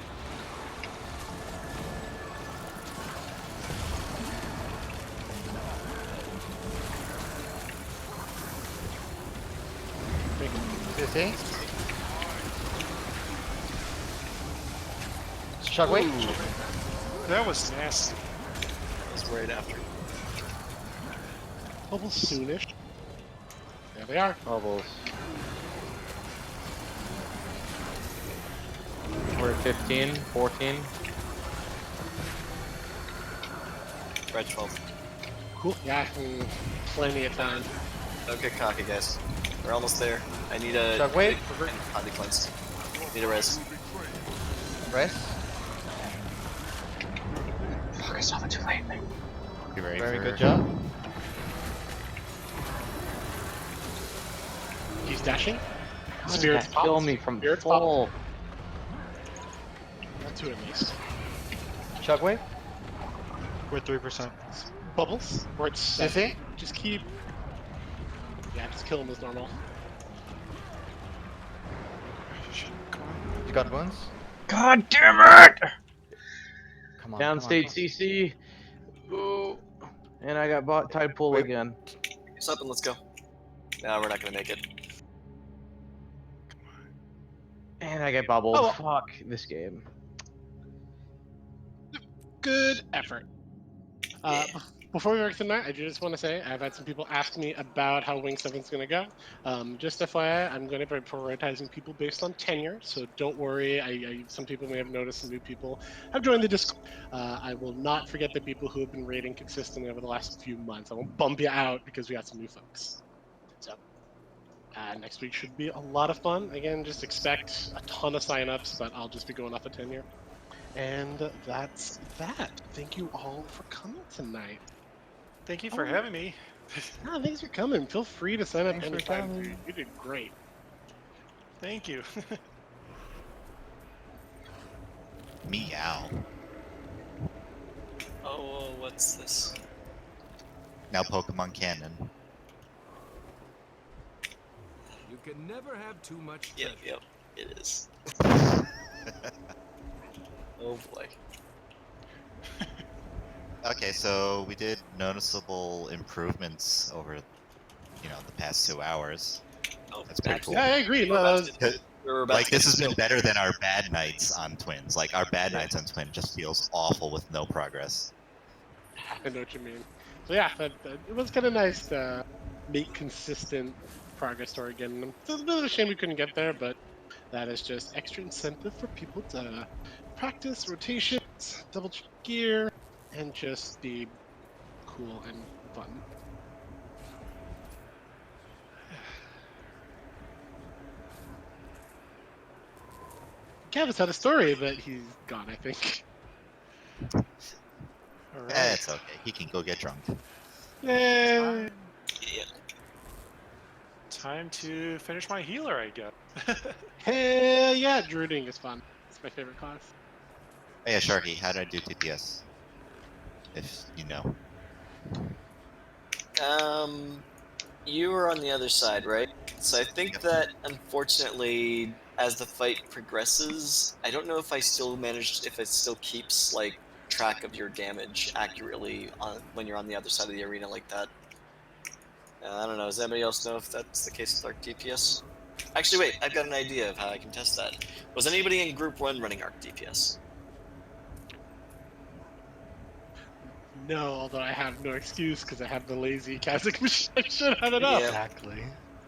CC. Shockwave. That was nasty. I was worried after. Bubbles soonish. There they are. Bubbles. We're at 15, 14. Red 12. Cool. Yeah, plenty of time. Don't get cocky, guys. We're almost there. I need a Shockwave. body cleanse. Need a res. Res. Fuck, I saw it too late. You ready Very for good job. He's dashing. How did Spirits that kill popped. me from Spirits full? Got two at least. Shockwave. We're at 3%. Bubbles. Or it's CC. just keep. Yeah, just kill him as normal. You got wounds. God damn it! Come on. Downstate CC. Ooh. And I got bot tide pull Wait. again. What's up and let's go. No, we're not gonna make it. And I get bubbled. Oh. Fuck this game. Good effort. Before we work tonight, I just want to say I've had some people ask me about how Wing 7's going to go. Just FYI, I'm going to be prioritizing people based on tenure, so don't worry. Some people may have noticed some new people have joined the Discord. I will not forget the people who have been raiding consistently over the last few months. I won't bump you out because we got some new folks. So next week should be a lot of fun. Again, just expect a ton of signups, but I'll just be going off of tenure. And that's that. Thank you all for coming tonight. Thank you for having me. No, thanks for coming. Feel free to sign up Thanks for anytime. coming. Dude. You did great. Thank you. Meow. Oh, what's this? Now Pokemon Canon. You can never have too much Yep, treasure. yep, it is. Oh boy. Okay, so we did noticeable improvements over, the past 2 hours. Oh, That's pretty cool. Yeah, I agree. No, that was, We're about Like, to this get has been killed. better than our bad nights on Twins. Like, our bad nights on Twin just feels awful with no progress. I know what you mean. So yeah, it was kind of nice to make consistent progress toward again. It's a bit of a shame we couldn't get there, but that is just extra incentive for people to practice rotations, double check gear, and just be cool and fun. Cavis had a story, but he's gone, I think. All right. It's okay. He can go get drunk. Yay! Yeah. Time to finish my healer, I guess. Hell yeah, druiding is fun. It's my favorite class. Oh yeah, Sharky, how did I do TPS? If you know. You were on the other side, right? So I think that, unfortunately, as the fight progresses, I don't know if I still managed, if it still keeps, like, track of your damage accurately when you're on the other side of the arena like that. I don't know, does anybody else know if that's the case with Arc DPS? Actually, wait, I've got an idea of how I can test that. Was anybody in Group 1 running Arc DPS? No, although I have no excuse because I have the lazy Kazakh machine. I should have it up. Yeah. Exactly.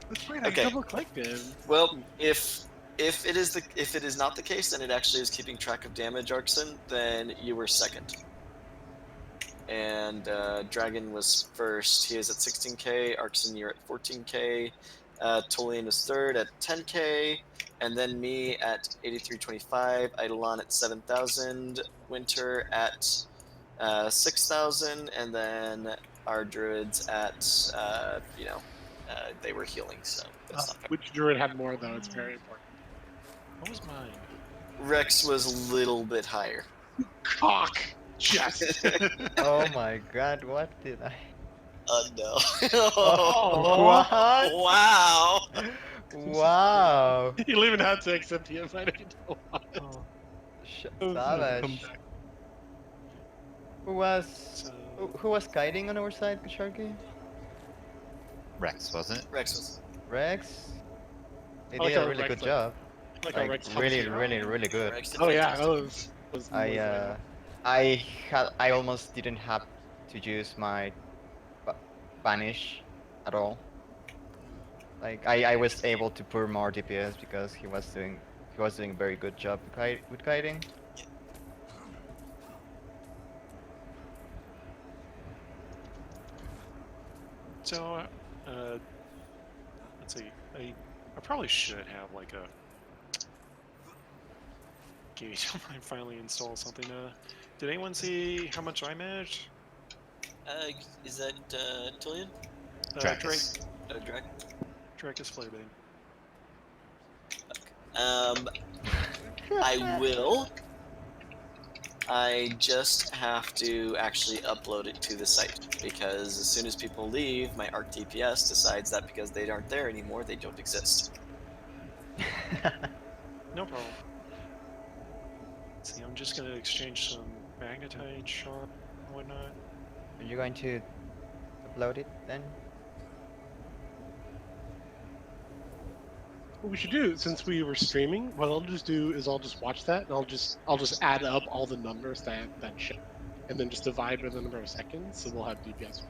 That's right. I Okay. double clicked it. Well, if it is not the case, and it actually is keeping track of damage, Arxon, then you were second. And Dragon was first. He is at 16k. Arxon, you're at 14k. Tolian is third at 10k, and then me at 8325. Eidolon at 7,000. Winter at 6,000, and then our druids at they were healing, so that's not fair. Which druid had more though? It's very important. What was mine? Rex was a little bit higher. Cock. Just. Oh my god, what did I? No. What? Wow. Wow. You'll even have to accept the invite if you don't want it. Come Savage. back. Who was So who was kiting on our side, Sharky? Rex, wasn't it? Rex was. Rex. He I like did a how really Rex, good job. Like how Like Rex helps really, you. really good. Rex did Oh yeah, fantastic. that was I almost didn't have to use my banish at all. Like I was able to pour more DPS because he was doing a very good job with kiting. So, let's see. I probably should have like a gauge when I finally install something. Did anyone see how much I managed? Is that Tillian? Dracus. Drake. Dracus Flarebane. I will. I just have to actually upload it to the site because as soon as people leave, my Arc DPS decides that because they aren't there anymore, they don't exist. No problem. Let's see, I'm just gonna exchange some magnetite shard and whatnot. Are you going to upload it then? What we should do, since we were streaming, what I'll just do is I'll just watch that and I'll just add up all the numbers that show, and then just divide by the number of seconds, so we'll have DPS.